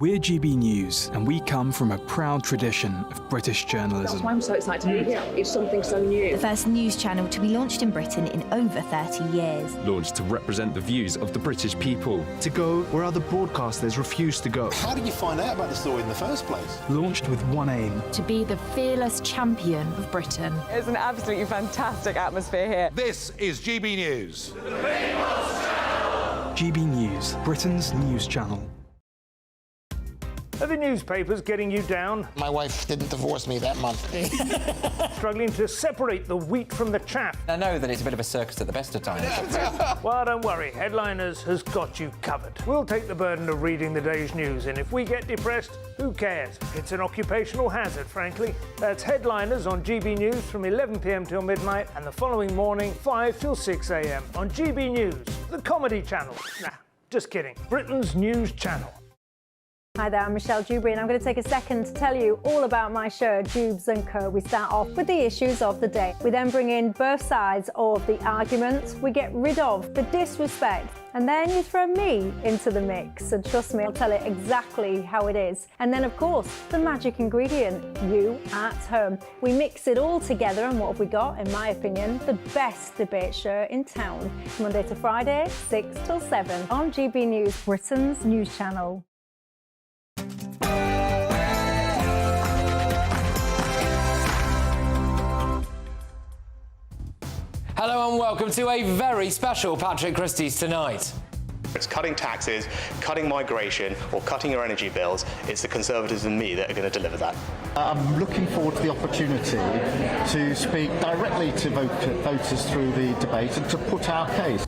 We're GB News, and we come from a proud tradition of British journalism. That's why I'm so excited to be here. It's something so new. The first news channel to be launched in Britain in over 30 years. Launched to represent the views of the British people. To go where other broadcasters refuse to go. How did you find out about the story in the first place? Launched with one aim. To be the fearless champion of Britain. It's an absolutely fantastic atmosphere here. This is GB News. GB News, Britain's news channel. Are the newspapers getting you down? My wife didn't divorce me that month. Struggling to separate the wheat from the chaff? I know that it's a bit of a circus at the best of times. Well, don't worry. Headliners has got you covered. We'll take the burden of reading the day's news, and if we get depressed, who cares? It's an occupational hazard, frankly. That's Headliners on GB News from 11 p.m. till midnight, and the following morning, 5 till 6 a.m. on GB News, the comedy channel. Nah, just kidding. Britain's news channel. Hi there, I'm Michelle Dewberry, and I'm going to take a second to tell you all about my show, Dubes & Co. We start off with the issues of the day. We then bring in both sides of the arguments. We get rid of the disrespect, and then you throw me into the mix. And trust me, I'll tell it exactly how it is. And then, of course, the magic ingredient, you at home. We mix it all together, and what have we got? In my opinion, the best debate show in town. Monday to Friday, 6 till 7 on GB News, Britain's news channel. Hello and welcome to a very special Patrick Christys tonight. It's cutting taxes, cutting migration, or cutting your energy bills. It's the Conservatives and me that are going to deliver that. I'm looking forward to the opportunity to speak directly to voters through the debate and to put our case.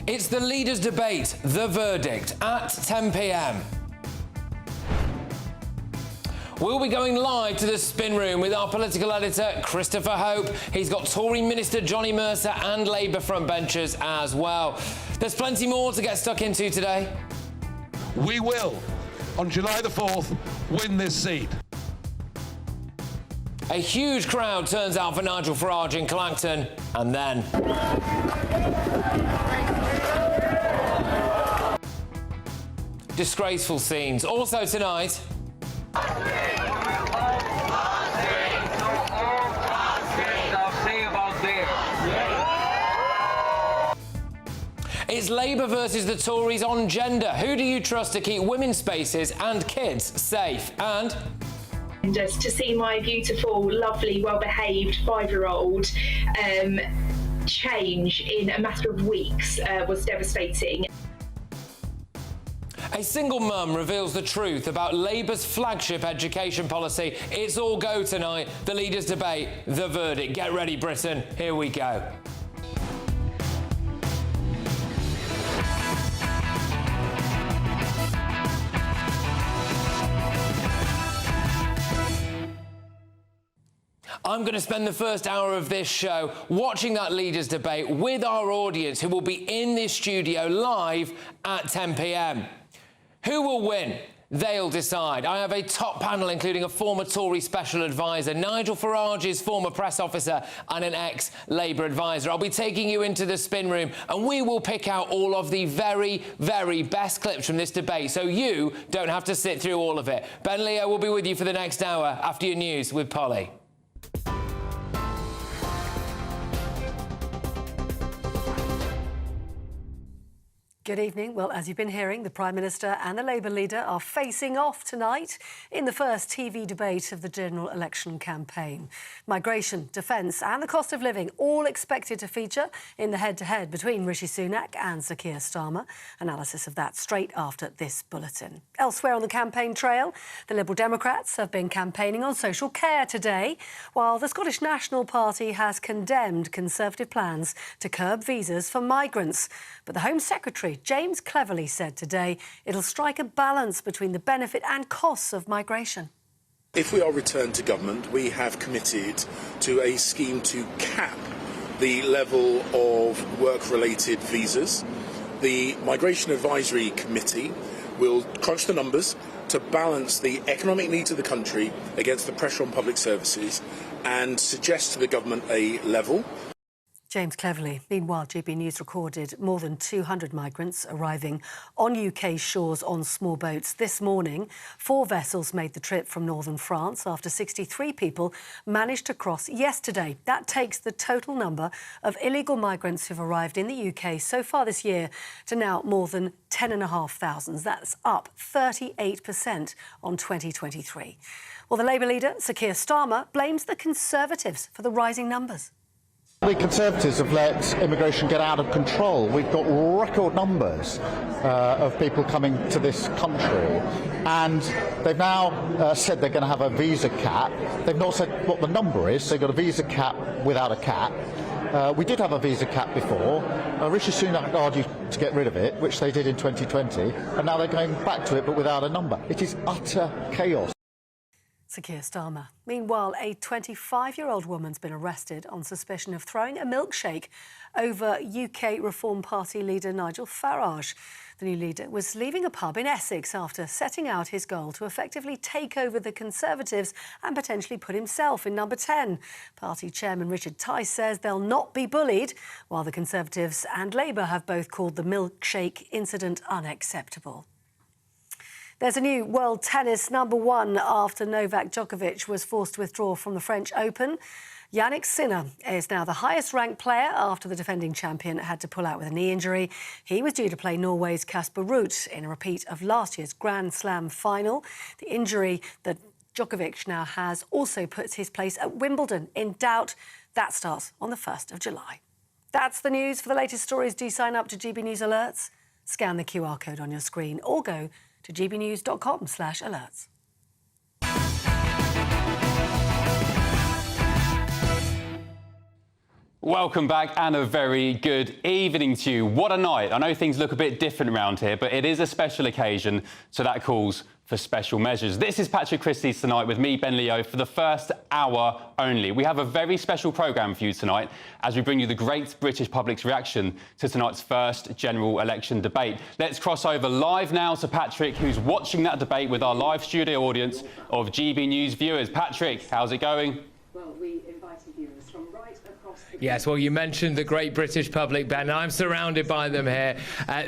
It's the Leaders' Debate, The Verdict, at 10 p.m. We'll be going live to the spin room with our political editor, Christopher Hope. He's got Tory Minister Johnny Mercer and Labour frontbenchers as well. There's plenty more to get stuck into today. We will, on July the 4th, win this seat. A huge crowd turns out for Nigel Farage in Clacton, and then... disgraceful scenes. Also tonight... It's Labour versus the Tories on gender. Who do you trust to keep women's spaces and kids safe? And just to see my beautiful, lovely, well-behaved 5-year-old change in a matter of weeks was devastating. A single mum reveals the truth about Labour's flagship education policy. It's all go tonight. The Leaders' Debate, The Verdict. Get ready, Britain. Here we go. I'm going to spend the first hour of this show watching that Leaders' Debate with our audience, who will be in this studio live at 10 p.m. Who will win? They'll decide. I have a top panel including a former Tory special advisor, Nigel Farage's former press officer, and an ex-Labour advisor. I'll be taking you into the spin room and we will pick out all of the very, very best clips from this debate so you don't have to sit through all of it. Ben Leo will be with you for the next hour after your news with Polly. Good evening. Well, as you've been hearing, the Prime Minister and the Labour leader are facing off tonight in the first TV debate of the general election campaign. Migration, defence and the cost of living all expected to feature in the head-to-head between Rishi Sunak and Sir Keir Starmer. Analysis of that straight after this bulletin. Elsewhere on the campaign trail, the Liberal Democrats have been campaigning on social care today, while the Scottish National Party has condemned Conservative plans to curb visas for migrants. But the Home Secretary, James Cleverly, said today it'll strike a balance between the benefit and costs of migration. If we are returned to government, we have committed to a scheme to cap the level of work-related visas. The Migration Advisory Committee will crunch the numbers to balance the economic needs of the country against the pressure on public services and suggest to the government a level. James Cleverley. Meanwhile, GB News recorded more than 200 migrants arriving on UK shores on small boats this morning. 4 vessels made the trip from northern France after 63 people managed to cross yesterday. That takes the total number of illegal migrants who've arrived in the UK so far this year to now more than 10,500. That's up 38% on 2023. Well, the Labour leader, Sir Keir Starmer, blames the Conservatives for the rising numbers. The Conservatives have let immigration get out of control. We've got record numbers of people coming to this country, and they've now said they're going to have a visa cap. They've not said what the number is. They've got a visa cap without a cap. We did have a visa cap before. Rishi Sunak argued to get rid of it, which they did in 2020, and now they're going back to it but without a number. It is utter chaos. Sir Keir Starmer. Meanwhile, a 25-year-old woman's been arrested on suspicion of throwing a milkshake over UK Reform Party leader Nigel Farage. The new leader was leaving a pub in Essex after setting out his goal to effectively take over the Conservatives and potentially put himself in number 10. Party chairman Richard Tice says they'll not be bullied, while the Conservatives and Labour have both called the milkshake incident unacceptable. There's a new world tennis #1 after Novak Djokovic was forced to withdraw from the French Open. Yannick Sinner is now the highest-ranked player after the defending champion had to pull out with a knee injury. He was due to play Norway's Casper Ruud in a repeat of last year's Grand Slam final. The injury that Djokovic now has also puts his place at Wimbledon in doubt. That starts on the 1st of July. That's the news. For the latest stories, do sign up to GB News Alerts. Scan the QR code on your screen or go to gbnews.com/alerts. Welcome back and a very good evening to you. What a night. I know things look a bit different around here, but it is a special occasion, so that calls for special measures. This is Patrick Christys tonight with me, Ben Leo, for the first hour only. We have a very special programme for you tonight as we bring you the great British public's reaction to tonight's first general election debate. Let's cross over live now to Patrick, who's watching that debate with our live studio audience of GB News viewers. Patrick, how's it going? Well, we invited viewers from right across the... Yes, well, you mentioned the great British public, Ben. I'm surrounded by them here.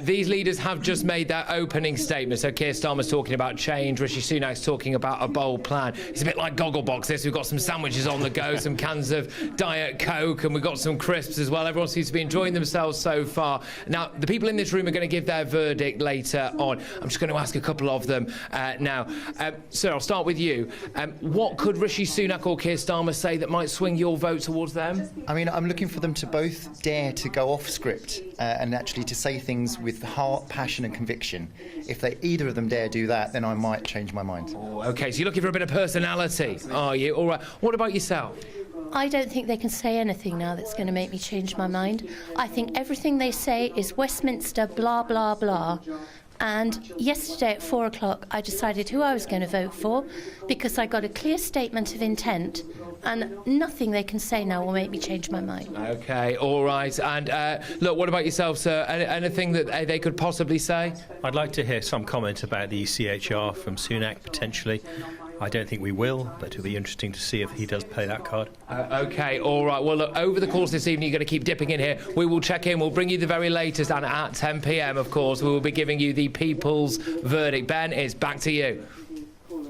These leaders have just made their opening statement. So Keir Starmer's talking about change. Rishi Sunak's talking about a bold plan. It's a bit like Gogglebox, this. We've got some sandwiches on the go, some cans of Diet Coke, and we've got some crisps as well. Everyone seems to be enjoying themselves so far. Now, the people in this room are going to give their verdict later on. I'm just going to ask a couple of them now. Sir, I'll start with you. What could Rishi Sunak or Keir Starmer say that might swing your vote towards them? I mean, I'm looking for them to both dare to go off script and actually to say things with heart, passion and conviction. If either of them dare do that, then I might change my mind. Oh, OK, so you're looking for a bit of personality, are you? All right. What about yourself? I don't think they can say anything now that's going to make me change my mind. I think everything they say is Westminster, blah, blah, blah. And yesterday at 4 o'clock, I decided who I was going to vote for because I got a clear statement of intent, and nothing they can say now will make me change my mind. OK, all right. And look, what about yourself, sir? Anything that they could possibly say? I'd like to hear some comment about the CHR from Sunak, potentially. I don't think we will, but it'll be interesting to see if he does play that card. OK, all right. Well, look, over the course of this evening, you're going to keep dipping in here. We will check in. We'll bring you the very latest, and at 10 p.m, of course, we will be giving you the people's verdict. Ben, it's back to you.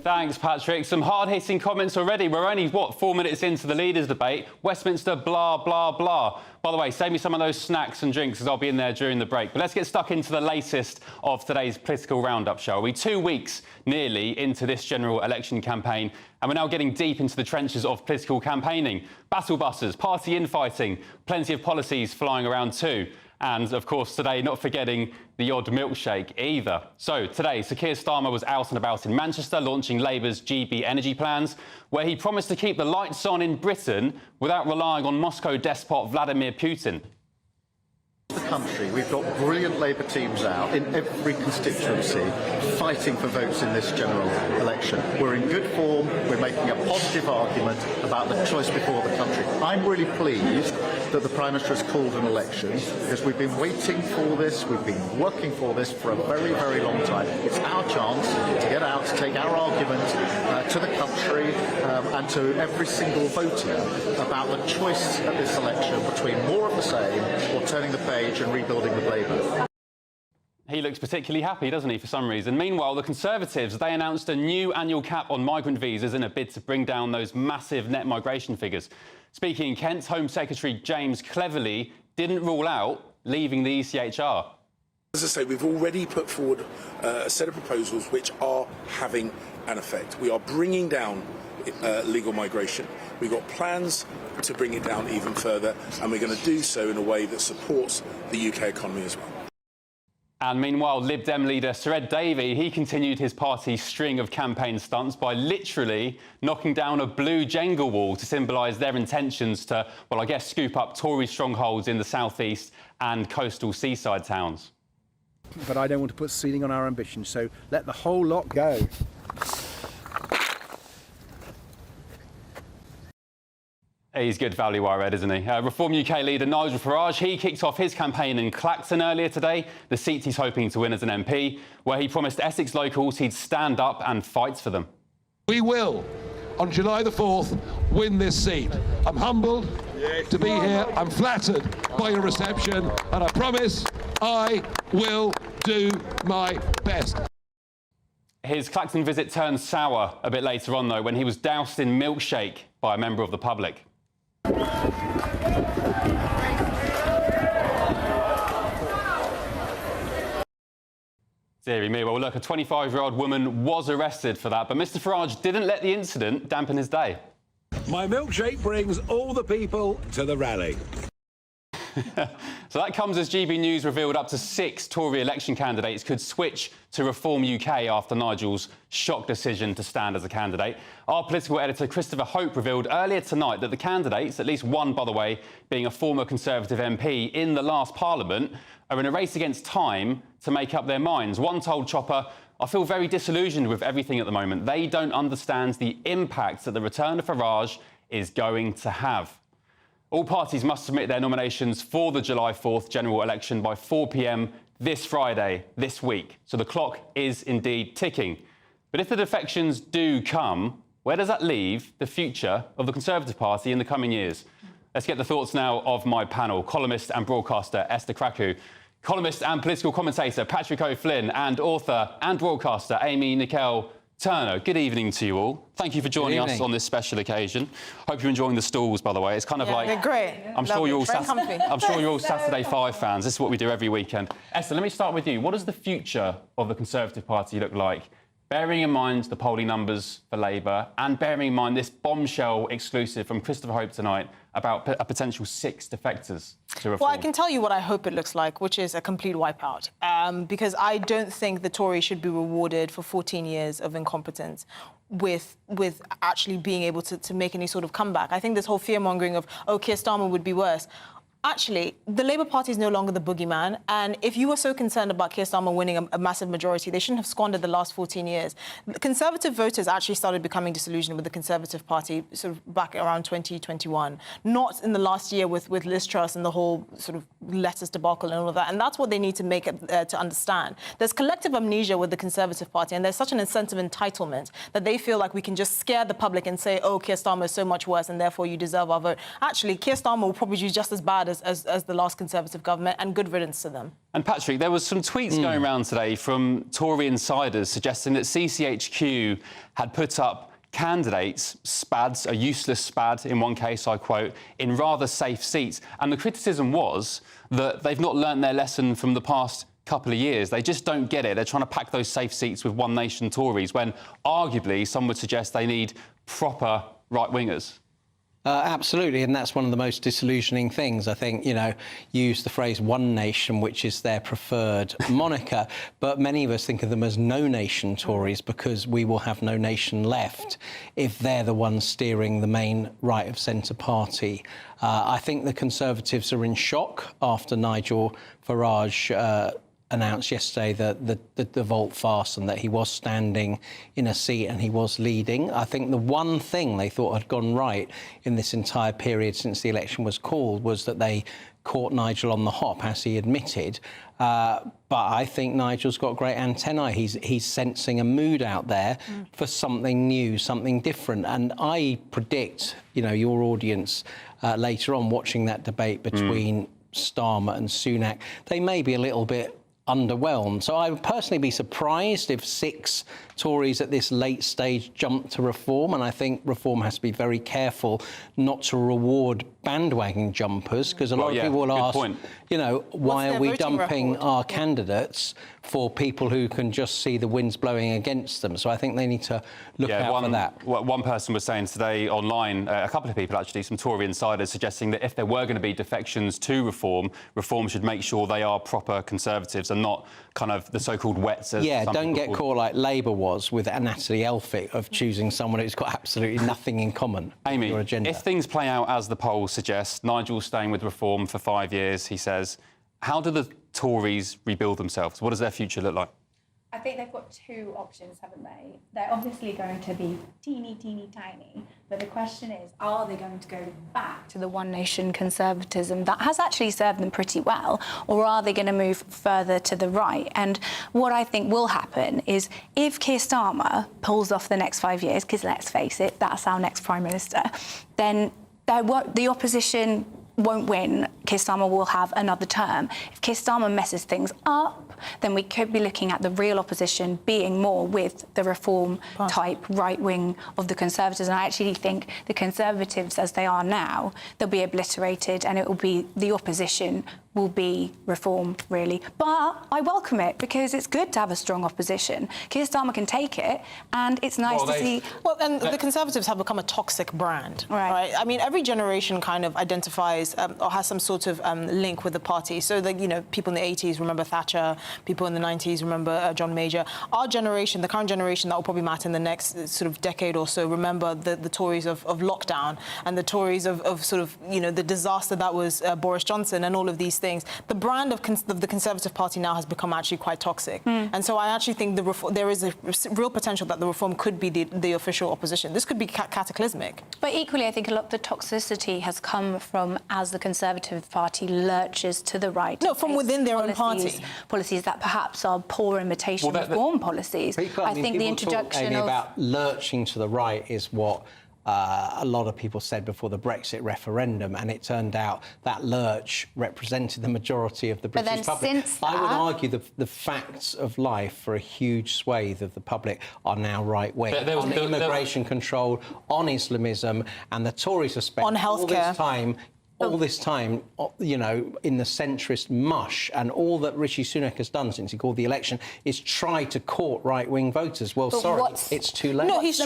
Thanks, Patrick. Some hard-hitting comments already. We're only, 4 minutes into the leaders' debate. Westminster, blah, blah, blah. By the way, save me some of those snacks and drinks, as I'll be in there during the break. But let's get stuck into the latest of today's political roundup, shall we? 2 weeks nearly into this general election campaign, and we're now getting deep into the trenches of political campaigning. Battle buses, party infighting, plenty of policies flying around too. And, of course, today, not forgetting the odd milkshake either. So, today, Sir Keir Starmer was out and about in Manchester, launching Labour's GB energy plans, where he promised to keep the lights on in Britain without relying on Moscow despot Vladimir Putin. The country, we've got brilliant Labour teams out in every constituency fighting for votes in this general election. We're in good form, we're making a positive argument about the choice before the country. I'm really pleased that the Prime Minister has called an election, because we've been waiting for this, we've been working for this for a very, very long time. It's our chance to get out, to take our argument to the country and to every single voter about the choice at this election between more of the same or turning the page and rebuilding with Labour. He looks particularly happy, doesn't he, for some reason. Meanwhile, the Conservatives, they announced a new annual cap on migrant visas in a bid to bring down those massive net migration figures. Speaking in Kent, Home Secretary James cleverly didn't rule out leaving the ECHR. As I say, we've already put forward a set of proposals which are having an effect. We are bringing down legal migration. We've got plans to bring it down even further, and we're going to do so in a way that supports the UK economy as well. And meanwhile, Lib Dem leader Sir Ed Davey, he continued his party's string of campaign stunts by literally knocking down a blue Jenga wall to symbolise their intentions to, well, I guess, scoop up Tory strongholds in the south east and coastal seaside towns. But I don't want to put ceiling on our ambition, so let the whole lot go. He's good value, I read, isn't he? Reform UK leader Nigel Farage, he kicked off his campaign in Clacton earlier today, the seat he's hoping to win as an MP, where he promised Essex locals he'd stand up and fight for them. We will, on July the 4th, win this seat. I'm humbled to be here. I'm flattered by your reception, and I promise I will do my best. His Clacton visit turned sour a bit later on, though, when he was doused in milkshake by a member of the public. Deary me. Well, look, a 25-year-old woman was arrested for that, but Mr Farage didn't let the incident dampen his day. My milkshake brings all the people to the rally. So that comes as GBNews revealed up to 6 Tory election candidates could switch to Reform UK after Nigel's shock decision to stand as a candidate. Our political editor Christopher Hope revealed earlier tonight that the candidates, at least one, by the way, being a former Conservative MP in the last Parliament, are in a race against time to make up their minds. One told Chopper, "I feel very disillusioned with everything at the moment. They don't understand the impact that the return of Farage is going to have." All parties must submit their nominations for the July 4th general election by 4 p.m. this Friday, this week. So the clock is indeed ticking. But if the defections do come, where does that leave the future of the Conservative Party in the coming years? Let's get the thoughts now of my panel. Columnist and broadcaster Esther Kraku, columnist and political commentator Patrick O'Flynn, and author and broadcaster Amy Nicole Turner. Good evening to you all. Thank you for joining us on this special occasion. Hope you're enjoying the stalls, by the way. It's kind of like... They're great. I'm sure you're all Saturday 5 fans. This is what we do every weekend. Esther, let me start with you. What does the future of the Conservative Party look like? Bearing in mind the polling numbers for Labour and bearing in mind this bombshell exclusive from Christopher Hope tonight about a potential 6 defectors to Reform. Well, I can tell you what I hope it looks like, which is a complete wipeout. Because I don't think the Tories should be rewarded for 14 years of incompetence with actually being able to make any sort of comeback. I think this whole fear-mongering of, oh, Keir Starmer would be worse. Actually, the Labour Party is no longer the boogeyman, and if you were so concerned about Keir Starmer winning a massive majority, they shouldn't have squandered the last 14 years. Conservative voters actually started becoming disillusioned with the Conservative Party sort of back around 2021, not in the last year with Liz Truss and the whole sort of letters debacle and all of that, and that's what they need to make to understand. There's collective amnesia with the Conservative Party, and there's such an incentive entitlement that they feel like we can just scare the public and say, oh, Keir Starmer is so much worse and therefore you deserve our vote. Actually, Keir Starmer will probably do just as bad as the last Conservative government, and good riddance to them. And Patrick, there was some tweets going around today from Tory insiders suggesting that CCHQ had put up candidates, spads, a useless spad in one case, I quote, in rather safe seats. And the criticism was that they've not learnt their lesson from the past couple of years. They just don't get it. They're trying to pack those safe seats with One Nation Tories when arguably some would suggest they need proper right-wingers. Absolutely, and that's one of the most disillusioning things. I think, you know, use the phrase One Nation, which is their preferred moniker, but many of us think of them as No Nation Tories because we will have no nation left if they're the ones steering the main right-of-centre party. I think the Conservatives are in shock after Nigel Farage announced yesterday the volte face and that he was standing in a seat and he was leading. I think the one thing they thought had gone right in this entire period since the election was called was that they caught Nigel on the hop, as he admitted. But I think Nigel's got great antennae. He's sensing a mood out there for something new, something different. And I predict, you know, your audience later on watching that debate between Starmer and Sunak, they may be a little bit underwhelmed. So I would personally be surprised if 6 Tories at this late stage jump to Reform, and I think Reform has to be very careful not to reward bandwagon jumpers, because a lot of people will ask, you know, why are we dumping our candidates for people who can just see the winds blowing against them? So I think they need to look out for that. One person was saying today online, a couple of people actually, some Tory insiders, suggesting that if there were going to be defections to Reform, Reform should make sure they are proper Conservatives and not kind of the so-called wets. Yeah, don't get caught like Labour was with Natalie Elphicke of choosing someone who's got absolutely nothing in common with your agenda. If things play out as the polls suggest, Nigel's staying with Reform for 5 years, he says, how do the Tories rebuild themselves? What does their future look like? I think they've got 2 options, haven't they? They're obviously going to be teeny, tiny, but the question is, are they going to go back to the one nation conservatism that has actually served them pretty well, or are they going to move further to the right? And what I think will happen is if Keir Starmer pulls off the next 5 years, because let's face it, that's our next Prime Minister, then the opposition won't win. Keir Starmer will have another term. If Keir Starmer messes things up, then we could be looking at the real opposition being more with the Reform-type right wing of the Conservatives. And I actually think the Conservatives, as they are now, they'll be obliterated, and it will be the opposition will be Reform, really. But I welcome it, because it's good to have a strong opposition. Keir Starmer can take it, and it's nice to see... Well, and the Conservatives have become a toxic brand, right? I mean, every generation kind of identifies or has some sort of link with the party. So, you know, people in the 80s remember Thatcher, people in the 90s remember John Major. Our generation, the current generation that will probably matter in the next sort of decade or so, remember the Tories of lockdown and the Tories of sort of, you know, the disaster that was Boris Johnson and all of these things. The brand of the Conservative Party now has become actually quite toxic. And so I actually think there is a real potential that the Reform could be the official opposition. This could be cataclysmic. But equally, I think a lot of the toxicity has come from as the Conservative Party lurches to the right. No, from within their own party. Policies that perhaps are poor imitation Reform policies. I think the introduction of... about lurching to the right is what a lot of people said before the Brexit referendum, and it turned out that lurch represented the majority of the British public. Since that... I would argue the facts of life for a huge swathe of the public are now right-wing. On immigration control, on Islamism, and the Tories have spent on healthcare. all this time, you know, in the centrist mush, and all that Rishi Sunak has done since he called the election is try to court right-wing voters. Well, sorry, it's too late. No, he's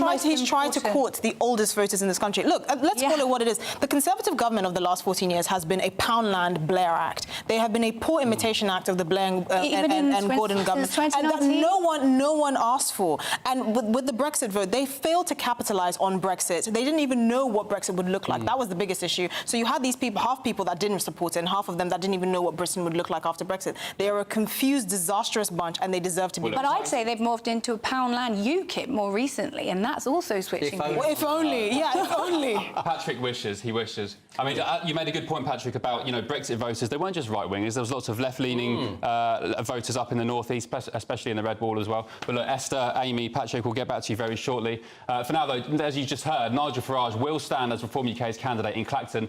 tried to court the oldest voters in this country. Look, let's call it what it is. The Conservative government of the last 14 years has been a Poundland Blair Act. They have been a poor imitation act of the Blair and Gordon government, and that no one asked for. And with the Brexit vote, they failed to capitalise on Brexit. They didn't even know what Brexit would look like. That was the biggest issue. So you had these people, half people that didn't support it, and half of them that didn't even know what Britain would look like after Brexit. They are a confused, disastrous bunch, and they deserve to be... But I'd say they've morphed into a Poundland UKIP more recently, and that's also switching... If only, if only. Patrick wishes, he wishes. I mean, you made a good point, Patrick, about, you know, Brexit voters. They weren't just right-wingers. There was lots of left-leaning voters up in the north-east, especially in the Red Wall as well. But look, Esther, Amy, Patrick, we'll get back to you very shortly. For now, though, as you just heard, Nigel Farage will stand as Reform UK's candidate in Clacton.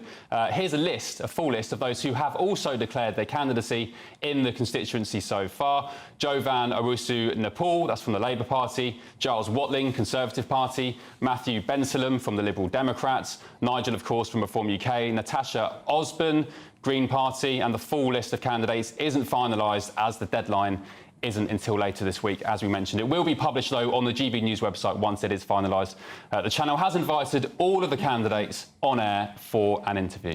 Here's a full list of those who have also declared their candidacy in the constituency so far. Jovan Owusu-Nepal, that's from the Labour Party. Giles Watling, Conservative Party. Matthew Bensalem from the Liberal Democrats. Nigel, of course, from Reform UK. Natasha Osborne, Green Party. And the full list of candidates isn't finalised, as the deadline isn't until later this week, as we mentioned. It will be published, though, on the GBNews website once it is finalised. The channel has invited all of the candidates on air for an interview.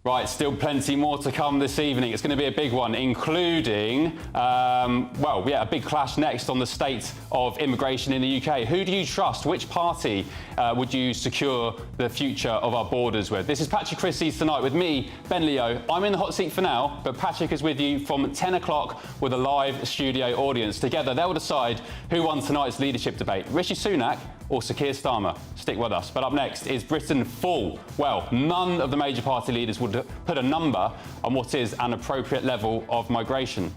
Right, still plenty more to come this evening. It's going to be a big one, including, a big clash next on the state of immigration in the UK. Who do you trust? Which party would you secure the future of our borders with? This is Patrick Christys tonight with me, Ben Leo. I'm in the hot seat for now, but Patrick is with you from 10 o'clock with a live studio audience. Together, they'll decide who won tonight's leadership debate, Rishi Sunak or Sir Keir Starmer. Stick with us. But up next, is Britain full? Well, none of the major party leaders would put a number on what is an appropriate level of migration.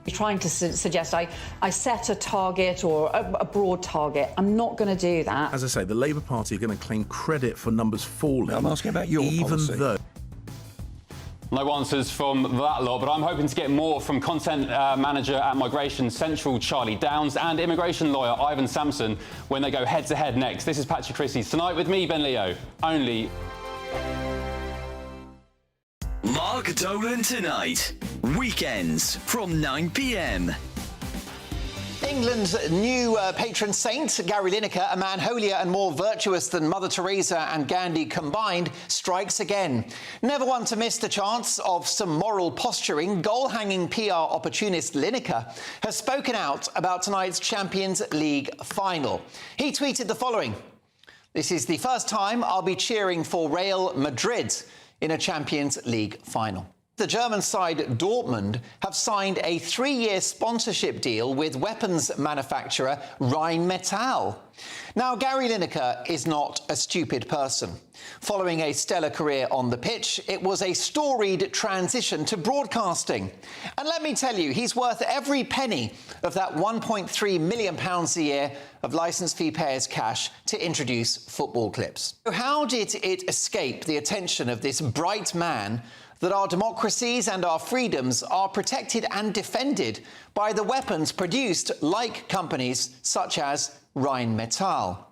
You're trying to suggest I set a target or a broad target. I'm not going to do that. As I say, the Labour Party are going to claim credit for numbers falling. I'm asking about your policy. Even though... No answers from that lot, but I'm hoping to get more from content manager at Migration Central, Charlie Downs, and immigration lawyer Ivan Sampson when they go head-to-head next. This is Patrick Christys. Tonight with me, Ben Leo, only... Mark Dolan Tonight, weekends from 9 p.m. England's new patron saint, Gary Lineker, a man holier and more virtuous than Mother Teresa and Gandhi combined, strikes again. Never one to miss the chance of some moral posturing, goal-hanging PR opportunist Lineker has spoken out about tonight's Champions League final. He tweeted the following: "This is the first time I'll be cheering for Real Madrid in a Champions League final." The German side Dortmund have signed a 3-year sponsorship deal with weapons manufacturer Rheinmetall. Now, Gary Lineker is not a stupid person. Following a stellar career on the pitch, it was a storied transition to broadcasting. And let me tell you, he's worth every penny of that £1.3 million a year of licence fee payers' cash to introduce football clips. So how did it escape the attention of this bright man that our democracies and our freedoms are protected and defended by the weapons produced like companies such as Rheinmetall?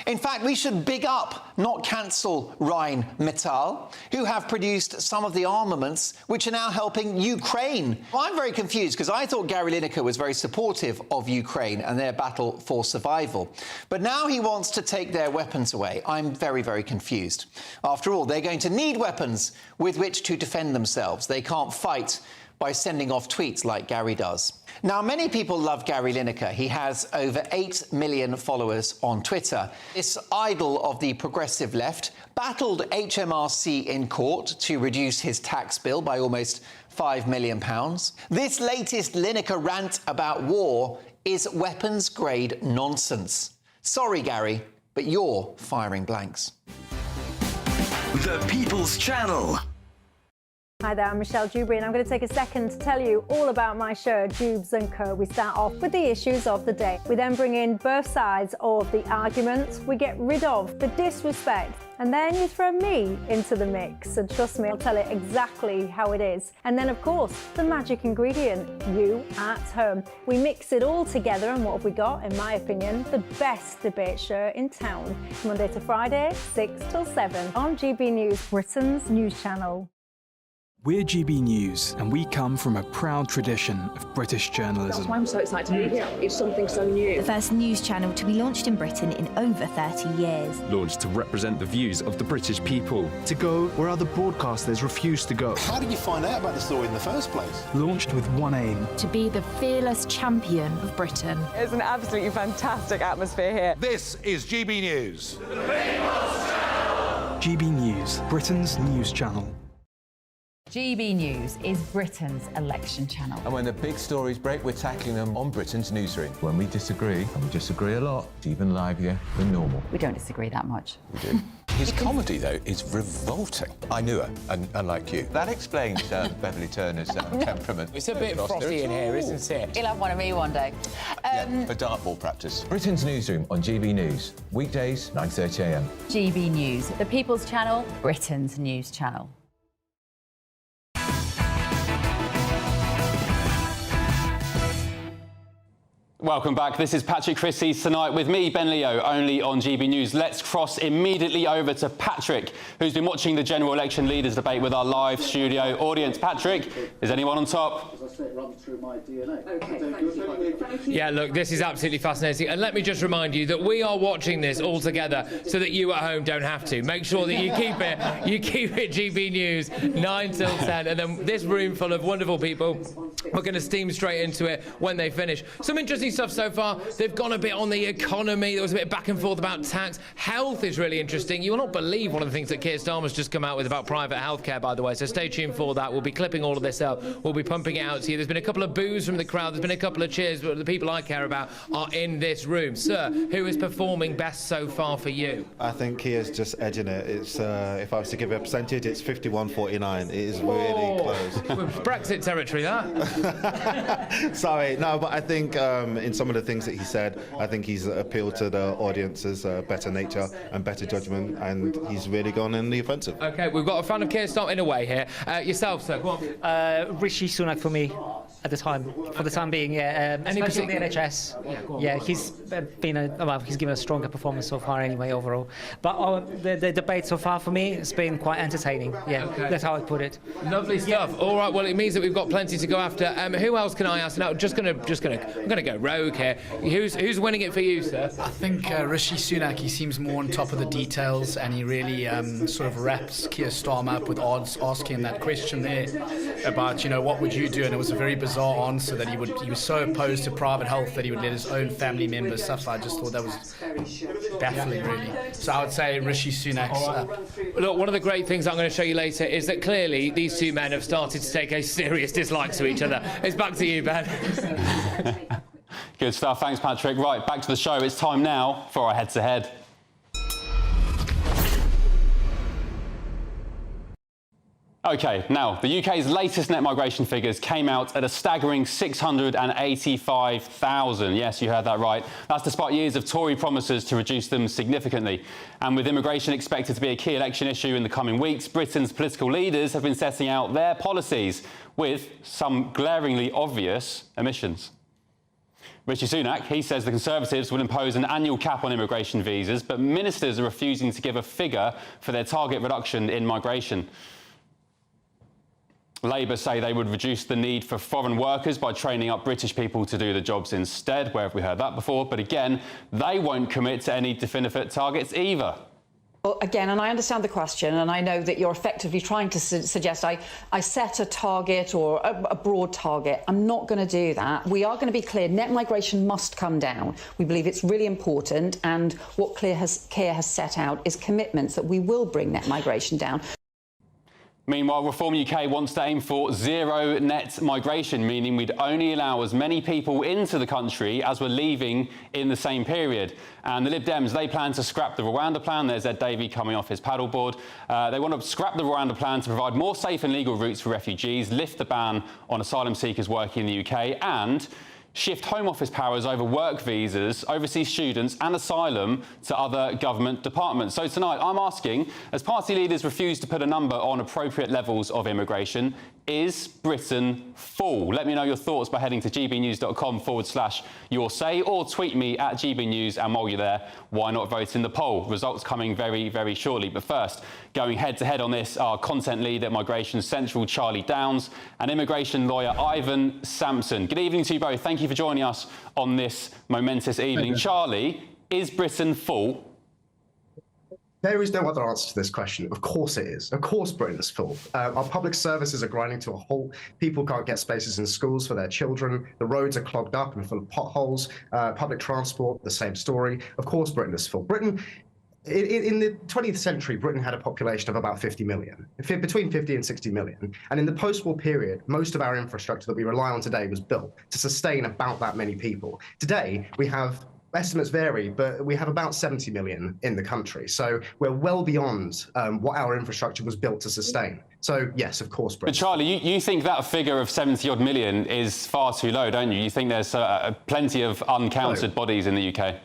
In fact, we should big up, not cancel, Rheinmetall, who have produced some of the armaments which are now helping Ukraine. Well, I'm very confused because I thought Gary Lineker was very supportive of Ukraine and their battle for survival. But now he wants to take their weapons away. I'm very, very confused. After all, they're going to need weapons with which to defend themselves. They can't fight by sending off tweets like Gary does. Now, many people love Gary Lineker. He has over 8 million followers on Twitter. This idol of the progressive left battled HMRC in court to reduce his tax bill by almost £5 million. This latest Lineker rant about war is weapons-grade nonsense. Sorry, Gary, but you're firing blanks. The People's Channel. Hi there, I'm Michelle Dewberry, and I'm going to take a second to tell you all about my show, Jubes and Co. We start off with the issues of the day. We then bring in both sides of the arguments. We get rid of the disrespect, and then you throw me into the mix. And trust me, I'll tell it exactly how it is. And then, of course, the magic ingredient, you at home. We mix it all together, and what have we got? In my opinion, the best debate show in town. Monday to Friday, 6 till 7 on GB News, Britain's news channel. We're GB News, and we come from a proud tradition of British journalism. That's why I'm so excited to be here. It's something so new. The first news channel to be launched in Britain in over 30 years. Launched to represent the views of the British people. To go where other broadcasters refuse to go. How did you find out about the story in the first place? Launched with one aim. To be the fearless champion of Britain. It's an absolutely fantastic atmosphere here. This is GB News. GB News, Britain's news channel. GB News is Britain's election channel. And when the big stories break, we're tackling them on Britain's newsroom. When we disagree, and we disagree a lot, it's even livelier than normal. We don't disagree that much. We do. His comedy, though, is revolting. I knew her, unlike you. That explains Beverly Turner's temperament. It's a bit frosty in here, isn't it? He'll have one of me one day. For dartball practice. Britain's newsroom on GB News. Weekdays, 9:30 a.m. GB News, the People's Channel, Britain's news channel. Welcome back. This is Patrick Christys tonight with me, Ben Leo, only on GB News. Let's cross immediately over to Patrick, who's been watching the general election leaders debate with our live studio audience. Patrick, is anyone on top? Yeah, look, this is absolutely fascinating. And let me just remind you that we are watching this all together so that you at home don't have to. Make sure that you keep it GB News 9 till 10. And then this room full of wonderful people, we're going to steam straight into it when they finish. Some interesting stuff so far. They've gone a bit on the economy. There was a bit of back and forth about tax. Health is really interesting. You will not believe one of the things that Keir Starmer's just come out with about private healthcare, by the way. So stay tuned for that. We'll be clipping all of this up. We'll be pumping it out to you. There's been a couple of boos from the crowd. There's been a couple of cheers, but the people I care about are in this room. Sir, who is performing best so far for you? I think Keir's just edging it. It's if I was to give a percentage, it's 51-49. It is really close. Brexit territory, that. Sorry, no, but I think in some of the things that he said, I think he's appealed to the audience's better nature and better judgment, and he's really gone in the offensive. OK, we've got a fan of Keir Starmer in a way here. Yourself, sir, go on. Rishi Sunak for me at the time, for the time being, yeah. Especially the NHS. Yeah, he's he's given a stronger performance so far anyway, overall. But the debate so far for me has been quite entertaining. Yeah, okay. That's how I put it. Lovely stuff. Yeah. All right, well, it means that we've got plenty to go after. Who else can I ask? Now, I'm gonna go rogue here. Who's winning it for you, sir? I think Rishi Sunak. He seems more on top of the details, and he really sort of wraps Keir Starmer up with odds, asking him that question there about, what would you do? And it was a very bizarre answer that he was so opposed to private health that he would let his own family members suffer. I just thought that was baffling, really. So I would say Rishi Sunak's up. Look, one of the great things I'm going to show you later is that clearly these two men have started to take a serious dislike to each other. It's back to you, Ben. Good stuff. Thanks, Patrick. Right, back to the show. It's time now for our head-to-head. OK, now, the UK's latest net migration figures came out at a staggering 685,000. Yes, you heard that right. That's despite years of Tory promises to reduce them significantly. And with immigration expected to be a key election issue in the coming weeks, Britain's political leaders have been setting out their policies with some glaringly obvious omissions. Rishi Sunak, he says the Conservatives will impose an annual cap on immigration visas, but ministers are refusing to give a figure for their target reduction in migration. Labour say they would reduce the need for foreign workers by training up British people to do the jobs instead. Where have we heard that before? But again, they won't commit to any definite targets either. Well, again, and I understand the question, and I know that you're effectively trying to suggest I set a target or a broad target. I'm not going to do that. We are going to be clear. Net migration must come down. We believe it's really important, and what Keir has set out is commitments that we will bring net migration down. Meanwhile, Reform UK wants to aim for zero net migration, meaning we'd only allow as many people into the country as were leaving in the same period. And the Lib Dems, they plan to scrap the Rwanda plan. There's Ed Davey coming off his paddleboard. They want to scrap the Rwanda plan to provide more safe and legal routes for refugees, lift the ban on asylum seekers working in the UK, and shift Home Office powers over work visas, overseas students and asylum to other government departments. So tonight I'm asking, as party leaders refuse to put a number on appropriate levels of immigration, is Britain full? Let me know your thoughts by heading to gbnews.com/your-say or tweet me at gbnews, and while you're there, why not vote in the poll? Results coming very, very shortly. But first, going head-to-head on this are content lead at Migration Central, Charlie Downs, and immigration lawyer Ivan Sampson. Good evening to you both. Thank you for joining us on this momentous evening. Charlie, is Britain full? There is no other answer to this question. Of course it is. Of course Britain is full. Our public services are grinding to a halt. People can't get spaces in schools for their children. The roads are clogged up and full of potholes. Public transport, the same story. Of course Britain is full. In the 20th century, Britain had a population of about 50 million, between 50 and 60 million. And in the post-war period, most of our infrastructure that we rely on today was built to sustain about that many people. Today, we have, estimates vary, but we have about 70 million in the country. So we're well beyond what our infrastructure was built to sustain. So, yes, of course, Britain. But Charlie, you think that figure of 70-odd million is far too low, don't you? You think there's plenty of uncounted bodies in the UK?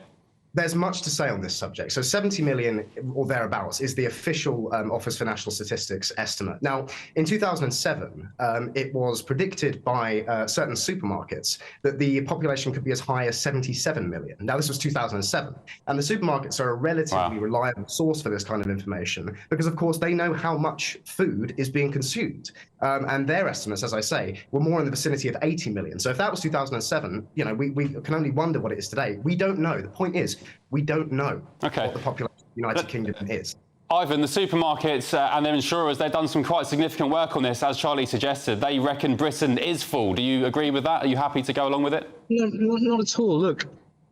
There's much to say on this subject. So 70 million or thereabouts is the official Office for National Statistics estimate. Now, in 2007, it was predicted by certain supermarkets that the population could be as high as 77 million. Now, this was 2007. And the supermarkets are a relatively reliable source for this kind of information because, of course, they know how much food is being consumed. And their estimates, as I say, were more in the vicinity of 80 million. So if that was 2007, you know, we can only wonder what it is today. We don't know. The point is, we don't know what the population of the United Kingdom is. Ivan, the supermarkets and their insurers, they've done some quite significant work on this, as Charlie suggested. They reckon Britain is full. Do you agree with that? Are you happy to go along with it? No, not at all. Look,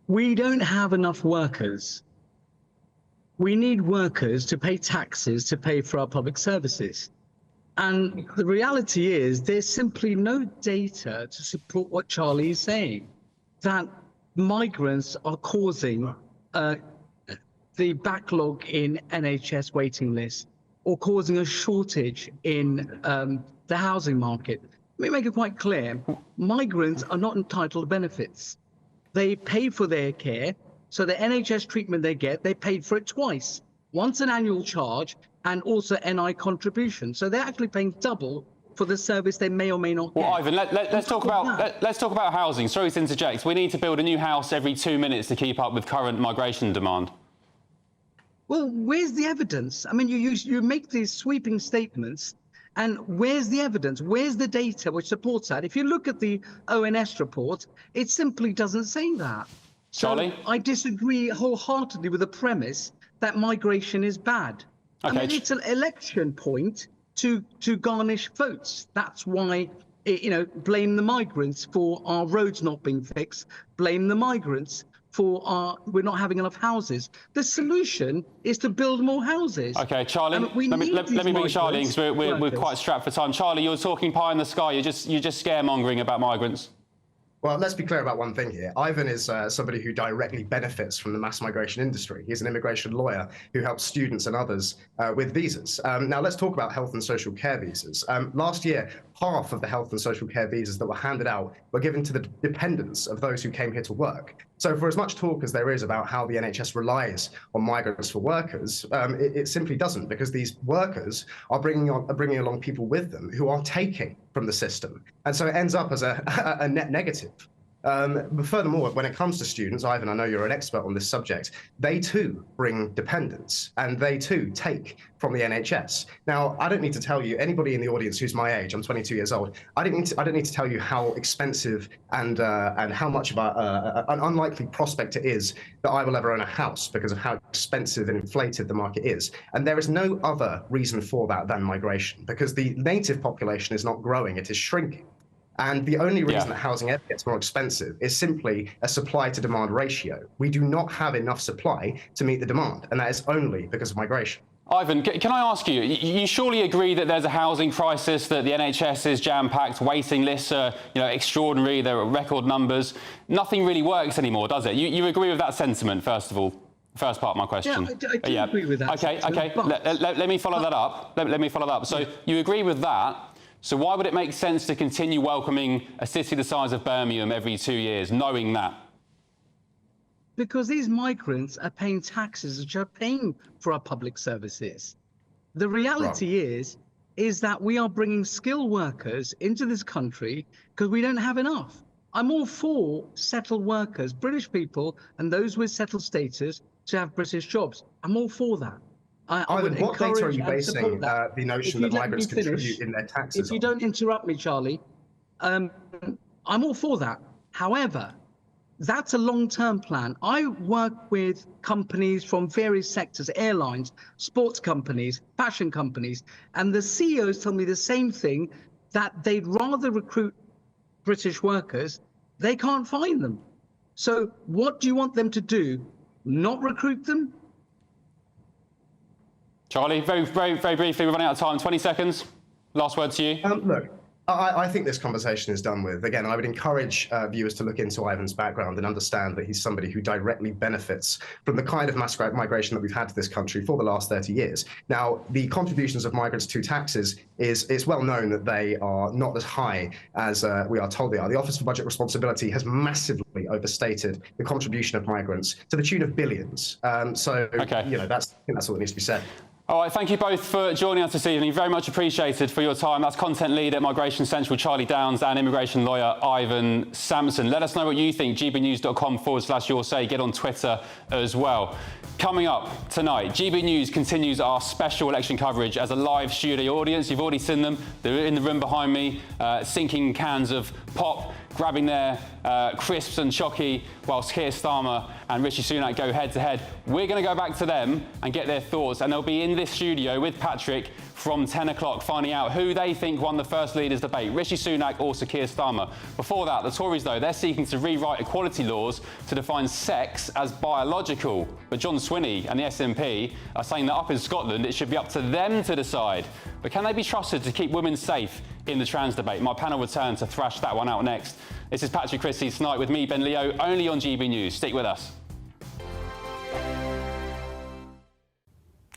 we don't have enough workers. We need workers to pay taxes to pay for our public services. And the reality is there's simply no data to support what Charlie is saying, that migrants are causing the backlog in NHS waiting lists or causing a shortage in the housing market. Let me make it quite clear. Migrants are not entitled to benefits. They pay for their care, so the NHS treatment they get, they paid for it twice. Once an annual charge and also NI contribution. So they're actually paying double for the service they may or may not get. Well, Ivan, let's talk about housing. Sorry to interject. We need to build a new house every 2 minutes to keep up with current migration demand. Well, where's the evidence? I mean, you make these sweeping statements, and where's the evidence? Where's the data which supports that? If you look at the ONS report, it simply doesn't say that. Charlie? So I disagree wholeheartedly with the premise that migration is bad. Okay. I mean, it's an election point to garnish votes. That's why, you know, blame the migrants for our roads not being fixed, blame the migrants for we're not having enough houses. The solution is to build more houses. Okay, Charlie, let me bring Charlie because we're quite strapped for time. Charlie, you're talking pie in the sky. You're just scaremongering about migrants. Well, let's be clear about one thing here. Ivan is somebody who directly benefits from the mass migration industry. He's an immigration lawyer who helps students and others with visas. Now, let's talk about health and social care visas. Last year, half of the health and social care visas that were handed out were given to the dependents of those who came here to work. So for as much talk as there is about how the NHS relies on migrants for workers, it simply doesn't, because these workers are bringing along people with them who are taking from the system. And so it ends up as a net negative. But furthermore, when it comes to students, Ivan, I know you're an expert on this subject, they too bring dependents and they too take from the NHS. Now, I don't need to tell you, anybody in the audience who's my age, I'm 22 years old, I don't need to tell you how expensive and how much of an unlikely prospect it is that I will ever own a house because of how expensive and inflated the market is. And there is no other reason for that than migration, because the native population is not growing, it is shrinking. And the only reason that housing ever gets more expensive is simply a supply to demand ratio. We do not have enough supply to meet the demand, and that is only because of migration. Ivan, can I ask you, you surely agree that there's a housing crisis, that the NHS is jam-packed, waiting lists are extraordinary, there are record numbers. Nothing really works anymore, does it? You agree with that sentiment, first of all? First part of my question. Yeah, I do agree with that. Okay. Let me follow that up. Let me follow that up. So you agree with that. So why would it make sense to continue welcoming a city the size of Birmingham every 2 years, knowing that? Because these migrants are paying taxes which are paying for our public services. The reality is that we are bringing skilled workers into this country because we don't have enough. I'm all for settled workers, British people and those with settled status to have British jobs. I'm all for that. Ivan, what data are you basing the notion that migrants contribute in their taxes on? If you don't interrupt me, Charlie, I'm all for that. However, that's a long-term plan. I work with companies from various sectors, airlines, sports companies, fashion companies, and the CEOs tell me the same thing, that they'd rather recruit British workers. They can't find them. So what do you want them to do? Not recruit them? Charlie, very briefly, we're running out of time. 20 seconds. Last word to you. Look, I think this conversation is done with. Again, I would encourage viewers to look into Ivan's background and understand that he's somebody who directly benefits from the kind of mass migration that we've had to this country for the last 30 years. Now, the contributions of migrants to taxes it's well known that they are not as high as we are told they are. The Office for Budget Responsibility has massively overstated the contribution of migrants to the tune of billions. Okay. You know, I think that's all that needs to be said. All right, thank you both for joining us this evening. Very much appreciated for your time. That's content lead at Migration Central, Charlie Downs, and immigration lawyer, Ivan Sampson. Let us know what you think, gbnews.com/your say. Get on Twitter as well. Coming up tonight, GB News continues our special election coverage as a live studio audience. You've already seen them. They're in the room behind me, sinking cans of pop, grabbing their crisps and chocky, whilst Keir Starmer and Rishi Sunak go head-to-head. We're going to go back to them and get their thoughts, and they'll be in this studio with Patrick from 10 o'clock, finding out who they think won the first leaders' debate, Rishi Sunak or Sir Keir Starmer. Before that, the Tories, though, they're seeking to rewrite equality laws to define sex as biological. But John Swinney and the SNP are saying that up in Scotland, it should be up to them to decide. But can they be trusted to keep women safe in the trans debate? My panel return to thrash that one out next. This is Patrick Christys tonight with me, Ben Leo, only on GB News. Stick with us.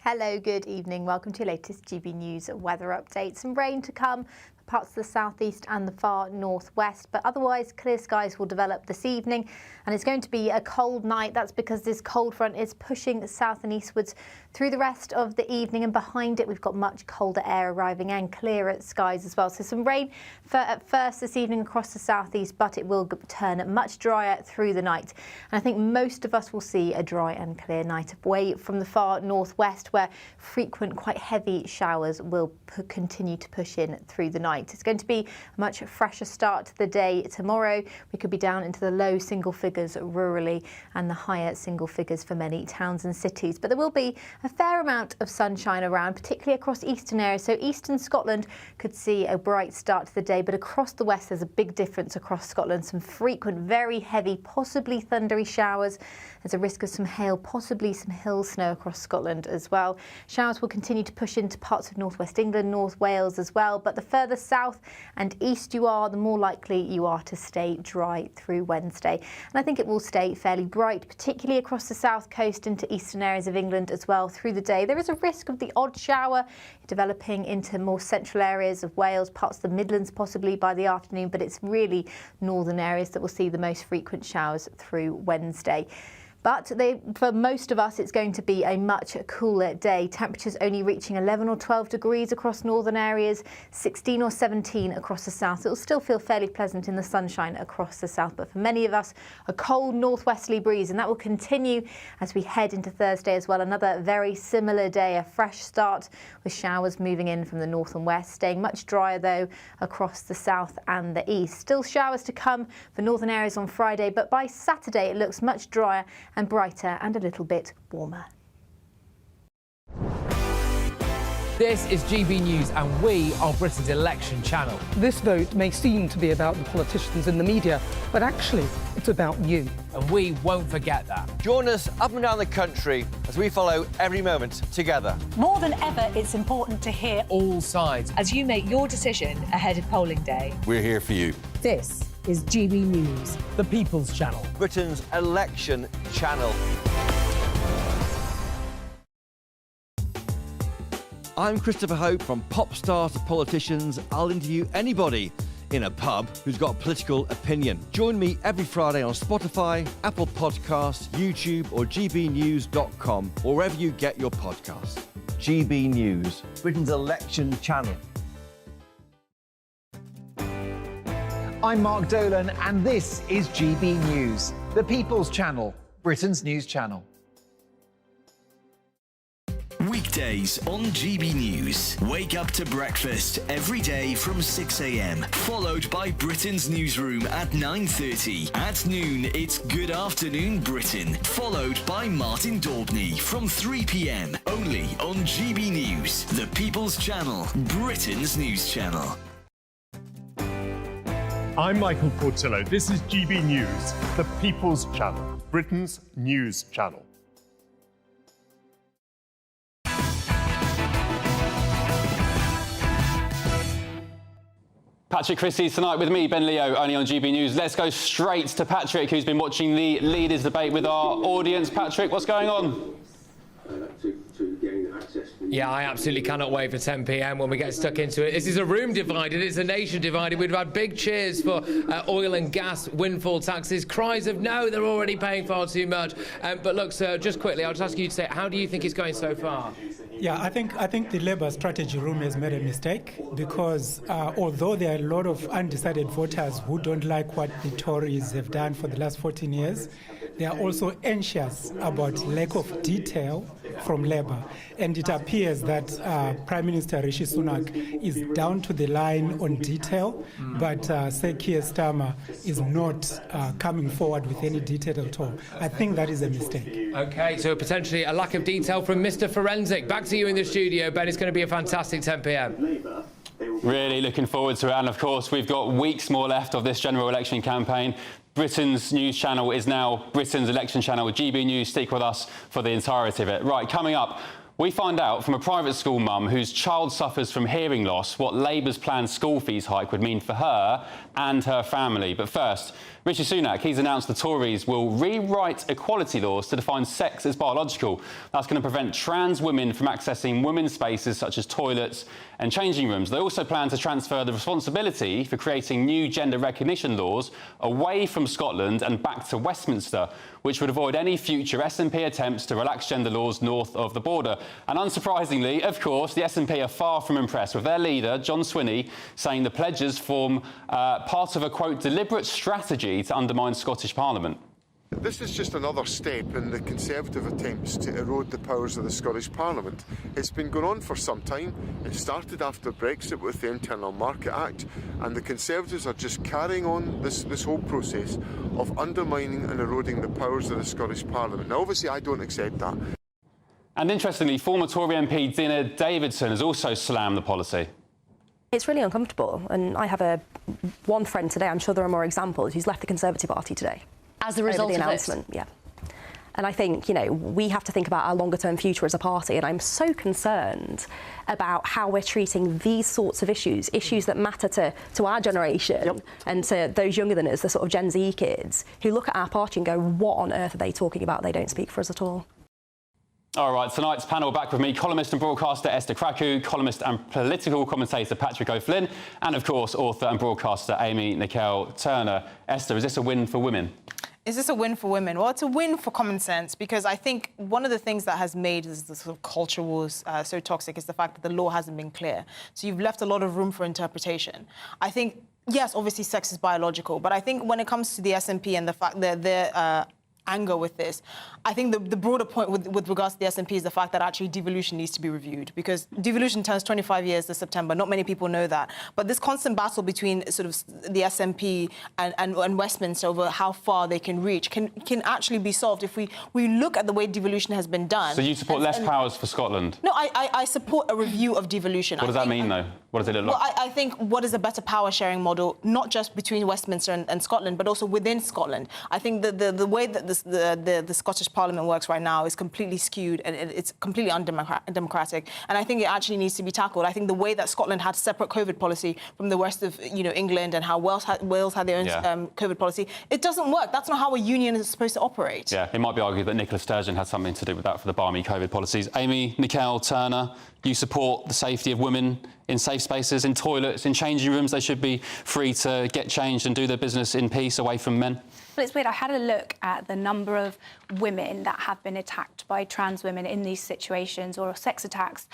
Hello, good evening. Welcome to your latest GB News weather update. Some rain to come for parts of the southeast and the far northwest, but otherwise clear skies will develop this evening, and it's going to be a cold night. That's because this cold front is pushing south and eastwards through the rest of the evening, and behind it we've got much colder air arriving and clearer skies as well. So some rain at first this evening across the southeast, but it will turn much drier through the night. And I think most of us will see a dry and clear night away from the far northwest, where frequent, quite heavy showers will continue to push in through the night. It's going to be a much fresher start to the day tomorrow. We could be down into the low single figures rurally and the higher single figures for many towns and cities. But there will be a fair amount of sunshine around, particularly across eastern areas. So eastern Scotland could see a bright start to the day, but across the west there's a big difference across Scotland. Some frequent, very heavy, possibly thundery showers. There's a risk of some hail, possibly some hill snow across Scotland as well. Showers will continue to push into parts of northwest England, North Wales as well, but the further south and east you are, the more likely you are to stay dry through Wednesday. And I think it will stay fairly bright, particularly across the south coast into eastern areas of England as well through the day. There is a risk of the odd shower developing into more central areas of Wales, parts of the Midlands possibly by the afternoon, but it's really northern areas that will see the most frequent showers through Wednesday. But for most of us, it's going to be a much cooler day. Temperatures only reaching 11 or 12 degrees across northern areas, 16 or 17 across the south. It will still feel fairly pleasant in the sunshine across the south, but for many of us, a cold northwesterly breeze, and that will continue as we head into Thursday as well. Another very similar day, a fresh start with showers moving in from the north and west, staying much drier though across the south and the east. Still showers to come for northern areas on Friday, but by Saturday it looks much drier and brighter and a little bit warmer. This is GB News and we are Britain's election channel. This vote may seem to be about the politicians in the media, but actually it's about you. And we won't forget that. Join us up and down the country as we follow every moment together. More than ever, it's important to hear all sides as you make your decision ahead of polling day. We're here for you. This is GB News, the People's Channel, Britain's election channel. I'm Christopher Hope. From pop stars to politicians, I'll interview anybody in a pub who's got a political opinion. Join me every Friday on Spotify, Apple Podcasts, YouTube or gbnews.com, or wherever you get your podcasts. GB News, Britain's election channel. I'm Mark Dolan and this is GB News, the People's Channel, Britain's news channel. Weekdays on GB News. Wake up to breakfast every day from 6 a.m. Followed by Britain's newsroom at 9:30. At noon, it's Good Afternoon Britain. Followed by Martin Daubney from 3 p.m. Only on GB News, the People's Channel, Britain's news channel. I'm Michael Portillo. This is GB News, the People's Channel, Britain's news channel. Patrick Christys tonight with me, Ben Leo, only on GB News. Let's go straight to Patrick, who's been watching the leaders' debate with our audience. Patrick, what's going on? Yeah, I absolutely cannot wait for 10 p.m. when we get stuck into it. This is a room divided, it's a nation divided. We've had big cheers for oil and gas windfall taxes, cries of no, they're already paying far too much. But look, sir, just quickly, I'll just ask you to say, how do you think it's going so far? Yeah, I think the Labour strategy room has made a mistake because although there are a lot of undecided voters who don't like what the Tories have done for the last 14 years, they are also anxious about lack of detail from Labour. And it appears that Prime Minister Rishi Sunak is down to the line on detail, but Sir Keir Starmer is not coming forward with any detail at all. I think that is a mistake. OK, so potentially a lack of detail from Mr Forensic. Back to you in the studio, Ben. It's going to be a fantastic 10 p.m. Really looking forward to it. And, of course, we've got weeks more left of this general election campaign. Britain's news channel is now Britain's election channel. GB News, stick with us for the entirety of it. Right, coming up, we find out from a private school mum whose child suffers from hearing loss what Labour's planned school fees hike would mean for her and her family. But first, Rishi Sunak, he's announced the Tories will rewrite equality laws to define sex as biological. That's going to prevent trans women from accessing women's spaces such as toilets and changing rooms. They also plan to transfer the responsibility for creating new gender recognition laws away from Scotland and back to Westminster, which would avoid any future SNP attempts to relax gender laws north of the border. And unsurprisingly, of course, the SNP are far from impressed, with their leader, John Swinney, saying the pledges form part of a, quote, deliberate strategy to undermine Scottish Parliament. This is just another step in the Conservative attempts to erode the powers of the Scottish Parliament. It's been going on for some time. It started after Brexit with the Internal Market Act, and the Conservatives are just carrying on this whole process of undermining and eroding the powers of the Scottish Parliament. Now, obviously, I don't accept that. And interestingly, former Tory MP Dina Davidson has also slammed the policy. It's really uncomfortable, and I have one friend today, I'm sure there are more examples, who's left the Conservative Party today. As a result of the of announcement, yeah. And I think, you know, we have to think about our longer-term future as a party, and I'm so concerned about how we're treating these sorts of issues that matter to our generation and to those younger than us, the sort of Gen Z kids, who look at our party and go, what on earth are they talking about? They don't speak for us at all. All right, tonight's panel back with me, columnist and broadcaster Esther Krakow, columnist and political commentator Patrick O'Flynn, and, of course, author and broadcaster Amy Nicole-Turner. Esther, is this a win for women? Is this a win for women? Well, it's a win for common sense, because I think one of the things that has made the sort of culture wars so toxic is the fact that the law hasn't been clear. So you've left a lot of room for interpretation. I think, yes, obviously sex is biological, but I think when it comes to the SNP and the fact that they're anger with this, I think the broader point with regards to the SNP is the fact that actually devolution needs to be reviewed, because devolution turns 25 years this September. Not many people know that. But this constant battle between sort of the SNP and Westminster over how far they can reach can actually be solved if we look at the way devolution has been done. So you support less powers for Scotland? No, I support a review of devolution. What does that mean, though? What does it look like? Well, I think what is a better power-sharing model, not just between Westminster and Scotland, but also within Scotland. I think the way that the Scottish Parliament works right now is completely skewed, and it's completely undemocratic. And I think it actually needs to be tackled. I think the way that Scotland had separate COVID policy from the rest of England, and how Wales had their own COVID policy, it doesn't work. That's not how a union is supposed to operate. Yeah, it might be argued that Nicola Sturgeon had something to do with that for the balmy COVID policies. Amy Nicole-Turner, you support the safety of women in safe spaces, in toilets, in changing rooms. They should be free to get changed and do their business in peace away from men. Well, it's weird. I had a look at the number of women that have been attacked by trans women in these situations, or sex attacks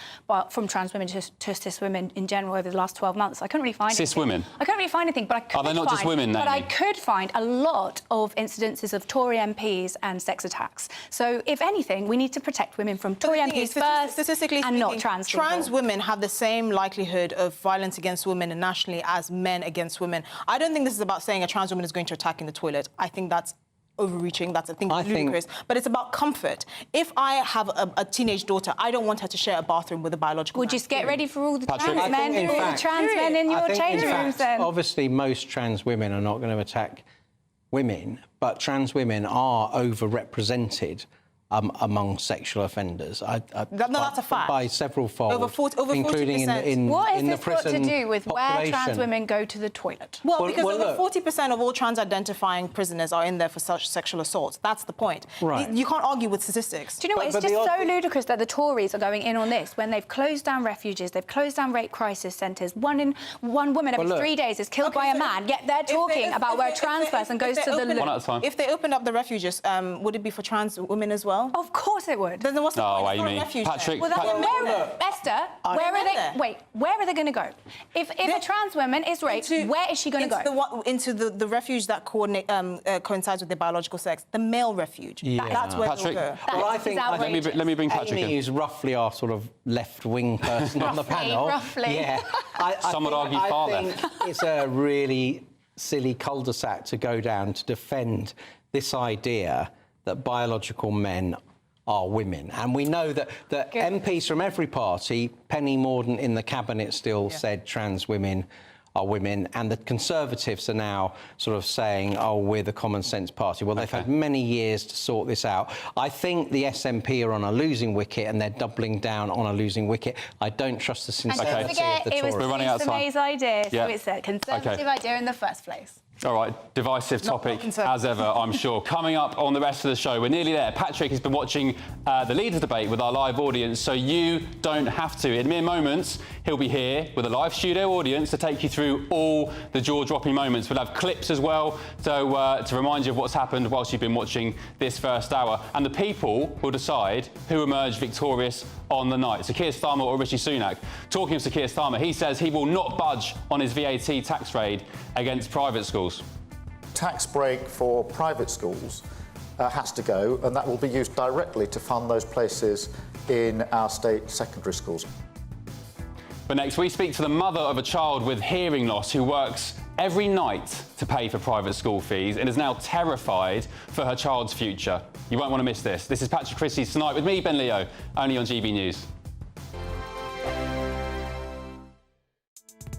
from trans women to cis women in general over the last 12 months. I couldn't really find cis anything. Women? I couldn't really find anything, but I could Are they not just women, But Amy? I could find a lot of incidences of Tory MPs and sex attacks. So, if anything, we need to protect women from Tory MPs first, statistically and not trans people. Trans women have the same likelihood of violence against women nationally as men against women. I don't think this is about saying a trans woman is going to attack in the toilet. I think that's overreaching. That's, I think, ludicrous. But it's about comfort. If I have a teenage daughter, I don't want her to share a bathroom with a biological man. Just get ready for all the Patrick? trans men, in your changing rooms then. Obviously, most trans women are not going to attack women, but trans women are overrepresented among sexual offenders. That's a fact. By several folds, over 40%. including in what has the this got to prison do with where population. trans women go to the toilet? Well, because over 40% of all trans-identifying prisoners are in there for such sexual assaults. That's the point. Right. You can't argue with statistics. Do you know what? It's just so ludicrous that the Tories are going in on this when they've closed down refuges, they've closed down rape crisis centres. One woman every 3 days is killed by a man, yet they're talking about where a trans person goes to the loo. One at a time. If they opened up the refuges, would it be for trans women as well? Of course it would. Then what's the point? It's not a Amy. refuge Patrick, Well, Esther, where are they? Wait, where are they going to go? If a trans woman is raped, where is she going to go? Into the refuge that coincides with their biological sex, the male refuge. Yeah. That's where Patrick, they'll go. Well, I think let me bring Patrick Amy in. is roughly our sort of left-wing person on the panel. Roughly. Yeah. Some would argue far left. It's a really silly cul-de-sac to go down to defend this idea that biological men are women. And we know that MPs from every party, Penny Mordaunt in the Cabinet still said trans women are women, and the Conservatives are now sort of saying, oh, we're the common sense party. Well, they've had many years to sort this out. I think the SNP are on a losing wicket, and they're doubling down on a losing wicket. I don't trust the sincerity of the Tories. It was Theresa May's idea, so it's a Conservative idea in the first place. All right, divisive topic as ever, I'm sure. Coming up on the rest of the show, we're nearly there. Patrick has been watching the leaders' debate with our live audience, so you don't have to. In mere moments, he'll be here with a live studio audience to take you through all the jaw-dropping moments. We'll have clips as well to remind you of what's happened whilst you've been watching this first hour. And the people will decide who emerged victorious on the night. So Keir Starmer or Rishi Sunak. Talking of Sir Keir Starmer, he says he will not budge on his VAT tax raid against private schools. Tax break for private schools has to go, and that will be used directly to fund those places in our state secondary schools. But next, we speak to the mother of a child with hearing loss who works every night to pay for private school fees and is now terrified for her child's future. You won't want to miss this. This is Patrick Christys Tonight with me, Ben Leo, only on GB News.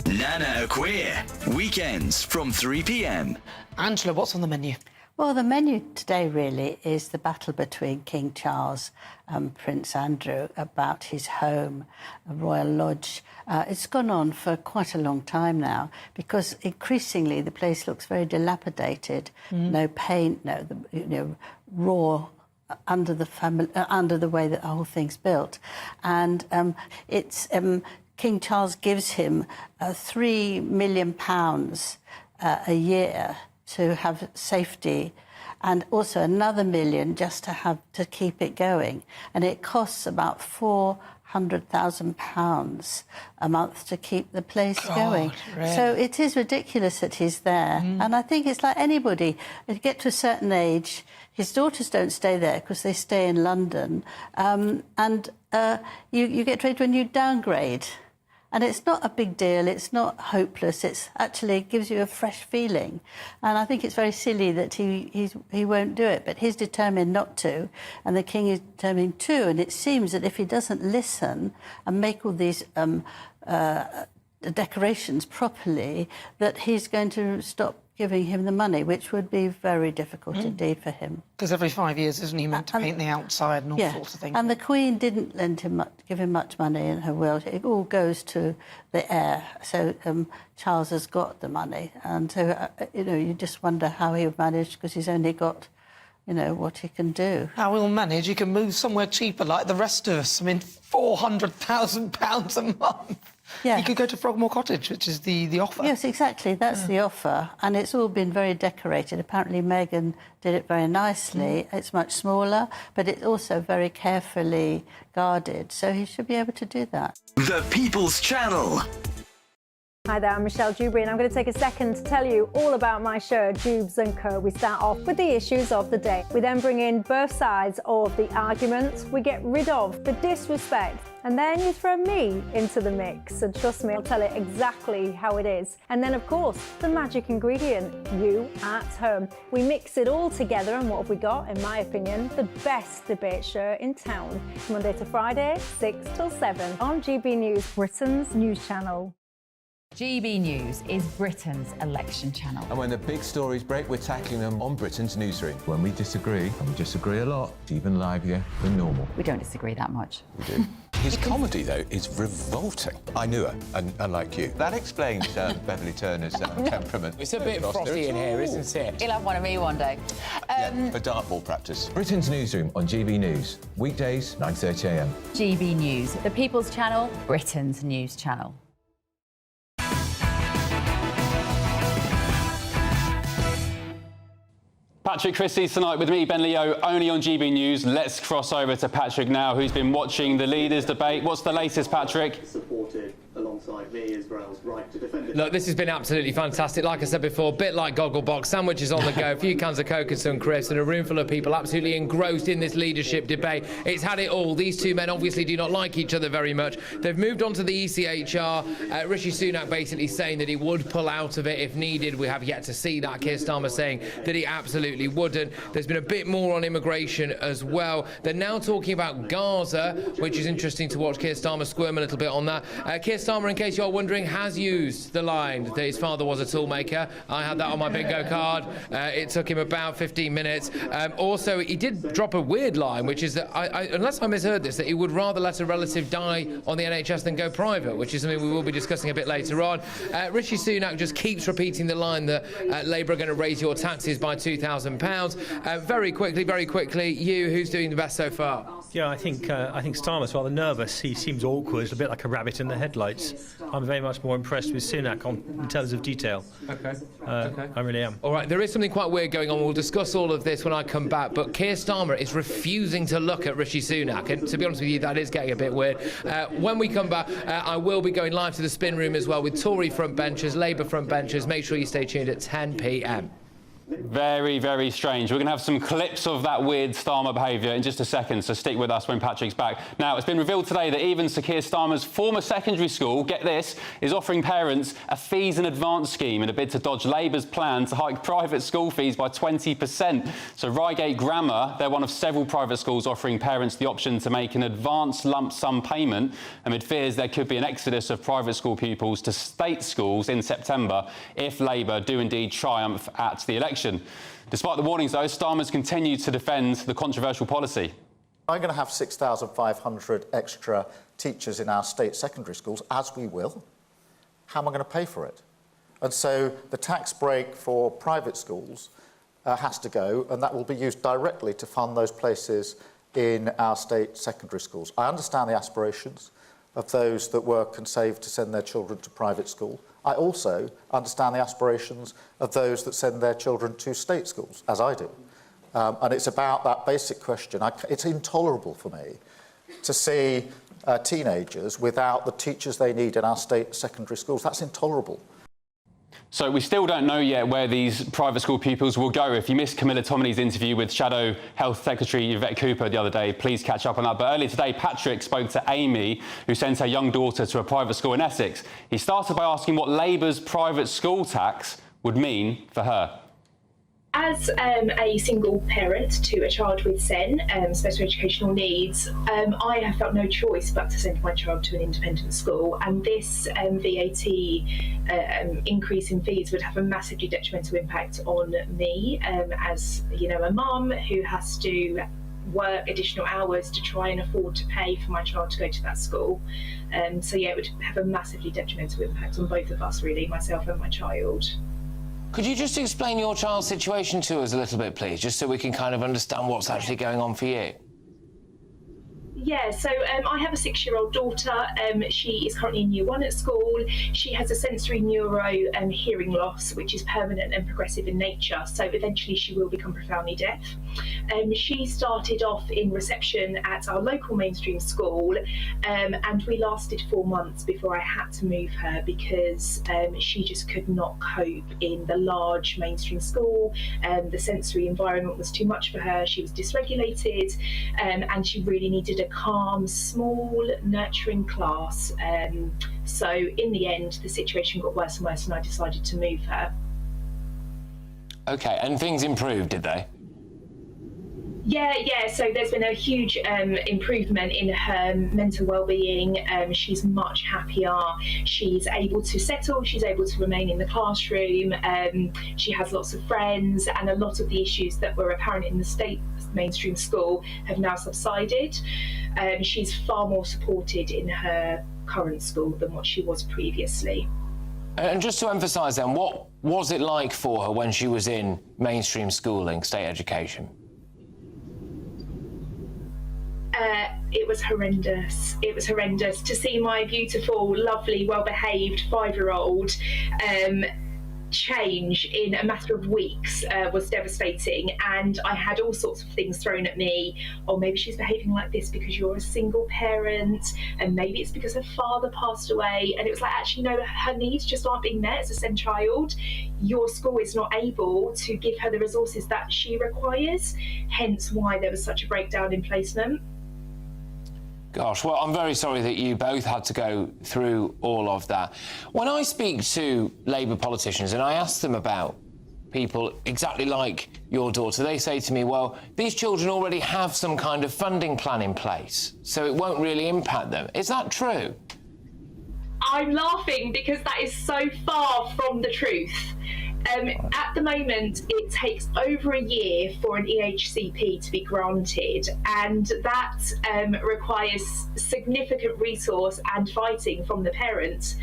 Nana Queer, weekends from 3 p.m. Angela, what's on the menu? Well, the menu today really is the battle between King Charles and Prince Andrew about his home, Royal Lodge. It's gone on for quite a long time now because increasingly the place looks very dilapidated. No paint, raw under the way that the whole thing's built, and King Charles gives him £3 million a year to have safety, and also another $1 million just to keep it going, and it costs about £400,000 a month to keep the place going. Really? So it is ridiculous that he's there, and I think it's like anybody. If you get to a certain age, his daughters don't stay there because they stay in London, and you get to age when you downgrade. And it's not a big deal, it's not hopeless, it's actually gives you a fresh feeling. And I think it's very silly that he won't do it, but he's determined not to, and the King is determined to, and it seems that if he doesn't listen and make all these decorations properly, that he's going to stop giving him the money, which would be very difficult indeed for him. Because every 5 years, isn't he meant to paint the outside and all sorts of things? And the Queen didn't give him much money in her will. It all goes to the heir. So Charles has got the money. And so, you just wonder how he'll manage, because he's only got, what he can do. How he'll manage? He can move somewhere cheaper like the rest of us. I mean, £400,000 a month. Yeah. He could go to Frogmore Cottage, which is the offer. Yes, exactly. That's the offer. And it's all been very decorated. Apparently, Meghan did it very nicely. It's much smaller, but it's also very carefully guarded. So he should be able to do that. The People's Channel. Hi there, I'm Michelle Dewberry, and I'm going to take a second to tell you all about my show, Jubes & Co. We start off with the issues of the day. We then bring in both sides of the arguments. We get rid of the disrespect, and then you throw me into the mix. And trust me, I'll tell it exactly how it is. And then, of course, the magic ingredient, you at home. We mix it all together, and what have we got? In my opinion, the best debate show in town. Monday to Friday, 6 till 7 on GB News, Britain's news channel. GB News is Britain's election channel. And when the big stories break, we're tackling them on Britain's newsroom. When we disagree, and we disagree a lot, it's even livelier than normal. We don't disagree that much. We do. His comedy, though, is revolting. I knew her, and unlike you. That explains Beverly Turner's temperament. It's a bit frosty in here, isn't it? He'll have one of me one day. Yeah, for dartball practice. Britain's newsroom on GB News. Weekdays, 9:30 a.m. GB News, the People's Channel, Britain's news channel. Patrick Christys tonight with me, Ben Leo, only on GB News. Let's cross over to Patrick now, who's been watching the leaders' debate. What's the latest, Patrick? Supported alongside me Israel's right to defend it. Look, this has been absolutely fantastic. Like I said before, a bit like Gogglebox, sandwiches on the go, a few cans of Coke and some crisps, and a room full of people absolutely engrossed in this leadership debate. It's had it all. These two men obviously do not like each other very much. They've moved on to the ECHR. Rishi Sunak basically saying that he would pull out of it if needed. We have yet to see that. Keir Starmer saying that he absolutely wouldn't. There's been a bit more on immigration as well. They're now talking about Gaza, which is interesting to watch Keir Starmer squirm a little bit on that. Keir Starmer, in case you're wondering, has used the line that his father was a toolmaker. I had that on my bingo card. It took him about 15 minutes. Also, he did drop a weird line, which is that, unless I misheard this, that he would rather let a relative die on the NHS than go private, which is something we will be discussing a bit later on. Rishi Sunak just keeps repeating the line that Labour are going to raise your taxes by £2,000. Very quickly, you, who's doing the best so far? Yeah, I think Starmer's rather nervous. He seems awkward, a bit like a rabbit in the headlights. I'm very much more impressed with Sunak in terms of detail. Okay. I really am. All right, there is something quite weird going on. We'll discuss all of this when I come back, but Keir Starmer is refusing to look at Rishi Sunak, and to be honest with you, that is getting a bit weird. When we come back, I will be going live to the spin room as well with Tory frontbenchers, Labour frontbenchers. Make sure you stay tuned at 10 p.m. Very, very strange. We're going to have some clips of that weird Starmer behaviour in just a second, so stick with us when Patrick's back. Now, it's been revealed today that even Sir Keir Starmer's former secondary school, get this, is offering parents a fees in advance scheme in a bid to dodge Labour's plan to hike private school fees by 20%. So Reigate Grammar, they're one of several private schools offering parents the option to make an advance lump sum payment amid fears there could be an exodus of private school pupils to state schools in September if Labour do indeed triumph at the election. Despite the warnings, though, Starmer's continued to defend the controversial policy. I'm going to have 6,500 extra teachers in our state secondary schools, as we will. How am I going to pay for it? And so the tax break for private schools has to go, and that will be used directly to fund those places in our state secondary schools. I understand the aspirations of those that work and save to send their children to private school. I also understand the aspirations of those that send their children to state schools, as I do. And it's about that basic question. It's intolerable for me to see teenagers without the teachers they need in our state secondary schools. That's intolerable. So we still don't know yet where these private school pupils will go. If you missed Camilla Tominey's interview with Shadow Health Secretary Yvette Cooper the other day, please catch up on that. But earlier today, Patrick spoke to Amy, who sent her young daughter to a private school in Essex. He started by asking what Labour's private school tax would mean for her. As a single parent to a child with SEN, special educational needs, I have felt no choice but to send my child to an independent school, and this VAT increase in fees would have a massively detrimental impact on me as a mum who has to work additional hours to try and afford to pay for my child to go to that school. So yeah, it would have a massively detrimental impact on both of us, really, myself and my child. Could you just explain your child's situation to us a little bit, please, just so we can kind of understand what's actually going on for you? Yeah, so I have a 6-year-old daughter. She is currently in year 1 at school. She has a sensory neuro hearing loss, which is permanent and progressive in nature. So eventually she will become profoundly deaf. She started off in reception at our local mainstream school, and we lasted 4 months before I had to move her because she just could not cope in the large mainstream school. The sensory environment was too much for her. She was dysregulated, and she really needed a calm, small, nurturing class. So in the end, the situation got worse and worse, and I decided to move her. Okay, and things improved, did they? Yeah. So there's been a huge improvement in her mental well-being. She's much happier. She's able to settle. She's able to remain in the classroom. She has lots of friends, and a lot of the issues that were apparent in the state mainstream school have now subsided. She's far more supported in her current school than what she was previously. And just to emphasise then, what was it like for her when she was in mainstream schooling, state education? It was horrendous. It was horrendous to see my beautiful, lovely, well-behaved 5-year-old change in a matter of weeks. Was devastating, and I had all sorts of things thrown at me. Oh, maybe she's behaving like this because you're a single parent, and maybe it's because her father passed away. And it was like, actually, no, her needs just aren't being met as a SEND child. Your school is not able to give her the resources that she requires, hence why there was such a breakdown in placement. Gosh, well, I'm very sorry that you both had to go through all of that. When I speak to Labour politicians and I ask them about people exactly like your daughter, they say to me, well, these children already have some kind of funding plan in place, so it won't really impact them. Is that true? I'm laughing because that is so far from the truth. At the moment, it takes over a year for an EHCP to be granted, and that requires significant resource and fighting from the parents,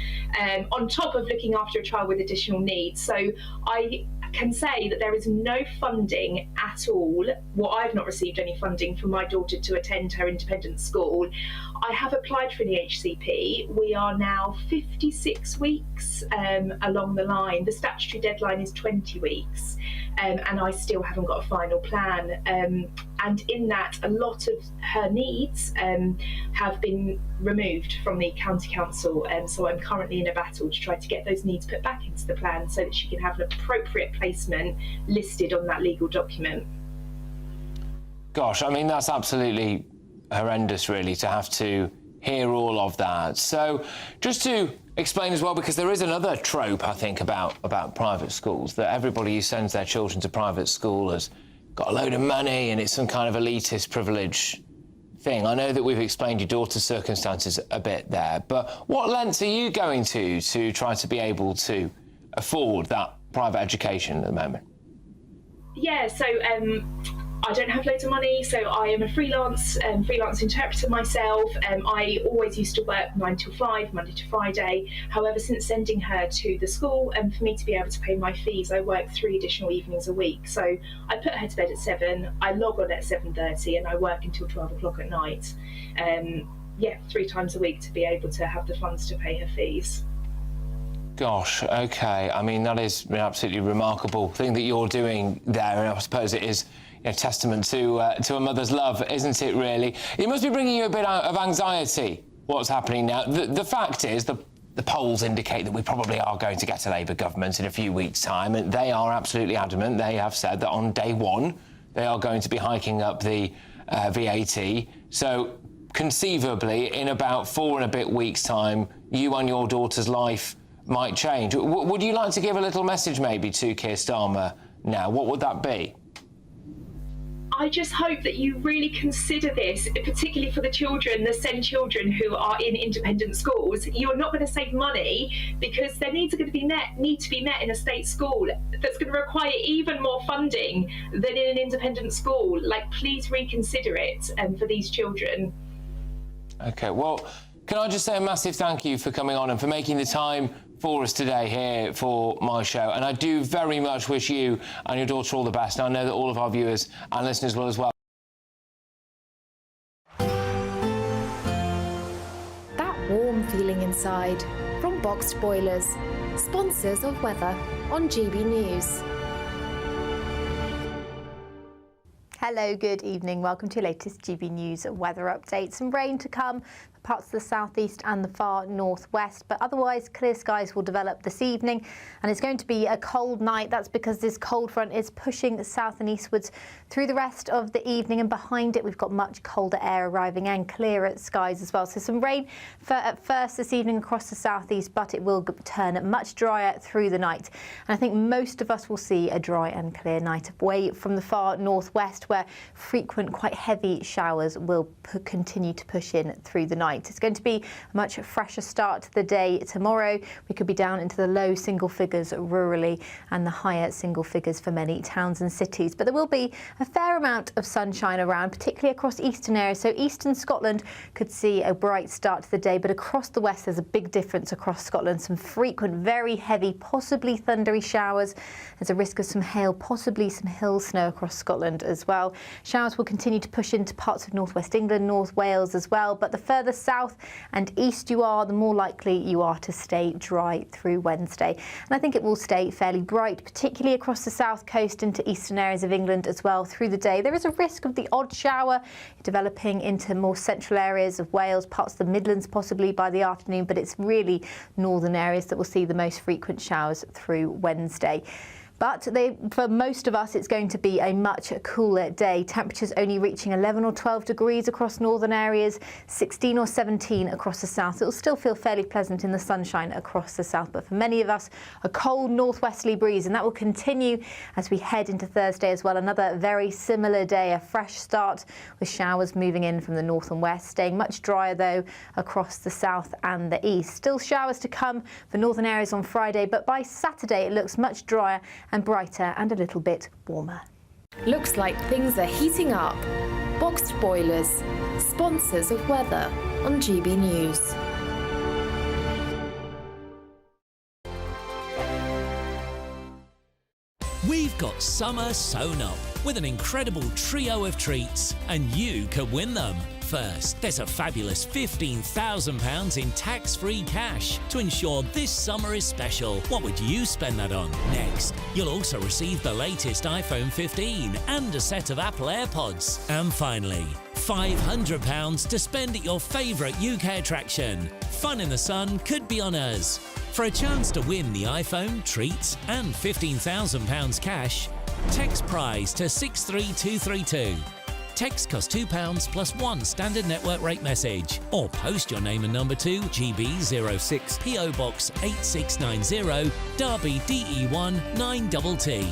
on top of looking after a child with additional needs. So I can say that there is no funding at all. Well, I've not received any funding for my daughter to attend her independent school. I have applied for an EHCP. We are now 56 weeks along the line. The statutory deadline is 20 weeks, and I still haven't got a final plan. And in that, a lot of her needs have been removed from the county council. So I'm currently in a battle to try to get those needs put back into the plan so that she can have an appropriate placement listed on that legal document. Gosh, I mean, that's absolutely horrendous, really, to have to hear all of that. So just to explain as well, because there is another trope, I think, about private schools, that everybody who sends their children to private school has got a load of money and it's some kind of elitist privilege thing. I know that we've explained your daughter's circumstances a bit there, but what lengths are you going to try to be able to afford that private education at the moment? Yeah, so I don't have loads of money, so I am a freelance interpreter myself. I always used to work 9 till 5, Monday to Friday. However, since sending her to the school, for me to be able to pay my fees, I work 3 additional evenings a week. So I put her to bed at 7, I log on at 7:30, and I work until 12 o'clock at night. 3 times a week to be able to have the funds to pay her fees. Gosh, OK. I mean, that is an absolutely remarkable thing that you're doing there, and I suppose it is a testament to a mother's love, isn't it, really? It must be bringing you a bit of anxiety, what's happening now. The fact is, the polls indicate that we probably are going to get a Labour government in a few weeks' time, and they are absolutely adamant. They have said that on day one, they are going to be hiking up the VAT. So, conceivably, in about 4 and a bit weeks' time, you and your daughter's life might change. Would you like to give a little message, maybe, to Keir Starmer now? What would that be? I just hope that you really consider this, particularly for the children, the SEND children who are in independent schools. You're not going to save money because their needs are going to need to be met in a state school that's going to require even more funding than in an independent school. Like, please reconsider it for these children. OK, well, can I just say a massive thank you for coming on and for making the time for us today here for my show. And I do very much wish you and your daughter all the best. And I know that all of our viewers and listeners will as well. That warm feeling inside from Boxed Boilers, sponsors of weather on GB News. Hello, good evening. Welcome to your latest GB News weather update. Some rain to come. parts of the southeast and the far northwest, but otherwise clear skies will develop this evening, and it's going to be a cold night. That's because this cold front is pushing south and eastwards through the rest of the evening, and behind it we've got much colder air arriving and clearer skies as well. So some rain at first this evening across the southeast, but it will turn much drier through the night. And I think most of us will see a dry and clear night away from the far northwest, where frequent, quite heavy showers will continue to push in through the night. It's going to be a much fresher start to the day tomorrow. We could be down into the low single figures rurally and the higher single figures for many towns and cities. But there will be a fair amount of sunshine around, particularly across eastern areas. So eastern Scotland could see a bright start to the day, but across the west there's a big difference across Scotland. Some frequent, very heavy, possibly thundery showers. There's a risk of some hail, possibly some hill snow across Scotland as well. Showers will continue to push into parts of northwest England, North Wales as well, but the further south and east you are, the more likely you are to stay dry through Wednesday. And I think it will stay fairly bright, particularly across the south coast into eastern areas of England as well through the day. There is a risk of the odd shower developing into more central areas of Wales, parts of the Midlands possibly by the afternoon, but it's really northern areas that will see the most frequent showers through Wednesday. But for most of us, it's going to be a much cooler day. Temperatures only reaching 11 or 12 degrees across northern areas, 16 or 17 across the south. It will still feel fairly pleasant in the sunshine across the south, but for many of us, a cold northwesterly breeze, and that will continue as we head into Thursday as well. Another very similar day, a fresh start with showers moving in from the north and west, staying much drier though across the south and the east. Still showers to come for northern areas on Friday, but by Saturday it looks much drier and brighter and a little bit warmer. Looks like things are heating up. Boxed Boilers, sponsors of weather on GB News. We've got summer sewn up with an incredible trio of treats, and you could win them. First, there's a fabulous £15,000 in tax-free cash to ensure this summer is special. What would you spend that on? Next, you'll also receive the latest iPhone 15 and a set of Apple AirPods. And finally, £500 to spend at your favourite UK attraction. Fun in the sun could be on us. For a chance to win the iPhone, treats and £15,000 cash, text prize to 63232. Text costs £2 plus one standard network rate message, or post your name and number to GB06 PO Box 8690 Derby DE1 9TT.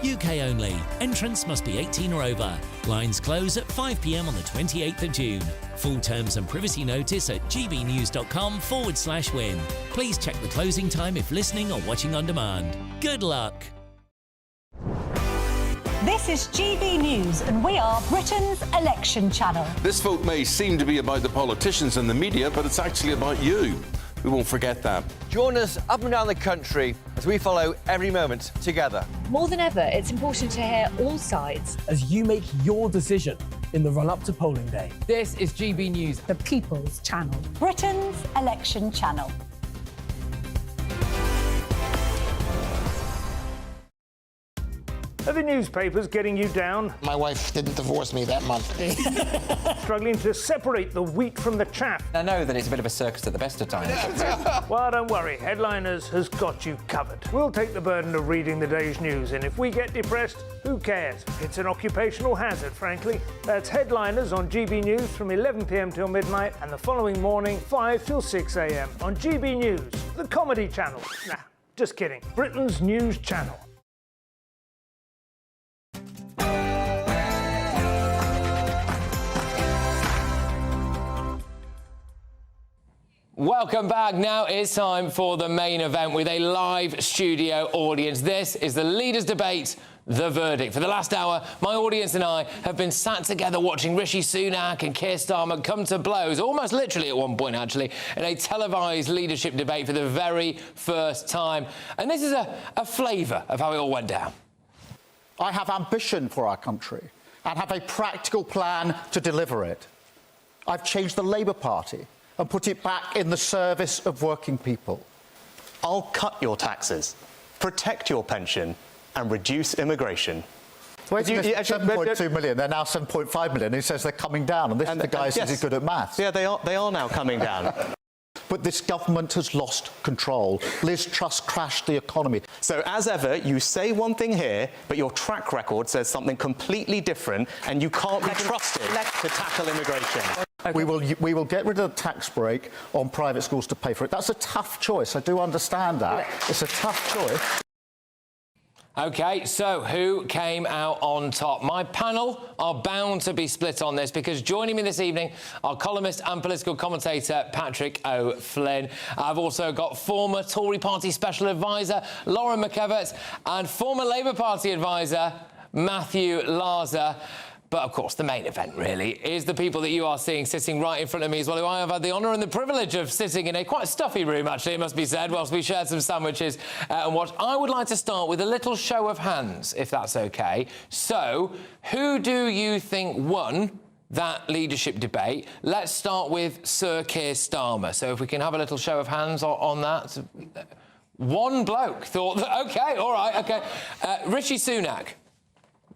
UK only. Entrance must be 18 or over. Lines close at 5 p.m. on the 28th of June. Full terms and privacy notice at gbnews.com/win. Please check the closing time if listening or watching on demand. Good luck. This is GB News, and we are Britain's election channel. This vote may seem to be about the politicians and the media, but it's actually about you. We won't forget that. Join us up and down the country as we follow every moment together. More than ever, it's important to hear all sides as you make your decision in the run-up to polling day. This is GB News, the People's Channel. Britain's election channel. Are the newspapers getting you down? My wife didn't divorce me that month. Struggling to separate the wheat from the chaff? I know that it's a bit of a circus at the best of times. Well, don't worry. Headliners has got you covered. We'll take the burden of reading the day's news, and if we get depressed, who cares? It's an occupational hazard, frankly. That's Headliners on GB News from 11 p.m. till midnight, and the following morning, 5 till 6 a.m. on GB News, the comedy channel. Nah, just kidding. Britain's news channel. Welcome back. Now it's time for the main event with a live studio audience. This is the Leaders' Debate, The Verdict. For the last hour, my audience and I have been sat together watching Rishi Sunak and Keir Starmer come to blows, almost literally at one point, actually, in a televised leadership debate for the very first time. And this is a flavour of how it all went down. I have ambition for our country and have a practical plan to deliver it. I've changed the Labour Party and put it back in the service of working people. I'll cut your taxes, protect your pension, and reduce immigration. Wait, 7.2 million, they're now 7.5 million. He says they're coming down, and this is the guy who says he's good at maths. Yeah, they are now coming down. But this government has lost control. Liz Truss crashed the economy. So, as ever, you say one thing here, but your track record says something completely different, and you can't be trusted to tackle immigration. Okay. We will get rid of the tax break on private schools to pay for it. That's a tough choice. I do understand that. It's a tough choice. OK, so who came out on top? My panel are bound to be split on this because joining me this evening are columnist and political commentator Patrick O'Flynn. I've also got former Tory party special advisor Lauren McEvett and former Labour Party advisor Matthew Larzer. But, of course, the main event, really, is the people that you are seeing sitting right in front of me as well, who I have had the honour and the privilege of sitting in a quite stuffy room, actually, it must be said, whilst we shared some sandwiches and watched. I would like to start with a little show of hands, if that's OK. So, who do you think won that leadership debate? Let's start with Sir Keir Starmer. So, if we can have a little show of hands on that. One bloke thought that, OK, all right, OK. Rishi Sunak.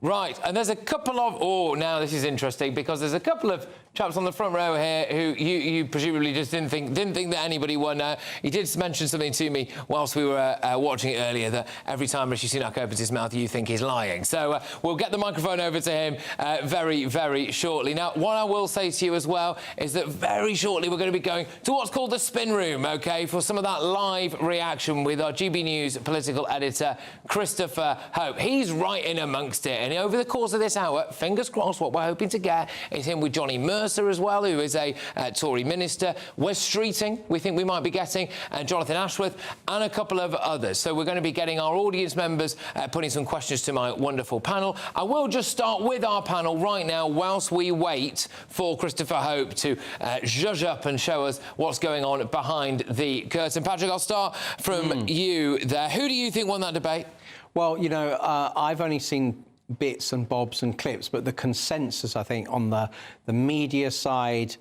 Right, and there's a couple of... Oh, now this is interesting, because there's a couple of chaps on the front row here who you presumably just didn't think that anybody won. He did mention something to me whilst we were watching it earlier, that every time Rishi Sunak opens his mouth, you think he's lying. So we'll get the microphone over to him very, very shortly. Now, what I will say to you as well is that very shortly we're going to be going to what's called the spin room, OK, for some of that live reaction with our GB News political editor, Christopher Hope. He's right in amongst it, and over the course of this hour, fingers crossed, what we're hoping to get is him with Johnny Mercer as well, who is a Tory minister. Wes Streeting, we think we might be getting, and Jonathan Ashworth, and a couple of others. So we're going to be getting our audience members putting some questions to my wonderful panel. I will just start with our panel right now whilst we wait for Christopher Hope to zhuzh up and show us what's going on behind the curtain. Patrick, I'll start from you there. Who do you think won that debate? Well, you know, I've only seen bits and bobs and clips, but the consensus, I think, on the media side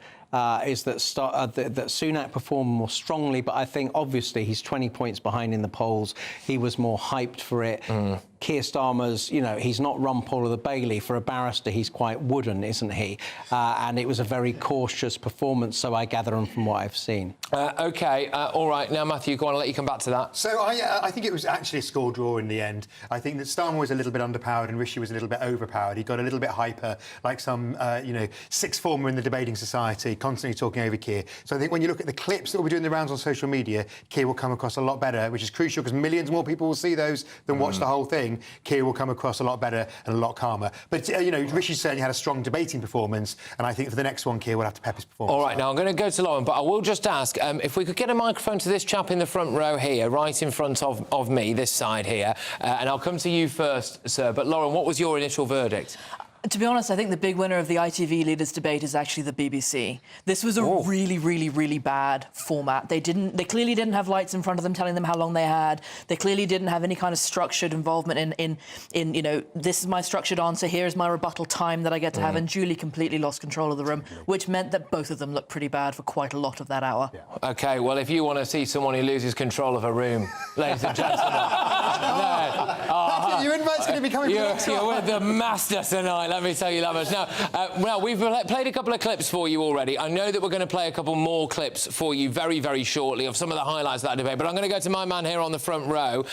is that Sunak performed more strongly, but I think, obviously, he's 20 points behind in the polls. He was more hyped for it. Keir Starmer's, you know, he's not Ron Paul of the Bailey. For a barrister, he's quite wooden, isn't he? And it was a very cautious performance, so I gather from what I've seen. OK, all right. Now, Matthew, go on, I'll let you come back to that. So I think it was actually a score draw in the end. I think that Starmer was a little bit underpowered and Rishi was a little bit overpowered. He got a little bit hyper, like some, you know, sixth former in the debating society, constantly talking over Keir. So I think when you look at the clips that will be doing the rounds on social media, Keir will come across a lot better, which is crucial because millions more people will see those than watch the whole thing. Keir will come across a lot better and a lot calmer. But, you know, Rishi certainly had a strong debating performance, and I think for the next one, Keir will have to pep his performance. All right, now I'm going to go to Lauren, but I will just ask if we could get a microphone to this chap in the front row here, right in front of me, this side here, and I'll come to you first, sir. But, Lauren, what was your initial verdict? To be honest, I think the big winner of the ITV leaders debate is actually the BBC. This was a really, really, really bad format. They clearly didn't have lights in front of them telling them how long they had. They clearly didn't have any kind of structured involvement in you know, this is my structured answer, here's my rebuttal time that I get to have, and Julie completely lost control of the room, which meant that both of them looked pretty bad for quite a lot of that hour. Yeah. OK, well, if you want to see someone who loses control of a room, ladies and gentlemen, your invite's going to be coming you're with the master tonight, let me tell you that much. Now, we've played a couple of clips for you already. I know that we're going to play a couple more clips for you very, very shortly of some of the highlights of that debate, but I'm going to go to my man here on the front row.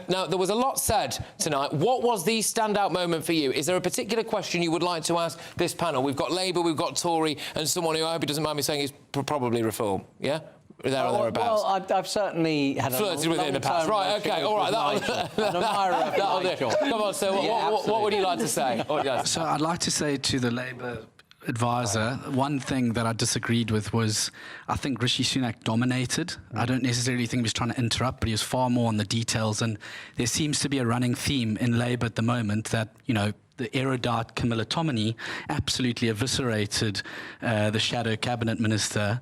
Now, there was a lot said tonight. What was the standout moment for you? Is there a particular question you would like to ask this panel? We've got Labour, we've got Tory, and someone who I hope he doesn't mind me saying is probably Reform, yeah? There or thereabouts. Well, I've certainly had flirted with it in the past. Right, OK, all right, that'll do. Come on, so what would you like to say? So I'd like to say to the Labour advisor, one thing that I disagreed with was I think Rishi Sunak dominated. I don't necessarily think he was trying to interrupt, but he was far more on the details, and there seems to be a running theme in Labour at the moment that, you know, the erudite Camilla Tominey absolutely eviscerated the shadow cabinet minister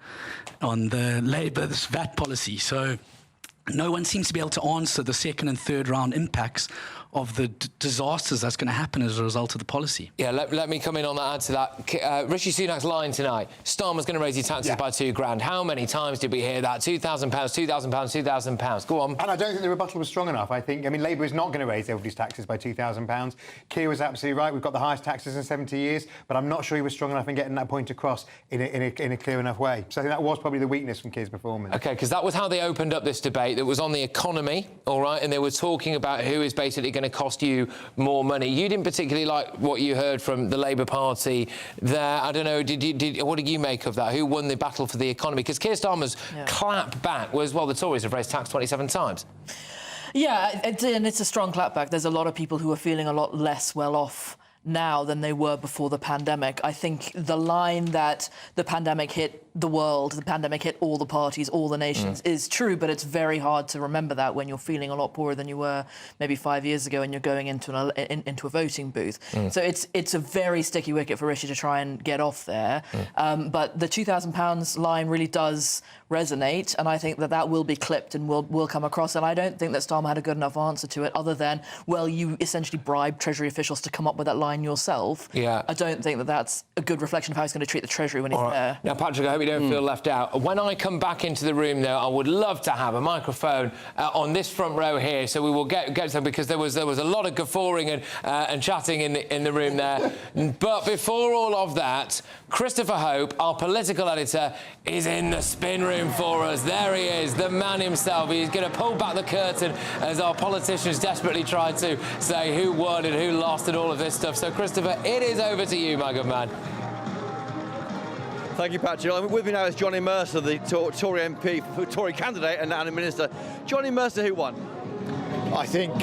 on the Labour's VAT policy. So no one seems to be able to answer the second and third round impacts of the disasters that's going to happen as a result of the policy. Yeah, let me come in on that, add to that. Rishi Sunak's line tonight, Starmer's going to raise your taxes by £2,000. How many times did we hear that? £2,000, £2,000, £2,000. Go on. And I don't think the rebuttal was strong enough. I mean, Labour is not going to raise everybody's taxes by £2,000. Keir was absolutely right. We've got the highest taxes in 70 years, but I'm not sure he was strong enough in getting that point across in a clear enough way. So I think that was probably the weakness from Keir's performance. OK, because that was how they opened up this debate. That was on the economy, all right, and they were talking about who is basically going to cost you more money. You didn't particularly like what you heard from the Labour Party there. I don't know, what did you make of that? Who won the battle for the economy? Because Keir Starmer's clap back was, well, the Tories have raised tax 27 times. Yeah, and it's a strong clapback. There's a lot of people who are feeling a lot less well off now than they were before the pandemic. I think the line that the pandemic hit the world, the pandemic hit all the parties, all the nations, is true, but it's very hard to remember that when you're feeling a lot poorer than you were maybe 5 years ago and you're going into a voting booth. So it's a very sticky wicket for Rishi to try and get off there. But the £2,000 line really does resonate, and I think that will be clipped and will come across. And I don't think that Starmer had a good enough answer to it, other than, well, you essentially bribed Treasury officials to come up with that line yourself. Yeah. I don't think that that's a good reflection of how he's going to treat the Treasury when he's there. Now, Patrick, I hope you don't feel left out. When I come back into the room, though, I would love to have a microphone on this front row here, so we will get to them, because there was a lot of guffawing and chatting in the room there. But before all of that, Christopher Hope, our political editor, is in the spin room for us. There he is, the man himself. He's going to pull back the curtain as our politicians desperately try to say who won and who lost and all of this stuff. So, Christopher, it is over to you, my good man. Thank you, Patrick. With me now is Johnny Mercer, the Tory MP, Tory candidate and now Minister. Johnny Mercer, who won? I think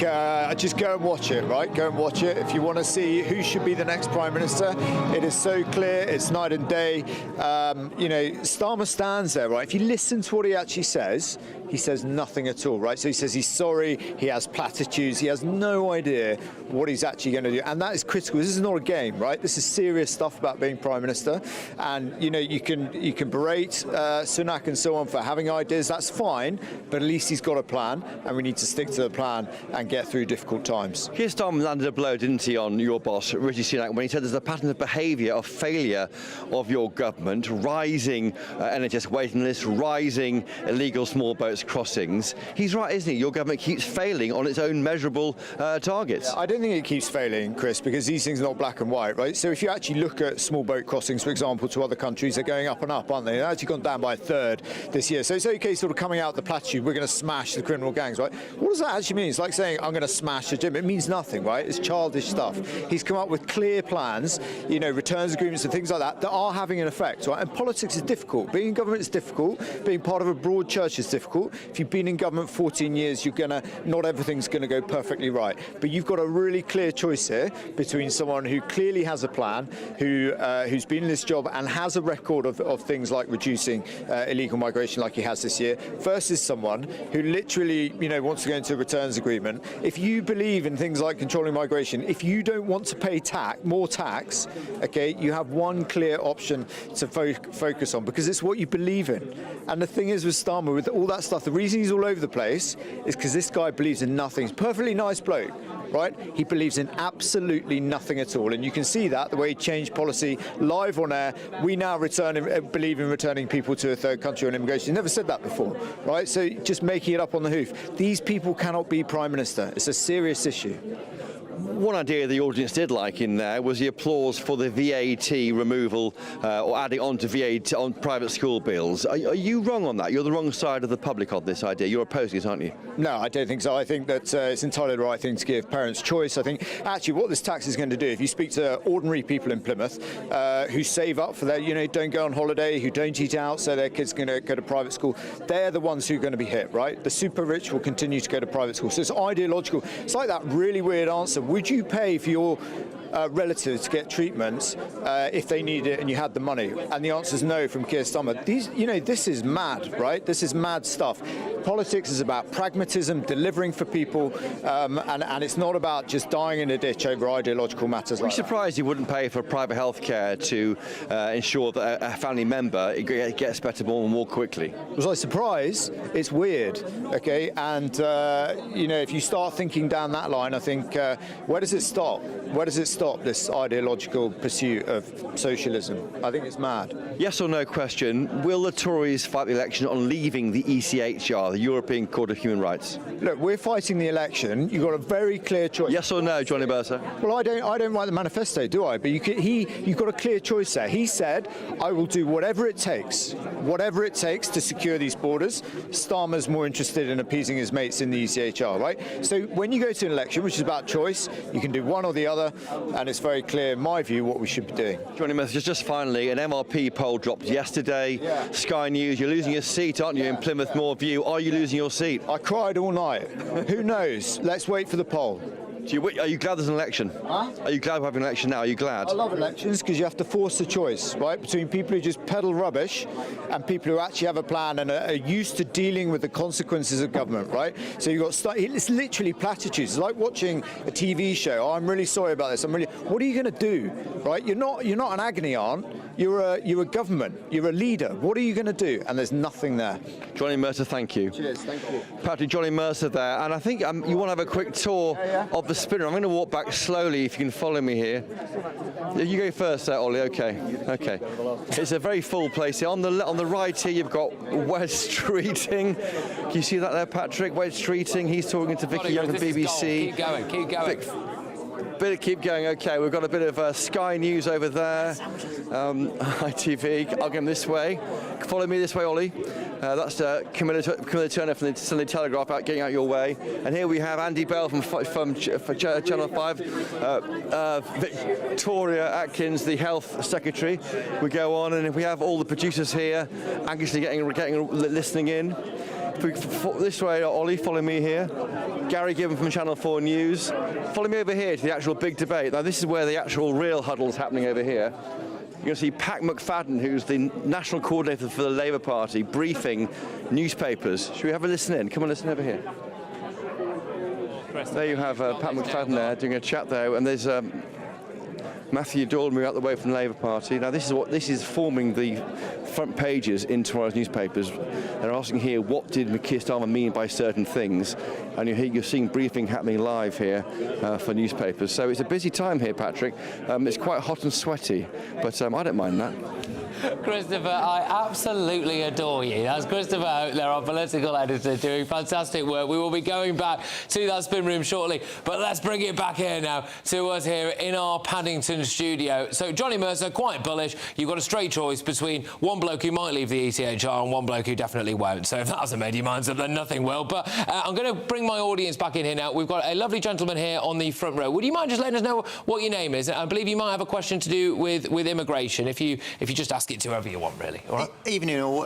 just go and watch it, right? Go and watch it. If you want to see who should be the next Prime Minister, it is so clear, it's night and day. You know, Starmer stands there, right? If you listen to what he actually says, he says nothing at all, right? So he says he's sorry, he has platitudes, he has no idea what he's actually going to do. And that is critical. This is not a game, right? This is serious stuff about being Prime Minister. And, you know, you can berate Sunak and so on for having ideas, that's fine, but at least he's got a plan, and we need to stick to the plan and get through difficult times. Keir Starmer landed a blow, didn't he, on your boss, Rishi Sunak, when he said there's a pattern of behaviour, of failure of your government, rising NHS waiting lists, rising illegal small boats crossings. He's right, isn't he? Your government keeps failing on its own measurable targets. I don't think it keeps failing, Chris, because these things are not black and white, right? So if you actually look at small boat crossings, for example, to other countries, they're going up and up, aren't they? They've actually gone down by a third this year. So it's okay sort of coming out the platitude, we're going to smash the criminal gangs, right? What does that actually mean? It's like saying, I'm going to smash the gym. It means nothing, right? It's childish stuff. He's come up with clear plans, you know, returns agreements and things like that, that are having an effect, right? And politics is difficult. Being in government is difficult. Being part of a broad church is difficult. If you've been in government 14 years, not everything's going to go perfectly right. But you've got a really clear choice here between someone who clearly has a plan, who's been in this job and has a record of things like reducing illegal migration like he has this year, versus someone who literally, you know, wants to go into a returns agreement. If you believe in things like controlling migration, if you don't want to pay more tax, okay, you have one clear option to focus on, because it's what you believe in. And the thing is with Starmer, with all that stuff, the reason he's all over the place is because this guy believes in nothing. He's a perfectly nice bloke, right? He believes in absolutely nothing at all. And you can see that, the way he changed policy live on air. We now believe in returning people to a third country on immigration. He never said that before, right? So just making it up on the hoof. These people cannot be Prime Minister. It's a serious issue. One idea the audience did like in there was the applause for the VAT removal or adding on to VAT on private school bills. Are you wrong on that? You're the wrong side of the public on this idea. You're opposing it, aren't you? No, I don't think so. I think that it's entirely the right thing to give parents choice. I think actually what this tax is going to do, if you speak to ordinary people in Plymouth who save up for their, you know, don't go on holiday, who don't eat out so their kids are going to go to private school, they're the ones who are going to be hit, right? The super rich will continue to go to private school. So it's ideological. It's like that really weird answer. Would you pay for your relatives to get treatments if they need it and you had the money? And the answer is no from Keir Starmer. This is mad, right? This is mad stuff. Politics is about pragmatism, delivering for people, and it's not about just dying in a ditch over ideological matters like that. I'm surprised you wouldn't pay for private health care to ensure that a family member gets better more quickly. Was I surprised? It's weird, okay? And, if you start thinking down that line, I think, where does it stop? Where does it stop, this ideological pursuit of socialism? I think it's mad. Yes or no question, will the Tories fight the election on leaving the ECHR, the European Court of Human Rights? Look, we're fighting the election. You've got a very clear choice. Yes or no, Johnny Mercer? Well, I don't write the manifesto, do I? But you've got a clear choice there. He said, I will do whatever it takes to secure these borders. Starmer's more interested in appeasing his mates in the ECHR, right? So when you go to an election, which is about choice, you can do one or the other, and it's very clear, in my view, what we should be doing. Johnny Mercer, just finally, an MRP poll dropped yesterday. Yeah. Sky News, you're losing your seat, aren't you, in Plymouth Moor View? Are you losing your seat? I cried all night. Who knows? Let's wait for the poll. Are you glad there's an election? Huh? Are you glad we're having an election now? Are you glad? I love elections because you have to force the choice, right, between people who just peddle rubbish and people who actually have a plan and are used to dealing with the consequences of government, right? So you've got it's literally platitudes. It's like watching a TV show. Oh, I'm really sorry about this. What are you going to do, right? You're not an agony aunt. You're a government. You're a leader. What are you going to do? And there's nothing there. Johnny Mercer, thank you. Cheers, thank you. Patrick, Johnny Mercer there, and I think you want to have a quick tour of the spinner. I'm going to walk back slowly if you can follow me here. You go first there, Ollie. Okay. It's a very full place here. On the right here, you've got Wes Streeting. Can you see that there, Patrick? Wes Streeting. He's talking to Vicky Young of BBC. Keep going. Keep going. Okay, we've got a bit of Sky News over there. ITV. I'll go this way. Follow me this way, Ollie. That's Camilla Turner from the Sunday Telegraph getting out your way. And here we have Andy Bell from Channel 5. Victoria Atkins, the Health Secretary. We go on, and we have all the producers here, anxiously listening in. This way, Ollie, follow me here. Gary Gibbon from Channel 4 News. Follow me over here to the actual big debate. Now, this is where the actual real huddle is happening over here. You're going to see Pat McFadden, who's the national coordinator for the Labour Party, briefing newspapers. Should we have a listen in? Come on, listen over here. There you have Pat McFadden there doing a chat there, and there's Matthew Dormer out the way from the Labour Party. Now, this is forming the front pages in tomorrow's newspapers. They're asking here, what did Keir Starmer mean by certain things? And you're seeing briefing happening live here for newspapers. So it's a busy time here, Patrick. It's quite hot and sweaty, but I don't mind that. Christopher, I absolutely adore you. That's Christopher Oakley, our political editor, doing fantastic work. We will be going back to that spin room shortly, but let's bring it back here now to us here in our Paddington studio. So, Johnny Mercer, quite bullish. You've got a straight choice between one bloke who might leave the ECHR and one bloke who definitely won't. So if that hasn't made your minds up, then nothing will. But I'm going to bring my audience back in here now. We've got a lovely gentleman here on the front row. Would you mind just letting us know what your name is? I believe you might have a question to do with immigration. If you just ask it to whoever you want, really. All right? Evening all.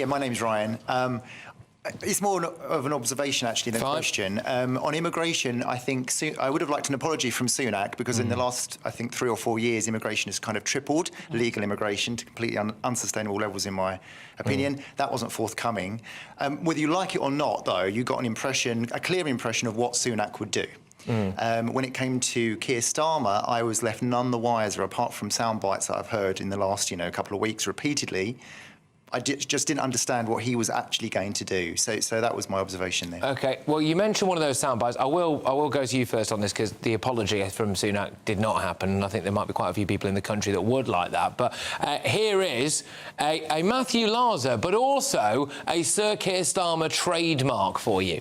My name's Ryan. It's more of an observation, actually, than a question. On immigration, I think I would have liked an apology from Sunak, because in the last, I think, 3 or 4 years, immigration has kind of tripled, legal immigration, to completely unsustainable levels, in my opinion. That wasn't forthcoming. Whether you like it or not, though, you got a clear impression of what Sunak would do. When it came to Keir Starmer, I was left none the wiser, apart from sound bites that I've heard in the last, couple of weeks repeatedly. I just didn't understand what he was actually going to do. So that was my observation there. OK. Well, you mentioned one of those sound bites. I will go to you first on this, because the apology from Sunak did not happen, and I think there might be quite a few people in the country that would like that. But here is a Matthew Larser, but also a Sir Keir Starmer trademark for you.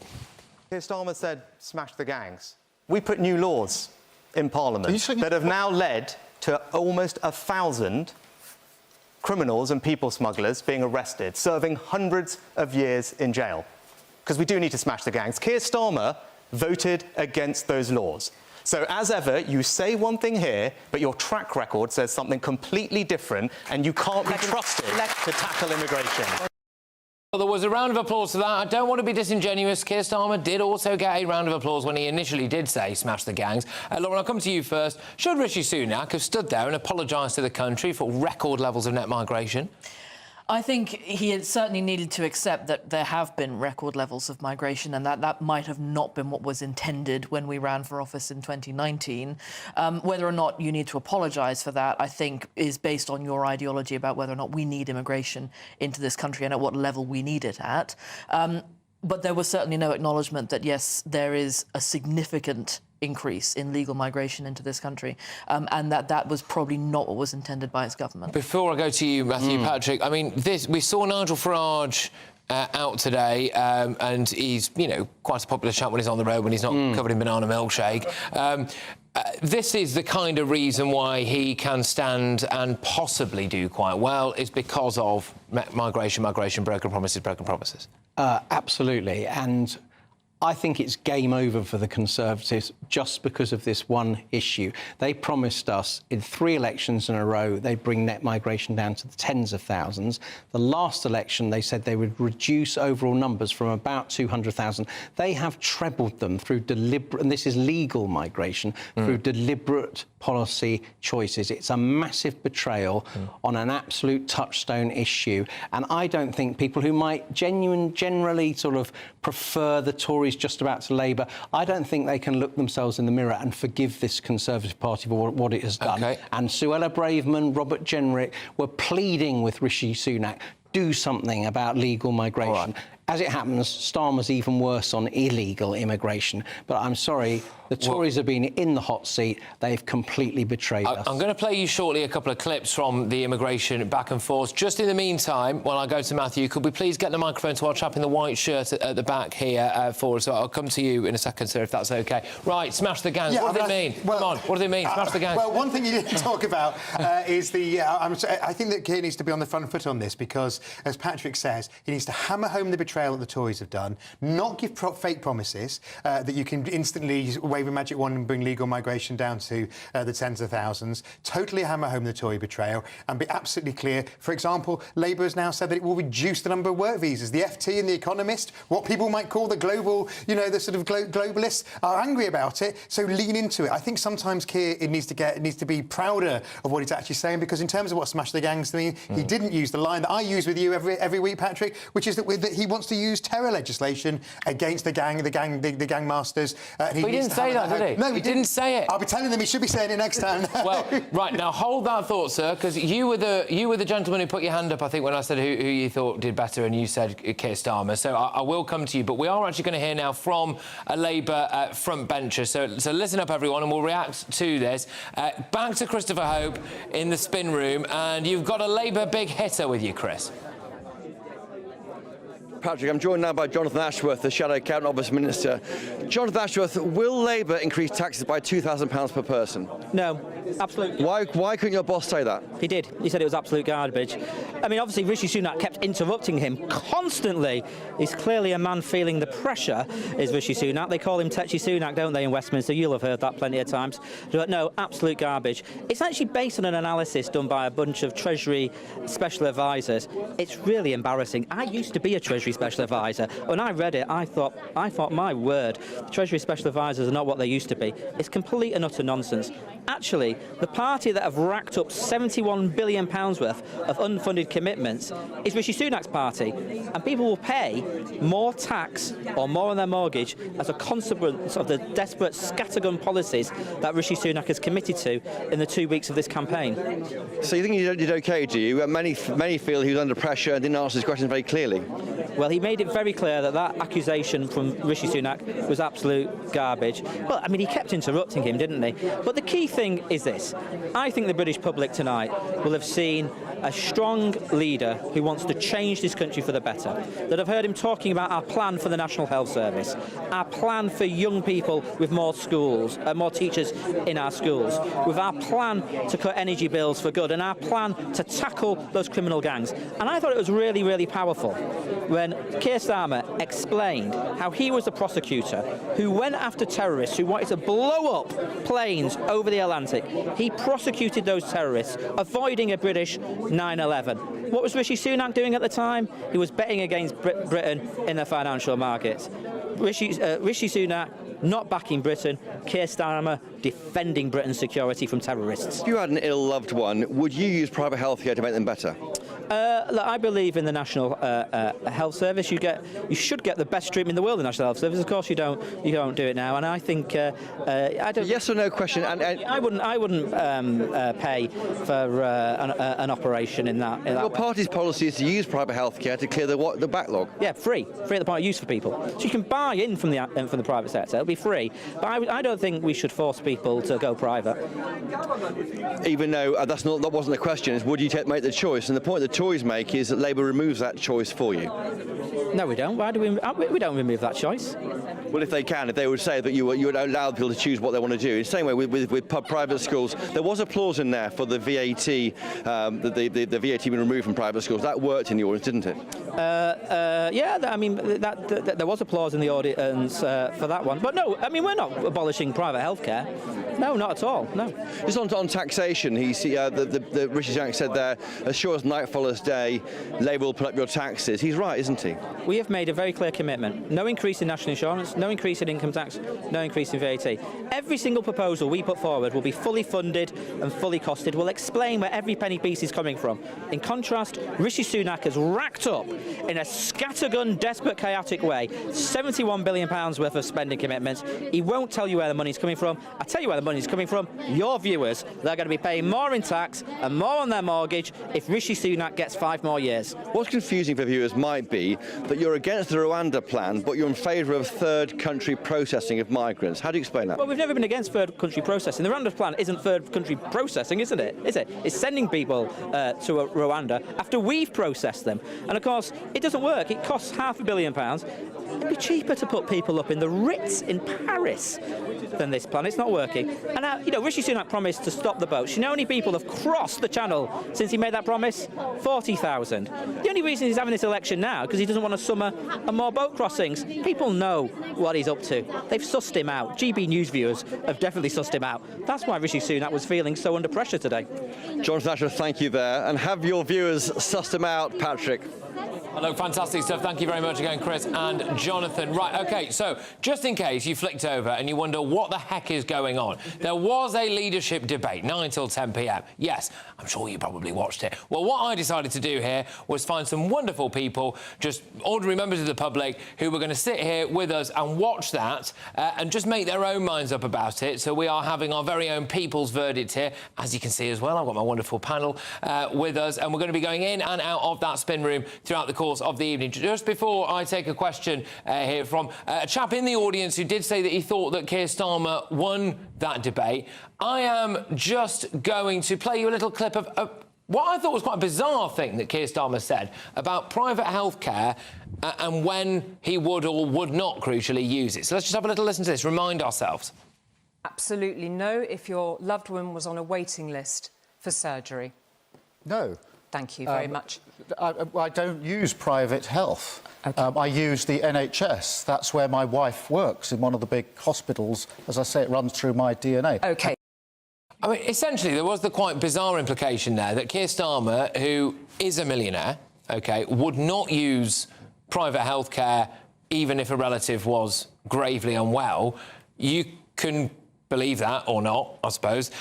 Keir Starmer said, smash the gangs. We put new laws in Parliament that have now led to almost 1,000 criminals and people smugglers being arrested, serving hundreds of years in jail. Because we do need to smash the gangs. Keir Starmer voted against those laws. So, as ever, you say one thing here, but your track record says something completely different, and you can't be trusted to tackle immigration. Well, there was a round of applause for that. I don't want to be disingenuous. Keir Starmer did also get a round of applause when he initially did say smash the gangs. Lauren, I'll come to you first. Should Rishi Sunak have stood there and apologised to the country for record levels of net migration? I think he had certainly needed to accept that there have been record levels of migration and that might have not been what was intended when we ran for office in 2019. Whether or not you need to apologise for that, I think, is based on your ideology about whether or not we need immigration into this country and at what level we need it at. But there was certainly no acknowledgement that, yes, there is a significant increase in legal migration into this country, and that was probably not what was intended by its government. Before I go to you, Matthew Patrick, I mean, we saw Nigel Farage out today, and he's, you know, quite a popular chap when he's on the road, when he's not covered in banana milkshake. This is the kind of reason why he can stand and possibly do quite well, is because of migration, broken promises. Absolutely, and I think it's game over for the Conservatives just because of this one issue. They promised us in 3 elections in a row they'd bring net migration down to the tens of thousands. The last election they said they would reduce overall numbers from about 200,000. They have trebled them through deliberate, and this is legal migration, through deliberate policy choices. It's a massive betrayal on an absolute touchstone issue. And I don't think people who might generally sort of prefer the Tories just about to Labour, I don't think they can look themselves in the mirror and forgive this Conservative Party for what it has done. Okay. And Suella Braverman, Robert Jenrick were pleading with Rishi Sunak, do something about legal migration. Right. As it happens, Starmer's even worse on illegal immigration. But I'm sorry, the Tories have been in the hot seat. They've completely betrayed us. I'm going to play you shortly a couple of clips from the immigration back and forth. Just in the meantime, while I go to Matthew, could we please get the microphone to our chap in the white shirt at the back here for us? So I'll come to you in a second, sir, if that's OK. Right, smash the gangs. What does it mean? Come on, what does it mean? Smash the gangs. Well, one thing you didn't talk about is the... I think that Keir needs to be on the front foot on this because, as Patrick says, he needs to hammer home the betrayal that the Tories have done, not give fake promises that you can instantly wave a magic wand and bring legal migration down to the tens of thousands, totally hammer home the Tory betrayal and be absolutely clear. For example, Labour has now said that it will reduce the number of work visas. The FT and The Economist, what people might call the global, you know, the sort of globalists, are angry about it, so lean into it. I think sometimes Keir needs to be prouder of what he's actually saying, because in terms of what smash the gangs mean, he didn't use the line that I use with you every week, Patrick, which is that he wants to use terror legislation against the gang masters. But he didn't say that, did he? No, he didn't say it. I'll be telling them he should be saying it next time. Well, right, now hold that thought, sir, because you were the gentleman who put your hand up, I think, when I said who you thought did better, and you said Keir Starmer. So I will come to you, but we are actually going to hear now from a Labour frontbencher. So listen up, everyone, and we'll react to this. Back to Christopher Hope in the spin room, and you've got a Labour big hitter with you, Chris. Patrick, I'm joined now by Jonathan Ashworth, the Shadow Cabinet Office Minister. Jonathan Ashworth, will Labour increase taxes by £2,000 per person? No, absolutely. Why couldn't your boss say that? He did. He said it was absolute garbage. I mean, obviously, Rishi Sunak kept interrupting him constantly. He's clearly a man feeling the pressure, is Rishi Sunak. They call him Tetchy Sunak, don't they, in Westminster? You'll have heard that plenty of times. But no, absolute garbage. It's actually based on an analysis done by a bunch of Treasury special advisors. It's really embarrassing. I used to be a Treasury special advisor. When I read it, I thought, my word, the Treasury special advisors are not what they used to be. It's complete and utter nonsense. Actually, the party that have racked up £71 billion worth of unfunded commitments is Rishi Sunak's party, and people will pay more tax or more on their mortgage as a consequence of the desperate scattergun policies that Rishi Sunak has committed to in the 2 weeks of this campaign. So you think you did OK, do you? Many feel he was under pressure and didn't answer his questions very clearly. Well, he made it very clear that accusation from Rishi Sunak was absolute garbage. Well, I mean, he kept interrupting him, didn't he? But the key thing is this. I think the British public tonight will have seen a strong leader who wants to change this country for the better, that have heard him talking about our plan for the National Health Service, our plan for young people with more schools, more teachers in our schools, with our plan to cut energy bills for good, and our plan to tackle those criminal gangs. And I thought it was really, really powerful when Keir Starmer explained how he was the prosecutor who went after terrorists who wanted to blow up planes over the Atlantic. He prosecuted those terrorists, avoiding a British 9/11. What was Rishi Sunak doing at the time? He was betting against Britain in the financial markets. Rishi Sunak not backing Britain, Keir Starmer defending Britain's security from terrorists. If you had an ill-loved one, would you use private healthcare to make them better? Look, I believe in the National Health Service. You should get the best treatment in the world in the National Health Service. Of course, you don't do it now. And I think I don't. Yes or no question. And I wouldn't pay for an operation in that. Your party's policy is to use private healthcare to clear the backlog. Yeah, free at the point of use for people. So you can buy in from the private sector. It'll be free. But I don't think we should force people to go private. Even though that wasn't the question. Is would you make the choice? And the point the Tories make is that Labour removes that choice for you. No, we don't. Why do we don't remove that choice? Well, if they can, if they would say that you would allow people to choose what they want to do. In the same way with private schools, there was a clause in there for the VAT, the VAT being removed from private schools. That worked in the audience, didn't it? Yeah, I mean, there was a clause in the audience for that one. But no, I mean, we're not abolishing private healthcare. No, not at all, no. Just on taxation, Rishi Sunak said there, as sure as night follows day, Labour will put up your taxes. He's right, isn't he? We have made a very clear commitment. No increase in national insurance, no increase in income tax, no increase in VAT. Every single proposal we put forward will be fully funded and fully costed. We'll explain where every penny piece is coming from. In contrast, Rishi Sunak has racked up, in a scattergun, desperate, chaotic way, £71 billion worth of spending commitments. He won't tell you where the money's coming from. I tell you where the money's coming from. Your viewers, they're going to be paying more in tax and more on their mortgage if Rishi Sunak gets 5 more years. What's confusing for viewers might be that you're against the Rwanda plan, but you're in favour of third country processing of migrants. How do you explain that? Well, we've never been against third country processing. The Rwanda plan isn't third country processing, isn't it? Is it? It's sending people to Rwanda after we've processed them. And of course, it doesn't work. It costs £500 million. It'd be cheaper to put people up in the Ritz in Paris than this plan. It's not working. And now, Rishi Sunak promised to stop the boats. You know how many people have crossed the channel since he made that promise? 40,000. The only reason he's having this election now because he doesn't want to summer and more boat crossings. People know what he's up to. They've sussed him out. GBNews viewers have definitely sussed him out. That's why Rishi Sunak was feeling so under pressure today. Jonathan Asher, thank you there. And have your viewers sussed him out, Patrick? Look, fantastic stuff. Thank you very much again, Chris and Jonathan. Right, OK, so just in case you flicked over and you wonder what the heck is going on, there was a leadership debate, 9 till 10 p.m. Yes, I'm sure you probably watched it. Well, what I decided to do here was find some wonderful people, just ordinary members of the public, who were going to sit here with us and watch that and just make their own minds up about it. So we are having our very own people's verdict here. As you can see as well, I've got my wonderful panel with us, and we're going to be going in and out of that spin room throughout the course of the evening. Just before I take a question here from a chap in the audience who did say that he thought that Keir Starmer won that debate, I am just going to play you a little clip of what I thought was quite a bizarre thing that Keir Starmer said about private healthcare and when he would or would not, crucially, use it. So let's just have a little listen to this, remind ourselves. Absolutely no if your loved one was on a waiting list for surgery. No. Thank you very much. I don't use private health. Okay. I use the NHS. That's where my wife works, in one of the big hospitals. As I say, it runs through my DNA. OK. I mean, essentially, there was the quite bizarre implication there that Keir Starmer, who is a millionaire, OK, would not use private healthcare even if a relative was gravely unwell. You can believe that or not, I suppose.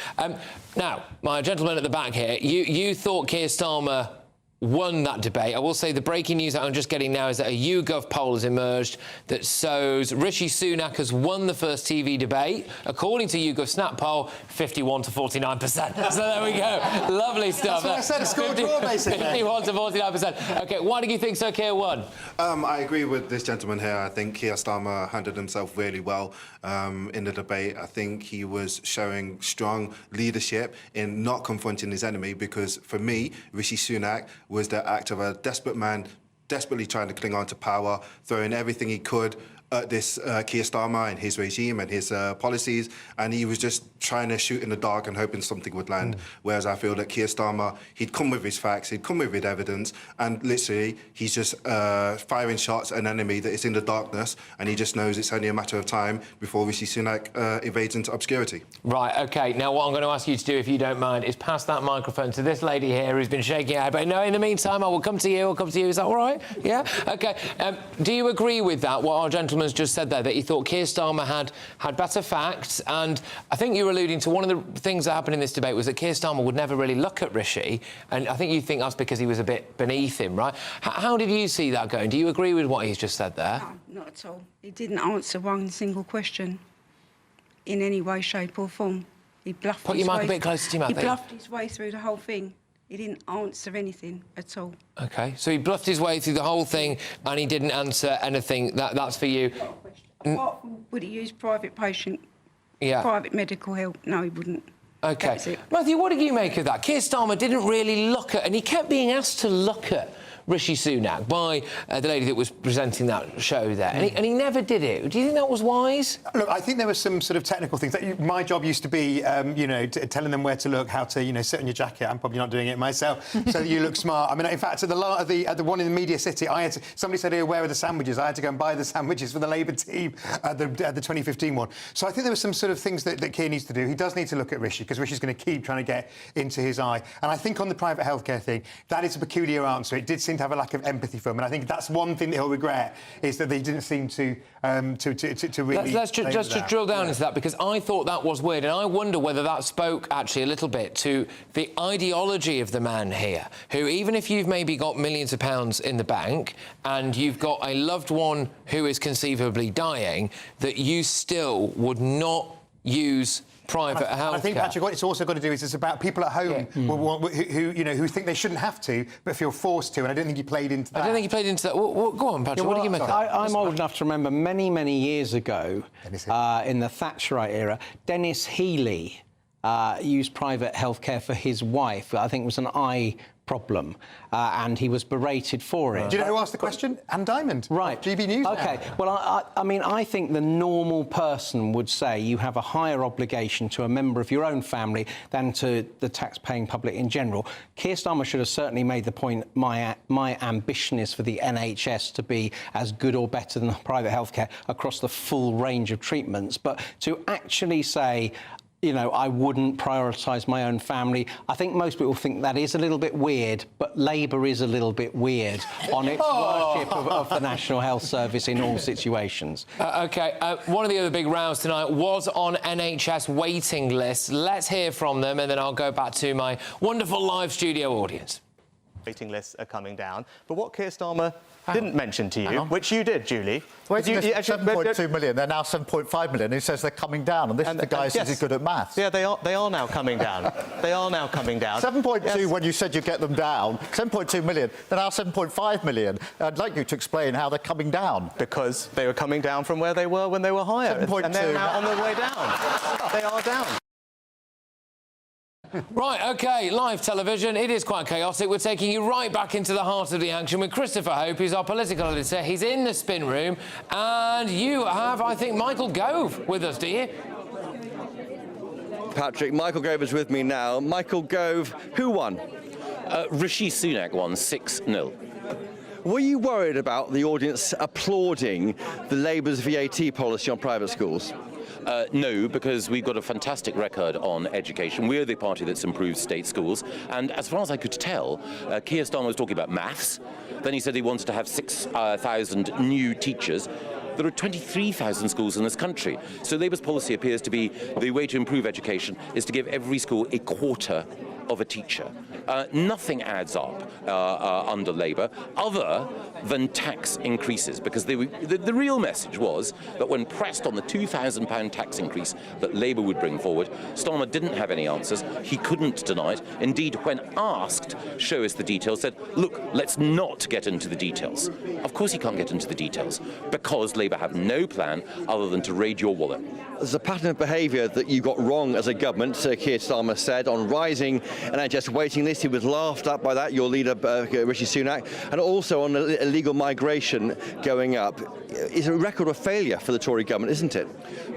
Now, my gentleman at the back here, you thought Keir Starmer won that debate. I will say the breaking news that I'm just getting now is that a YouGov poll has emerged that shows Rishi Sunak has won the first TV debate. According to YouGov Snap poll, 51 to 49%. So there we go. Lovely stuff. That's what I said, a score draw, basically. 51 to 49%. OK, why do you think Sir Keir won? I agree with this gentleman here. I think Keir Starmer handled himself really well in the debate. I think he was showing strong leadership in not confronting his enemy, because for me, Rishi Sunak was the act of a desperate man desperately trying to cling on to power, throwing everything he could at this Keir Starmer and his regime and his policies, and he was just trying to shoot in the dark and hoping something would land. Whereas I feel that Keir Starmer, he'd come with his facts, he'd come with his evidence, and literally he's just firing shots at an enemy that is in the darkness, and he just knows it's only a matter of time before Rishi Sunak evades into obscurity. Right, OK. Now, what I'm going to ask you to do, if you don't mind, is pass that microphone to this lady here who's been shaking her head. But no, in the meantime, I will come to you. I'll come to you. Is that all right? Yeah? OK. Do you agree with that, what our gentleman's just said there, that you thought Keir Starmer had better facts? And I think you were alluding to one of the things that happened in this debate was that Keir Starmer would never really look at Rishi, and I think you think that's because he was a bit beneath him, right? How did you see that going? Do you agree with what he's just said there? No, not at all. He didn't answer one single question in any way, shape or form. He bluffed Put your mic a bit closer to your mouth. He bluffed his way through the whole thing. He didn't answer anything at all. OK, so he bluffed his way through the whole thing and he didn't answer anything. That's for you. Apart from, would he use private medical help? No, he wouldn't. OK. Matthew, what did you make of that? Keir Starmer didn't really look at, and he kept being asked to look at Rishi Sunak by the lady that was presenting that show there, and he never did it. Do you think that was wise? Look, I think there were some sort of technical things. My job used to be, telling them where to look, how to, sit on your jacket. I'm probably not doing it myself, so that you look smart. I mean, in fact, at the one in the Media City, somebody said, "Here, where are the sandwiches?" I had to go and buy the sandwiches for the Labour team at the 2015 one. So I think there were some sort of things that Keir needs to do. He does need to look at Rishi, because Rishi's going to keep trying to get into his eye. And I think on the private healthcare thing, that is a peculiar answer. It did seem to have a lack of empathy for him, and I think that's one thing that he'll regret, is that they didn't seem to really... Let's just drill down into that, because I thought that was weird, and I wonder whether that spoke actually a little bit to the ideology of the man here, who, even if you've maybe got millions of pounds in the bank and you've got a loved one who is conceivably dying, that you still would not use private health. I think, Patrick, what it's also got to do is it's about people at home who think they shouldn't have to, but feel forced to, and I don't think he played into that. I don't think he played into that. Go on, Patrick, what do you make of that? I'm old enough to remember many, many years ago, in the Thatcherite era, Dennis Healey used private healthcare for his wife. I think it was an eye problem, and he was berated for it. Do you know who asked the question? Anne Diamond. Right. GBNews. OK. Well, I mean, I think the normal person would say you have a higher obligation to a member of your own family than to the tax-paying public in general. Keir Starmer should have certainly made the point, my ambition is for the NHS to be as good or better than private healthcare across the full range of treatments. But to actually say, I wouldn't prioritise my own family. I think most people think that is a little bit weird, but Labour is a little bit weird on its worship of the National Health Service in all situations. OK, one of the other big rows tonight was on NHS waiting lists. Let's hear from them, and then I'll go back to my wonderful live studio audience. Waiting lists are coming down, but what Keir Starmer didn't mention to you, which you did, Julie. Waiting list 7.2 million, they're now 7.5 million. He says they're coming down, and this is the guy who says he's good at maths. Yeah, they are now coming down. They are now coming down. 7.2 when you said you'd get them down. 7.2 million, they're now 7.5 million. I'd like you to explain how they're coming down. Because they were coming down from where they were when they were higher. 7.2. And they're now on their way down. They are down. Right, OK, live television. It is quite chaotic. We're taking you right back into the heart of the action with Christopher Hope, who's our political editor. He's in the spin room. And you have, I think, Michael Gove with us, do you? Patrick, Michael Gove is with me now. Michael Gove, who won? Rishi Sunak won 6-0. Were you worried about the audience applauding the Labour's VAT policy on private schools? No, because we've got a fantastic record on education. We're the party that's improved state schools. And as far as I could tell, Keir Starmer was talking about maths. Then he said he wanted to have 6,000 new teachers. There are 23,000 schools in this country. So Labour's policy appears to be the way to improve education is to give every school a quarter of a teacher. Nothing adds up under Labour other than tax increases, because the real message was that when pressed on the £2,000 tax increase that Labour would bring forward, Starmer didn't have any answers. He couldn't deny it. Indeed, when asked, show us the details, said, look, let's not get into the details. Of course he can't get into the details, because Labour have no plan other than to raid your wallet. There's a pattern of behaviour that you got wrong as a government, Sir Keir Starmer said, on rising NHS waiting lists. this. He was laughed at by that, your leader, Rishi Sunak, and also on illegal migration going up. It's a record of failure for the Tory government, isn't it?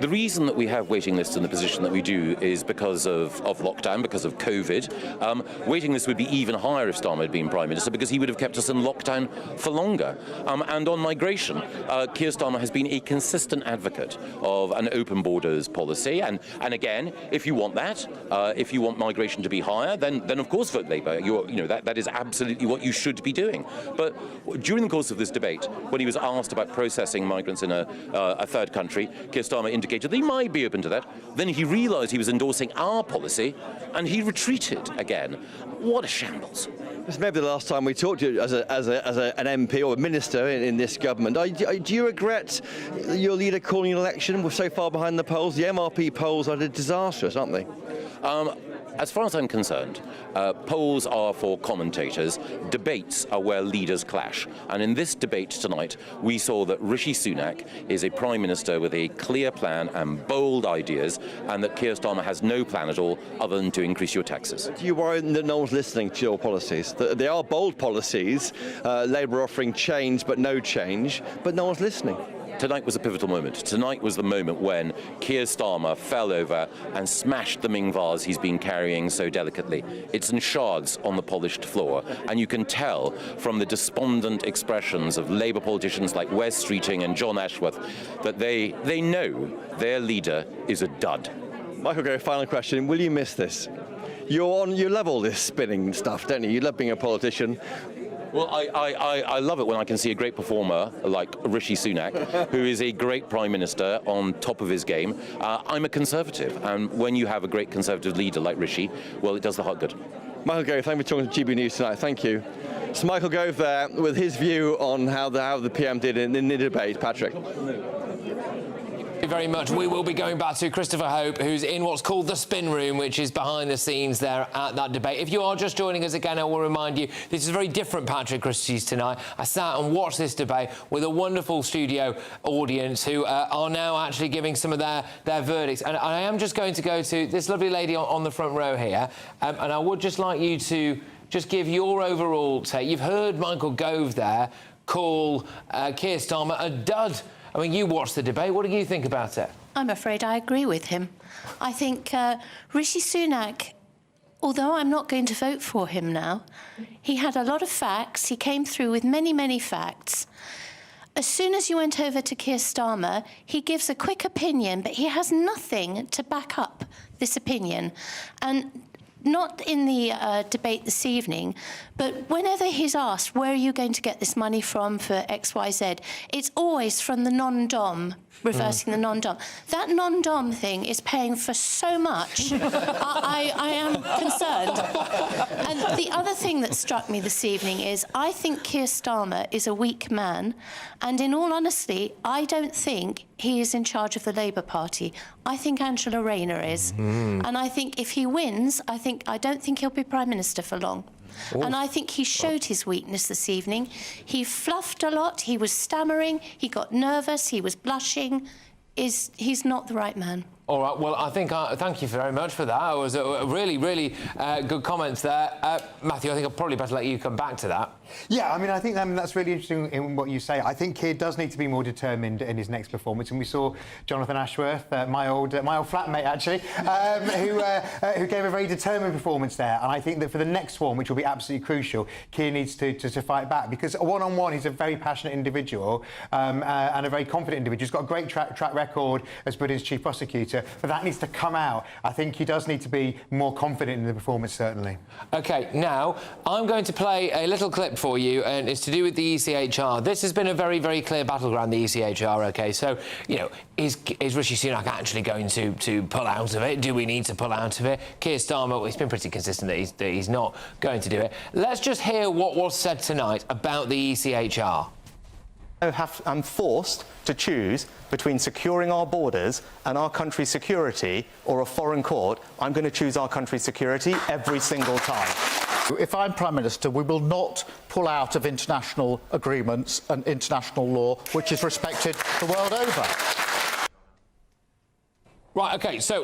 The reason that we have waiting lists in the position that we do is because of lockdown, because of COVID. Waiting lists would be even higher if Starmer had been Prime Minister, because he would have kept us in lockdown for longer. And on migration, Keir Starmer has been a consistent advocate of an open borders policy. And again, if you want that, if you want migration to be higher, then of course vote Labour. That is absolutely what you should be doing. But during the course of this debate, when he was asked about processing migrants in a third country, Keir Starmer indicated that he might be open to that. Then he realised he was endorsing our policy, and he retreated again. What a shambles. This may be the last time we talk to you as an MP or a minister in this government. Do you regret your leader calling an election? We're so far behind the polls. The MRP polls are disastrous, aren't they? As far as I'm concerned, polls are for commentators. Debates are where leaders clash. And in this debate tonight, we saw that Rishi Sunak is a Prime Minister with a clear plan and bold ideas, and that Keir Starmer has no plan at all other than to increase your taxes. Do you worry that no one's listening to your policies? They are bold policies, Labour offering change but no change, but no one's listening. Tonight was a pivotal moment. Tonight was the moment when Keir Starmer fell over and smashed the Ming vase he's been carrying so delicately. It's in shards on the polished floor, and you can tell from the despondent expressions of Labour politicians like Wes Streeting and John Ashworth that they know their leader is a dud. Michael Gove, final question. Will you miss this? You love all this spinning stuff, don't you? You love being a politician. Well, I love it when I can see a great performer like Rishi Sunak, who is a great Prime Minister on top of his game. I'm a Conservative, and when you have a great Conservative leader like Rishi, well, it does the heart good. Michael Gove, thank you for talking to GBNews tonight. Thank you. It's Michael Gove there with his view on how the PM did in the debate. Patrick. Thank you very much. We will be going back to Christopher Hope, who's in what's called the spin room, which is behind the scenes there at that debate. If you are just joining us again, I will remind you, this is a very different Patrick Christys tonight. I sat and watched this debate with a wonderful studio audience who are now actually giving some of their verdicts. And I am just going to go to this lovely lady on the front row here, and I would just like you to just give your overall take. You've heard Michael Gove there call Keir Starmer a dud. I mean, you watched the debate. What do you think about it? I'm afraid I agree with him. I think Rishi Sunak, although I'm not going to vote for him now, he had a lot of facts. He came through with many, many facts. As soon as you went over to Keir Starmer, he gives a quick opinion, but he has nothing to back up this opinion. And not in the debate this evening, but whenever he's asked, where are you going to get this money from for XYZ, it's always from the non-dom, reversing the non-dom. That non-dom thing is paying for so much. I am concerned. And the other thing that struck me this evening is I think Keir Starmer is a weak man, and in all honesty, I don't think he is in charge of the Labour Party. I think Angela Rayner is. And I think if he wins, I don't think he'll be Prime Minister for long. Ooh. And I think he showed his weakness this evening. He fluffed a lot, he was stammering, he got nervous, he was blushing. He's not the right man. All right, well, I think thank you very much for that. It was a really, really good comments there. Matthew, I think I'll probably better let you come back to that. Yeah, I mean, I think that's really interesting in what you say. I think Keir does need to be more determined in his next performance, and we saw Jonathan Ashworth, my old flatmate actually, who gave a very determined performance there. And I think that for the next one, which will be absolutely crucial, Keir needs to fight back, because one-on-one he's a very passionate individual and a very confident individual. He's got a great track record as Britain's chief prosecutor, but that needs to come out. I think he does need to be more confident in the performance, certainly. OK, now I'm going to play a little clip for you, and it's to do with the ECHR. This has been a very, very clear battleground, the ECHR, OK? So, you know, is Rishi Sunak actually going to pull out of it? Do we need to pull out of it? Keir Starmer, well, he's been pretty consistent that he's not going to do it. Let's just hear what was said tonight about the ECHR. I'm forced to choose between securing our borders and our country's security or a foreign court. I'm going to choose our country's security every single time. If I'm Prime Minister, we will not pull out of international agreements and international law, which is respected the world over. Right, OK, so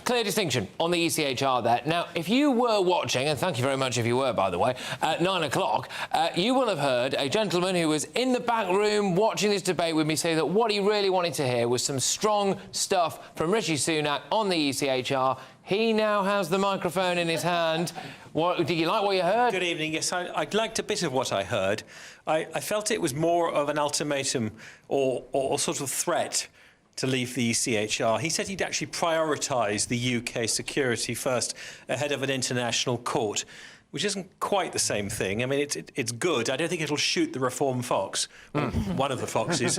clear distinction on the ECHR there. Now, if you were watching, and thank you very much if you were, by the way, at 9 o'clock, you will have heard a gentleman who was in the back room watching this debate with me say that what he really wanted to hear was some strong stuff from Rishi Sunak on the ECHR. He now has the microphone in his hand. Did you like what you heard? Good evening. Yes, I liked a bit of what I heard. I felt it was more of an ultimatum or sort of threat to leave the ECHR. He said he'd actually prioritise the UK security first ahead of an international court, which isn't quite the same thing. I mean, it's good. I don't think it'll shoot the reform fox, one of the foxes,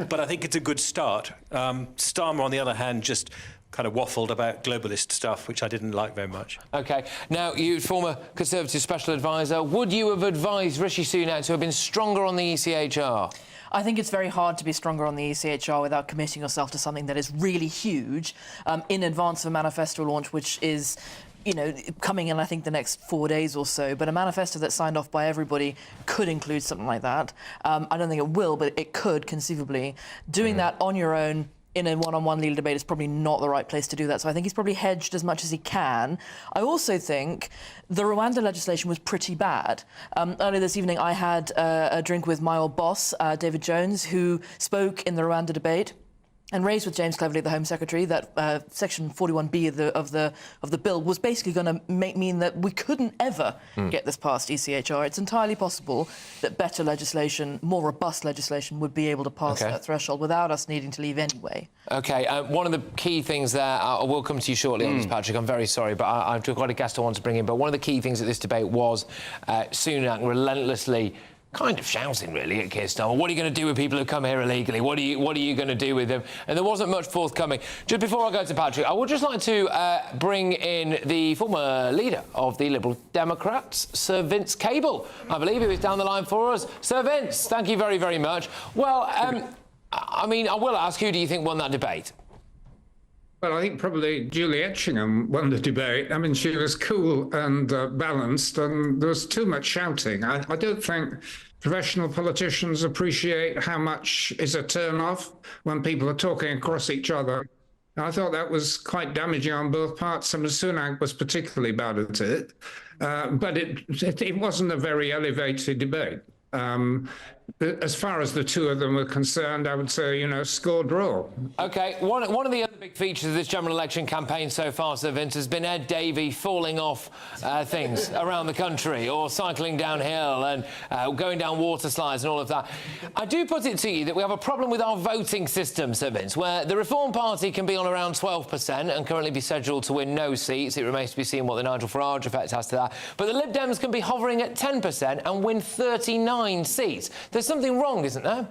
but I think it's a good start. Starmer, on the other hand, just kind of waffled about globalist stuff, which I didn't like very much. OK. Now, you former Conservative Special Advisor, would you have advised Rishi Sunak to have been stronger on the ECHR? I think it's very hard to be stronger on the ECHR without committing yourself to something that is really huge in advance of a manifesto launch, which is, you know, coming in, I think, the next 4 days or so. But a manifesto that's signed off by everybody could include something like that. I don't think it will, but it could, conceivably. Doing that on your own in a one-on-one leader debate is probably not the right place to do that. So I think he's probably hedged as much as he can. I also think the Rwanda legislation was pretty bad. Earlier this evening, I had a drink with my old boss, David Jones, who spoke in the Rwanda debate and raised with James Cleverly, the Home Secretary, that Section 41B of the bill was basically going to mean that we couldn't ever get this past ECHR. It's entirely possible that better legislation, more robust legislation, would be able to pass that threshold without us needing to leave anyway. OK, one of the key things there, I will come to you shortly on this, Patrick, I'm very sorry, but I've got a guest I want to bring in, but one of the key things at this debate was Sunak relentlessly kind of shouting, really, at Keir Starmer. What are you going to do with people who come here illegally? What are you going to do with them? And there wasn't much forthcoming. Just before I go to Patrick, I would just like to bring in the former leader of the Liberal Democrats, Sir Vince Cable. I believe he was down the line for us. Sir Vince, thank you very, very much. Well, I mean, I will ask, who do you think won that debate? Well, I think probably Julie Etchingham won the debate. I mean, she was cool and balanced, and there was too much shouting. I don't think professional politicians appreciate how much is a turn-off when people are talking across each other. I thought that was quite damaging on both parts. I mean, Sunak was particularly bad at it, but it wasn't a very elevated debate. As far as the two of them were concerned, I would say, you know, score draw. OK, one of the other big features of this general election campaign so far, Sir Vince, has been Ed Davey falling off things around the country, or cycling downhill and going down water slides and all of that. I do put it to you that we have a problem with our voting system, Sir Vince, where the Reform Party can be on around 12% and currently be scheduled to win no seats. It remains to be seen what the Nigel Farage effect has to that. But the Lib Dems can be hovering at 10% and win 39 seats. There's something wrong, isn't there?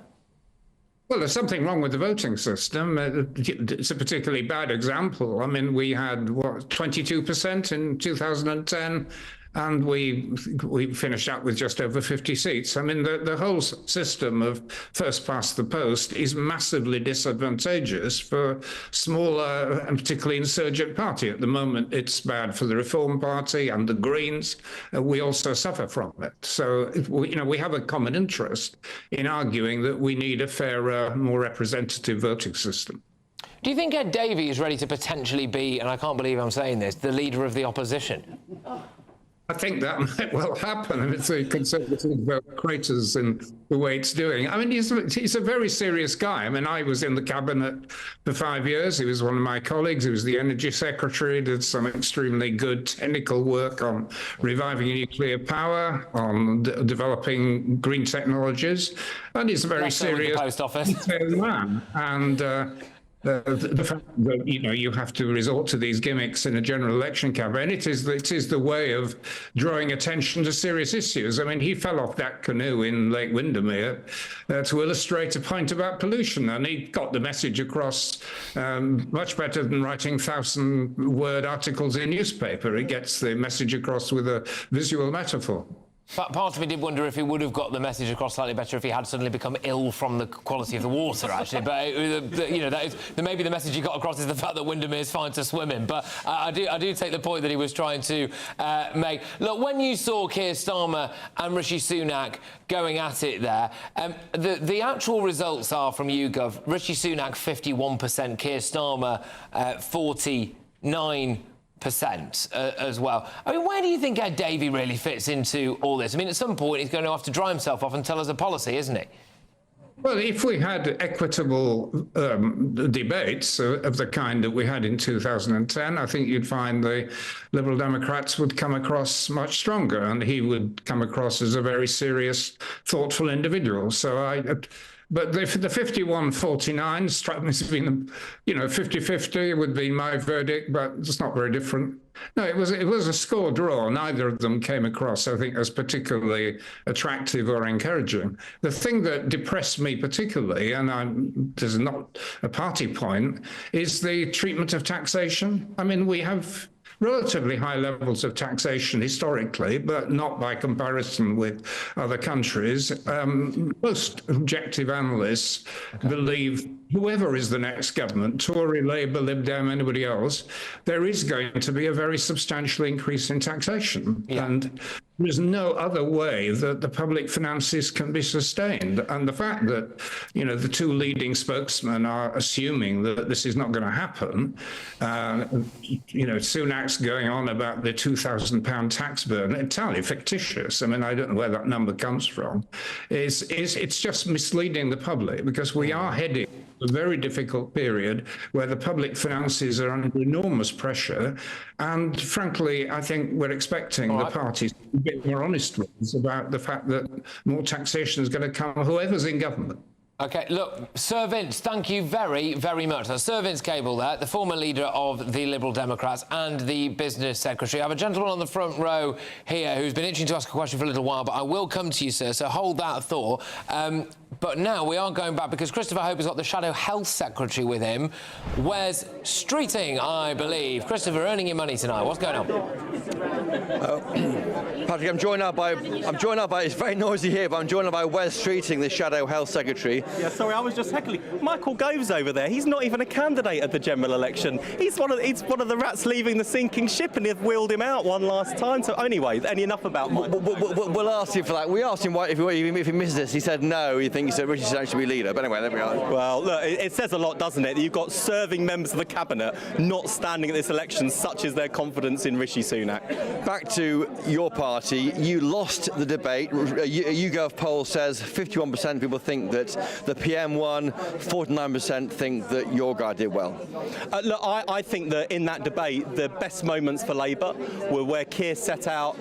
Well, there's something wrong with the voting system. It's a particularly bad example. I mean, we had, 22% in 2010, and we finished up with just over 50 seats. I mean, the whole system of first past the post is massively disadvantageous for smaller and particularly insurgent party. At the moment, it's bad for the Reform Party and the Greens. We also suffer from it. So, we have a common interest in arguing that we need a fairer, more representative voting system. Do you think Ed Davey is ready to potentially be, and I can't believe I'm saying this, the leader of the opposition? I think that might well happen if the Conservative vote craters in the way it's doing. I mean, he's a very serious guy. I mean, I was in the cabinet for 5 years. He was one of my colleagues. He was the Energy Secretary, did some extremely good technical work on reviving nuclear power, on developing green technologies. And he's a very serious man. And the fact that you have to resort to these gimmicks in a general election campaign, it is the way of drawing attention to serious issues. I mean, he fell off that canoe in Lake Windermere to illustrate a point about pollution, and he got the message across much better than writing 1,000-word articles in a newspaper. He gets the message across with a visual metaphor. Part of me did wonder if he would have got the message across slightly better if he had suddenly become ill from the quality of the water, actually. But, you know, maybe the message he got across is the fact that Windermere's fine to swim in. But I do take the point that he was trying to make. Look, when you saw Keir Starmer and Rishi Sunak going at it there, the actual results are from YouGov. Rishi Sunak, 51%, Keir Starmer, 49%. As well. I mean, where do you think Ed Davey really fits into all this? I mean, at some point he's going to have to dry himself off and tell us a policy, isn't he? Well, if we had equitable debates of the kind that we had in 2010, I think you'd find the Liberal Democrats would come across much stronger, and he would come across as a very serious, thoughtful individual. So but the 51-49 struck me as being, you know, 50-50 would be my verdict, but it's not very different. No, it was a score draw. Neither of them came across, I think, as particularly attractive or encouraging. The thing that depressed me particularly, and this is not a party point, is the treatment of taxation. I mean, we have relatively high levels of taxation historically, but not by comparison with other countries. Most objective analysts believe whoever is the next government, Tory, Labour, Lib Dem, anybody else, there is going to be a very substantial increase in taxation. Yeah. And there's no other way that the public finances can be sustained. And the fact that, you know, the two leading spokesmen are assuming that this is not going to happen, you know, Sunak's going on about the £2,000 tax burden, entirely fictitious. I mean, I don't know where that number comes from. It's just misleading the public, because we are heading a very difficult period where the public finances are under enormous pressure. And frankly, I think we're expecting the parties to be a bit more honest with us about the fact that more taxation is going to come, whoever's in government. OK, look, Sir Vince, thank you very, very much. Now, Sir Vince Cable there, the former leader of the Liberal Democrats and the business secretary. I have a gentleman on the front row here who's been itching to ask a question for a little while, but I will come to you, sir, so hold that thought. But now we are going back, because Christopher Hope has got the Shadow Health Secretary with him, Wes Streeting, I believe. Christopher, earning your money tonight. What's going on? Patrick, I'm joined now by, it's very noisy here, but I'm joined now by Wes Streeting, the Shadow Health Secretary. Yeah, sorry, I was just heckling. Michael Gove's over there. He's not even a candidate at the general election. He's one of the rats leaving the sinking ship, and they've wheeled him out one last time. So anyway, enough about Michael. We'll ask him for that. We asked him why, if he misses this. He said no. He thinks that Rishi Sunak should be leader. But anyway, there we are. Well, look, it says a lot, doesn't it? That you've got serving members of the cabinet not standing at this election. Such is their confidence in Rishi Sunak. Back to your party. You lost the debate. A YouGov poll says 51% of people think that the PM won, 49% think that your guy did well. Look, I think that in that debate, the best moments for Labour were where Keir set out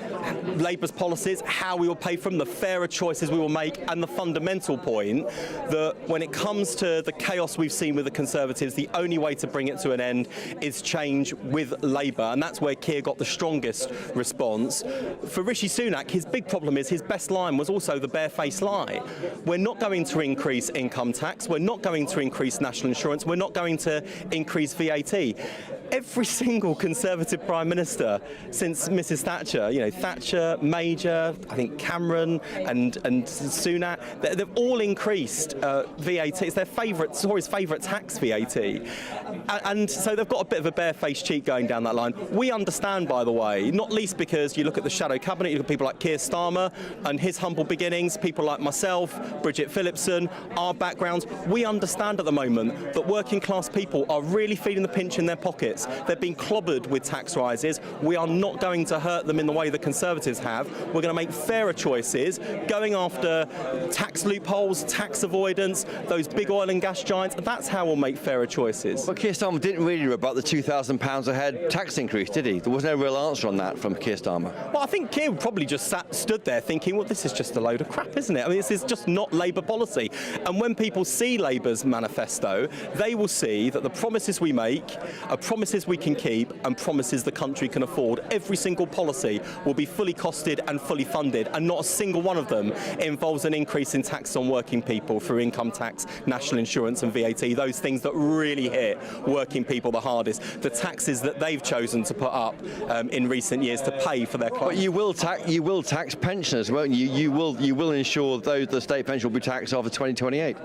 Labour's policies, how we will pay for them, the fairer choices we will make, and the fundamental point that when it comes to the chaos we've seen with the Conservatives, the only way to bring it to an end is change with Labour, and that's where Keir got the strongest response. For Rishi Sunak, his big problem is his best line was also the barefaced lie. We're not going to increase income tax, we're not going to increase national insurance, we're not going to increase VAT. Every single Conservative Prime Minister since Mrs Thatcher, you know, Thatcher, Major, I think Cameron and Sunak, they've all increased VAT. It's their favourite, Tory's favourite tax, VAT. And so they've got a bit of a barefaced cheat going down that line. We understand, by the way, not least because you look at the shadow cabinet, you look at people like Keir Starmer and his humble beginnings, people like myself, Bridget Phillipson, our backgrounds. We understand at the moment that working class people are really feeling the pinch in their pockets. They're being clobbered with tax rises. We are not going to hurt them in the way the Conservatives have. We're going to make fairer choices, going after tax loopholes, tax avoidance, those big oil and gas giants. That's how we'll make fairer choices. But Keir Starmer didn't really rebut the £2,000 a head tax increase, did he? There was no real answer on that from Keir Starmer. Well, I think Keir probably just stood there thinking, well, this is just a load of crap, isn't it? I mean, this is just not Labour policy. And when people see Labour's manifesto, they will see that the promises we make are promises promises we can keep and promises the country can afford. Every single policy will be fully costed and fully funded, and not a single one of them involves an increase in tax on working people through income tax, national insurance and VAT, those things that really hit working people the hardest, the taxes that they've chosen to put up in recent years to pay for their clothes. But you will tax pensioners, won't you? You will ensure the state pension will be taxed after 2028.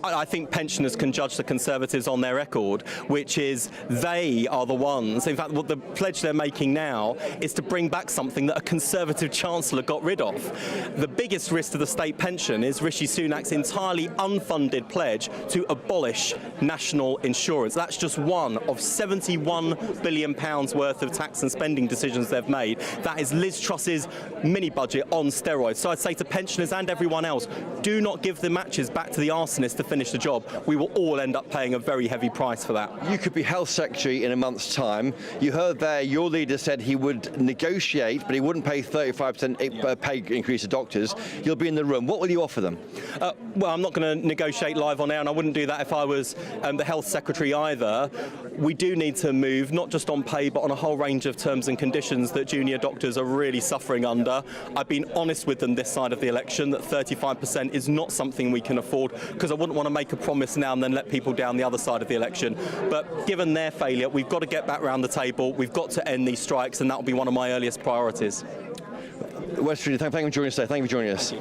I think pensioners can judge the Conservatives on their record, which is they are the ones. In fact, what the pledge they're making now is to bring back something that a Conservative Chancellor got rid of. The biggest risk to the state pension is Rishi Sunak's entirely unfunded pledge to abolish national insurance. That's just one of £71 billion worth of tax and spending decisions they've made. That is Liz Truss's mini-budget on steroids. So I'd say to pensioners and everyone else, do not give the matches back to the arsonist to finish the job. We will all end up paying a very heavy price for that. You could be Health Secretary in a month's time. You heard there your leader said he would negotiate, but he wouldn't pay 35% pay increase to doctors. You'll be in the room. What will you offer them? Well, I'm not going to negotiate live on air, and I wouldn't do that if I was the Health Secretary either. We do need to move, not just on pay, but on a whole range of terms and conditions that junior doctors are really suffering under. I've been honest with them this side of the election that 35% is not something we can afford, because I wouldn't want to make a promise now and then let people down the other side of the election. But given their failure, we've got to get back round the table. We've got to end these strikes, and that will be one of my earliest priorities. Wes Streeting, thank you for joining us today. Thank you for joining us.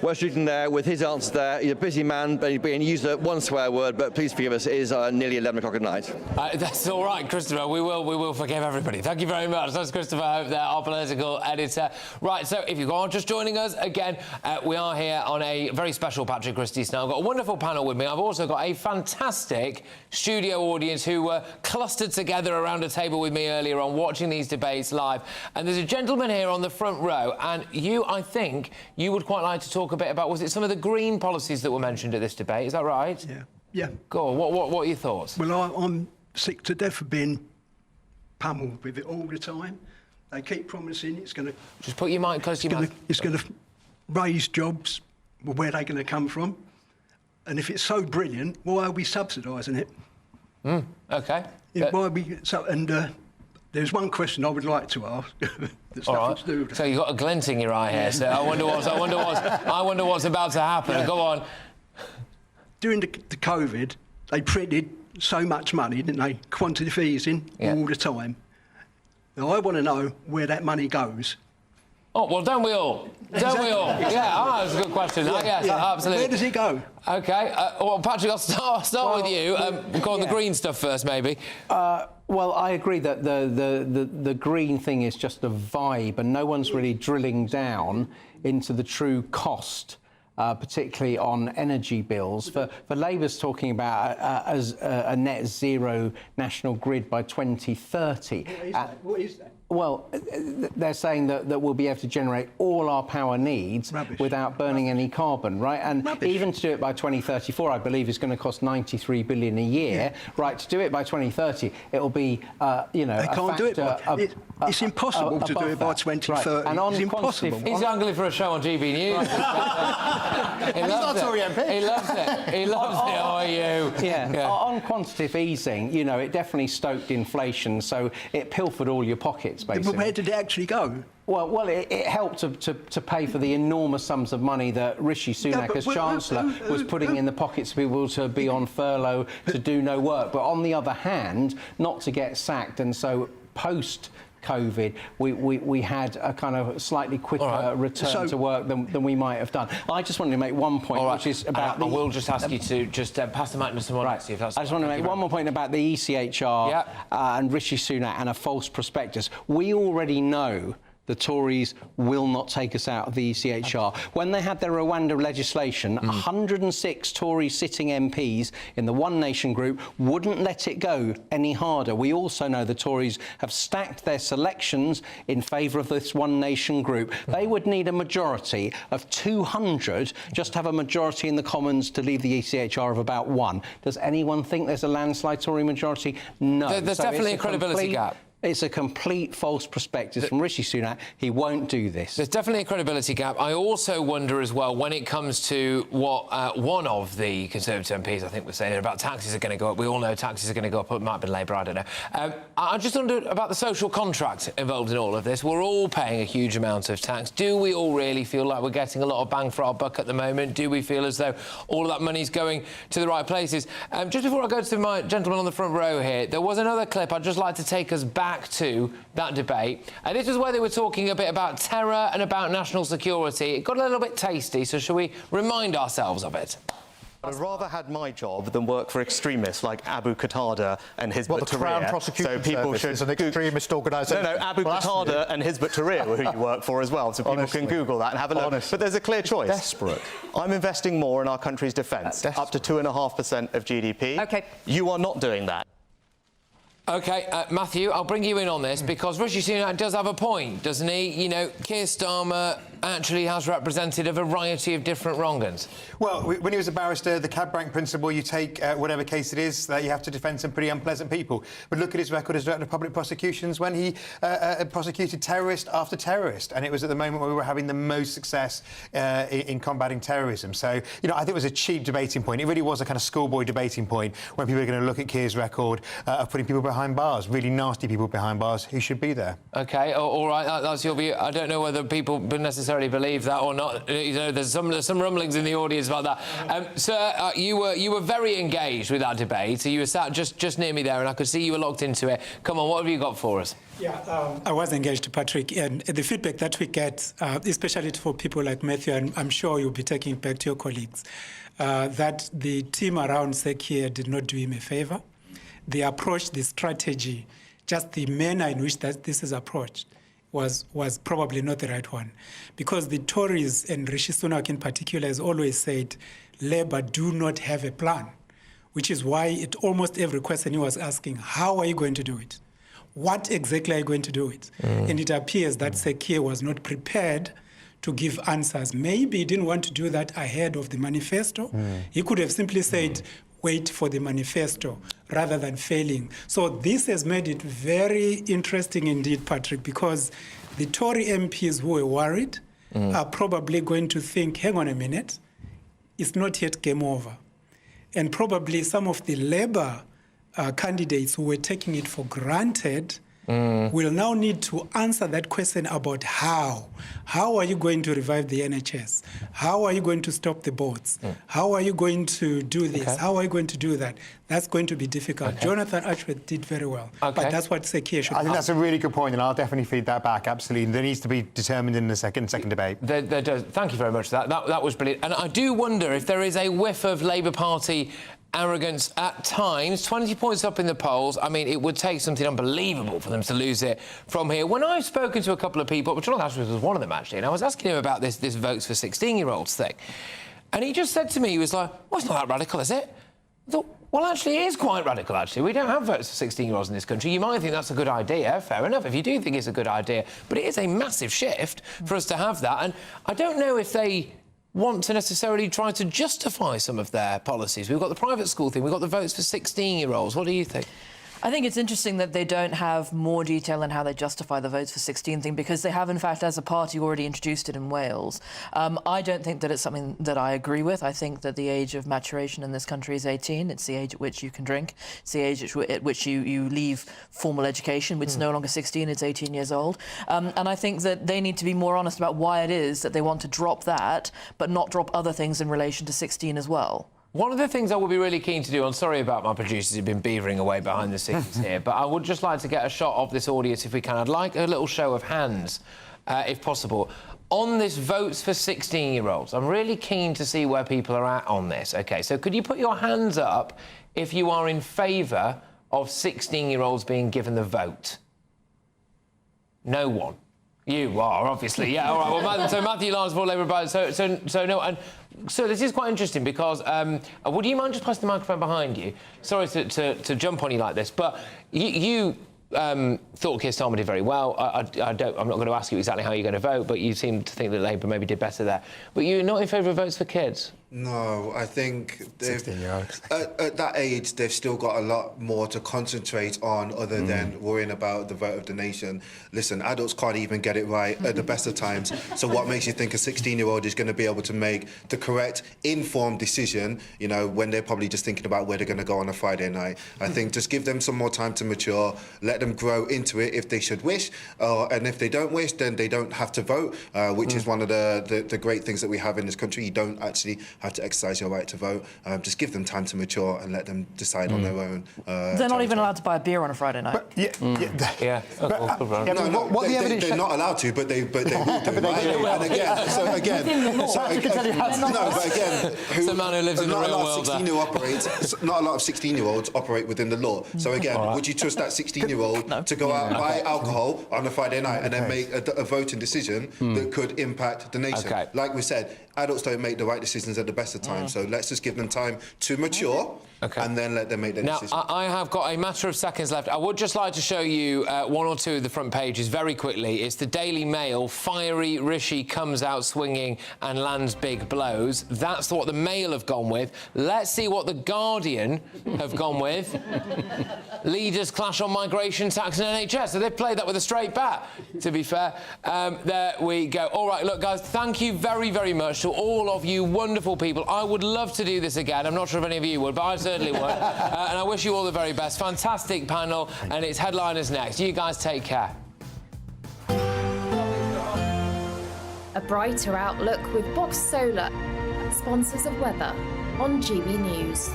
Wes Streeting there with his answer there. He's a busy man, but he used one swear word, but please forgive us, it is nearly 11 o'clock at night. That's all right, Christopher. We will forgive everybody. Thank you very much. That's Christopher Hope there, our political editor. Right, so if you're just joining us again, we are here on a very special Patrick Christys now. I've got a wonderful panel with me. I've also got a fantastic studio audience who were clustered together around a table with me earlier on watching these debates live. And there's a gentleman here on the front row, and I think you would quite like to talk a bit about, was it some of the green policies that were mentioned at this debate? Is that right? Yeah. Go on, what are your thoughts? Well, I'm sick to death of being pummeled with it all the time. They keep promising it's going to... Just put your mic close to your mouth. It's going to raise jobs. Well, where are they going to come from? And if it's so brilliant, why are we subsidising it? OK. Why are we... there's one question I would like to ask. That's nothing to do with it. So you've got a glint in your eye here. So I wonder what's about to happen. Yeah. Go on. During the COVID, they printed so much money, didn't they? Quantitative easing all the time. Now I want to know where that money goes. Oh, well, don't we all? Don't we all? Yeah, that's a good question. Yes, absolutely. Where does it go? OK. Well, Patrick, I'll start with you. Go on the green stuff first, maybe. Well, I agree that the green thing is just a vibe, and no one's really drilling down into the true cost, particularly on energy bills. For Labour's talking about as a net zero national grid by 2030. What is that? Well, they're saying that we'll be able to generate all our power needs without burning any carbon, right? And even to do it by 2034, I believe, is going to cost $93 billion a year. Right, to do it by 2030, it'll be, They can't do it. It's impossible to do it by 2030. Right. And it's impossible. He's angling for a show on GBNews. He loves it. He loves it. He loves it. Oh, you? Yeah. On quantitative easing, it definitely stoked inflation, so it pilfered all your pockets. Basically. But where did it actually go? Well, it helped to pay for the enormous sums of money that Rishi Sunak, as Chancellor, was putting in the pockets of people to be on furlough, to do no work. But on the other hand, not to get sacked, and so post-COVID, we had a kind of slightly quicker return to work than we might have done. I just wanted to make one point, which is about... I will just ask you to just pass the mic to someone else. I just want to make one more point about the ECHR and Rishi Sunak and a false prospectus. We already know the Tories will not take us out of the ECHR. When they had their Rwanda legislation, 106 Tory sitting MPs in the One Nation group wouldn't let it go any harder. We also know the Tories have stacked their selections in favour of this One Nation group. They would need a majority of 200 just to have a majority in the Commons to leave the ECHR of about 1. Does anyone think there's a landslide Tory majority? No. There's definitely a credibility gap. It's a complete false prospectus from Rishi Sunak. He won't do this. There's definitely a credibility gap. I also wonder as well, when it comes to what one of the Conservative MPs, I think, was saying about taxes are going to go up. We all know taxes are going to go up. It might have been Labour, I don't know. I just wonder about the social contract involved in all of this. We're all paying a huge amount of tax. Do we all really feel like we're getting a lot of bang for our buck at the moment? Do we feel as though all of that money's going to the right places? Just before I go to my gentleman on the front row here, there was another clip I'd just like to take us back to that debate. And this is where they were talking a bit about terror and about national security. It got a little bit tasty, so shall we remind ourselves of it? I'd rather had my job than work for extremists like Abu Qatada and Hizb ut-Tahrir. The Crown Prosecution Service is an extremist organisation. No, Abu Qatada and Hizb ut-Tahrir were who you work for as well, so people can Google that and have a look. But there's a clear choice. Desperate. I'm investing more in our country's defence, up to 2.5% of GDP. OK. You are not doing that. OK, Matthew, I'll bring you in on this because Rishi Sunak does have a point, doesn't he? You know, Keir Starmer actually has represented a variety of different wrong-uns. Well, when he was a barrister, the cab rank principle, you take whatever case it is, that you have to defend some pretty unpleasant people. But look at his record as Director of Public Prosecutions when he prosecuted terrorist after terrorist, and it was at the moment where we were having the most success in combating terrorism. So, you know, I think it was a cheap debating point. It really was a kind of schoolboy debating point when people are going to look at Keir's record of putting people behind bars, really nasty people behind bars who should be there. OK, all right, that's your view. I don't know whether people necessarily believe that or not. You know, there's some rumblings in the audience about that. Sir, you were very engaged with that debate. So you were sat just near me there, and I could see you were locked into it. Come on, what have you got for us? Yeah, I was engaged, Patrick, and the feedback that we get, especially for people like Matthew, and I'm sure you'll be taking it back to your colleagues, that the team around Keir did not do him a favour. The approach, the strategy, just the manner in which this is approached was probably not the right one. Because the Tories, and Rishi Sunak in particular, has always said, Labour do not have a plan, which is why at almost every question he was asking, how are you going to do it? What exactly are you going to do it? And it appears that Keir was not prepared to give answers. Maybe he didn't want to do that ahead of the manifesto. He could have simply said, wait for the manifesto rather than failing. So this has made it very interesting indeed, Patrick, because the Tory MPs who were worried are probably going to think, hang on a minute, it's not yet game over. And probably some of the Labour candidates who were taking it for granted will now need to answer that question about how. How are you going to revive the NHS? How are you going to stop the boats? How are you going to do this? How are you going to do that? That's going to be difficult. Jonathan Ashworth did very well, but that's what Keir should. I think that's a really good point, and I'll definitely feed that back. Absolutely, there needs to be determined in the second debate. There does. Thank you very much for that. That was brilliant. And I do wonder if there is a whiff of Labour Party arrogance at times. 20 points up in the polls. I mean, it would take something unbelievable for them to lose it from here. When I've spoken to a couple of people, Jonathan Ashworth was one of them, actually, and I was asking him about this votes for 16-year-olds thing, and he just said to me, he was like, well, it's not that radical, is it? I thought, well, actually, it is quite radical, actually. We don't have votes for 16-year-olds in this country. You might think that's a good idea. Fair enough, if you do think it's a good idea. But it is a massive shift for us to have that. And I don't know if they want to necessarily try to justify some of their policies. We've got the private school thing. We've got the votes for 16-year-olds. What do you think? I think it's interesting that they don't have more detail in how they justify the votes for 16 thing, because they have, in fact, as a party, already introduced it in Wales. I don't think that it's something that I agree with. I think that the age of maturation in this country is 18. It's the age at which you can drink. It's the age at which you leave formal education, which is no longer 16, it's 18 years old. And I think that they need to be more honest about why it is that they want to drop that, but not drop other things in relation to 16 as well. One of the things I would be really keen to do, I'm sorry about my producers who've been beavering away behind the scenes here, but I would just like to get a shot of this audience if we can. I'd like a little show of hands, if possible, on this votes for 16-year-olds. I'm really keen to see where people are at on this. OK, so could you put your hands up if you are in favour of 16-year-olds being given the vote? No one. You are, obviously, yeah. All right. Well, so Matthew Lawrence for Labour, so no, and so this is quite interesting because would you mind just passing the microphone behind you? Sorry to jump on you like this, but you thought Keir Starmer did very well. I'm not going to ask you exactly how you're going to vote, but you seem to think that Labour maybe did better there. But you're not in favour of votes for kids? No, I think 16-year-olds. At that age, they've still got a lot more to concentrate on other than worrying about the vote of the nation. Listen, adults can't even get it right at the best of times. So what makes you think a 16-year-old is going to be able to make the correct, informed decision, you know, when they're probably just thinking about where they're going to go on a Friday night? I think just give them some more time to mature, let them grow into it if they should wish, and if they don't wish, then they don't have to vote, which is one of the great things that we have in this country. You don't actually have to exercise your right to vote. Just give them time to mature and let them decide on their own. They're not even allowed to buy a beer on a Friday night. They're not allowed to, but they will do. And again, it's a man who lives in the real world. Not a lot of 16-year-olds operate within the law. So again, would you trust that 16-year-old to go out and buy alcohol on a Friday night and then make a voting decision that could impact the nation? Like we said, adults don't make the right decisions at the best of times, so let's just give them time to mature and then let them make their decision. Now, I have got a matter of seconds left. I would just like to show you one or two of the front pages very quickly. It's the Daily Mail. Fiery Rishi comes out swinging and lands big blows. That's what the Mail have gone with. Let's see what the Guardian have gone with. Leaders clash on migration, tax and NHS. So they've played that with a straight bat, to be fair. There we go. All right, look, guys, thank you very, very much to all of you wonderful people. I would love to do this again. I'm not sure if any of you would, but I certainly would. And I wish you all the very best. Fantastic panel, and it's Headliners next. You guys take care. A brighter outlook with Box Solar, sponsors of weather on GB News.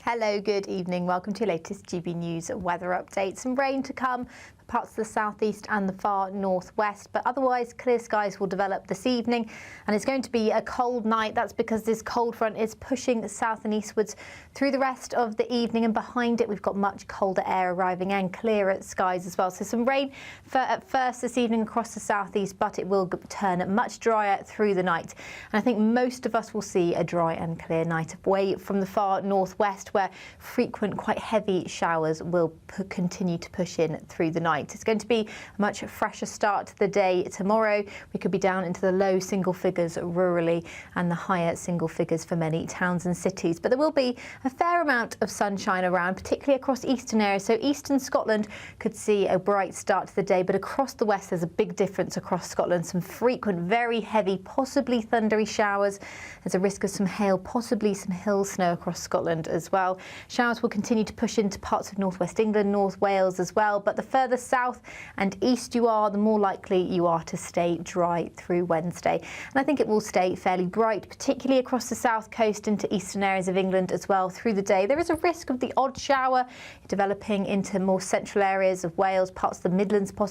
Hello, good evening. Welcome to your latest GB News weather update. Some rain to come for parts of the southeast and the far northwest, but otherwise clear skies will develop this evening, and it's going to be a cold night. That's because this cold front is pushing south and eastwards through the rest of the evening, and behind it we've got much colder air arriving and clearer skies as well. So some rain at first this evening across the southeast, but it will turn much drier through the night. And I think most of us will see a dry and clear night away from the far northwest, where frequent, quite heavy showers will continue to push in through the night. It's going to be a much fresher start to the day tomorrow. We could be down into the low single figures rurally and the higher single figures for many towns and cities. But there will be a fair amount of sunshine around, particularly across eastern areas. So eastern Scotland could see a bright start to the day, but across the west there's a big difference across Scotland. Some frequent, very heavy, possibly thundery showers. There's a risk of some hail, possibly some hill snow across Scotland as well. Showers will continue to push into parts of northwest England, North Wales as well, but the further south and east you are, the more likely you are to stay dry through Wednesday. And I think it will stay fairly bright, particularly across the south coast into eastern areas of England as well through the day. There is a risk of the odd shower developing into more central areas of Wales, parts of the Midlands possibly.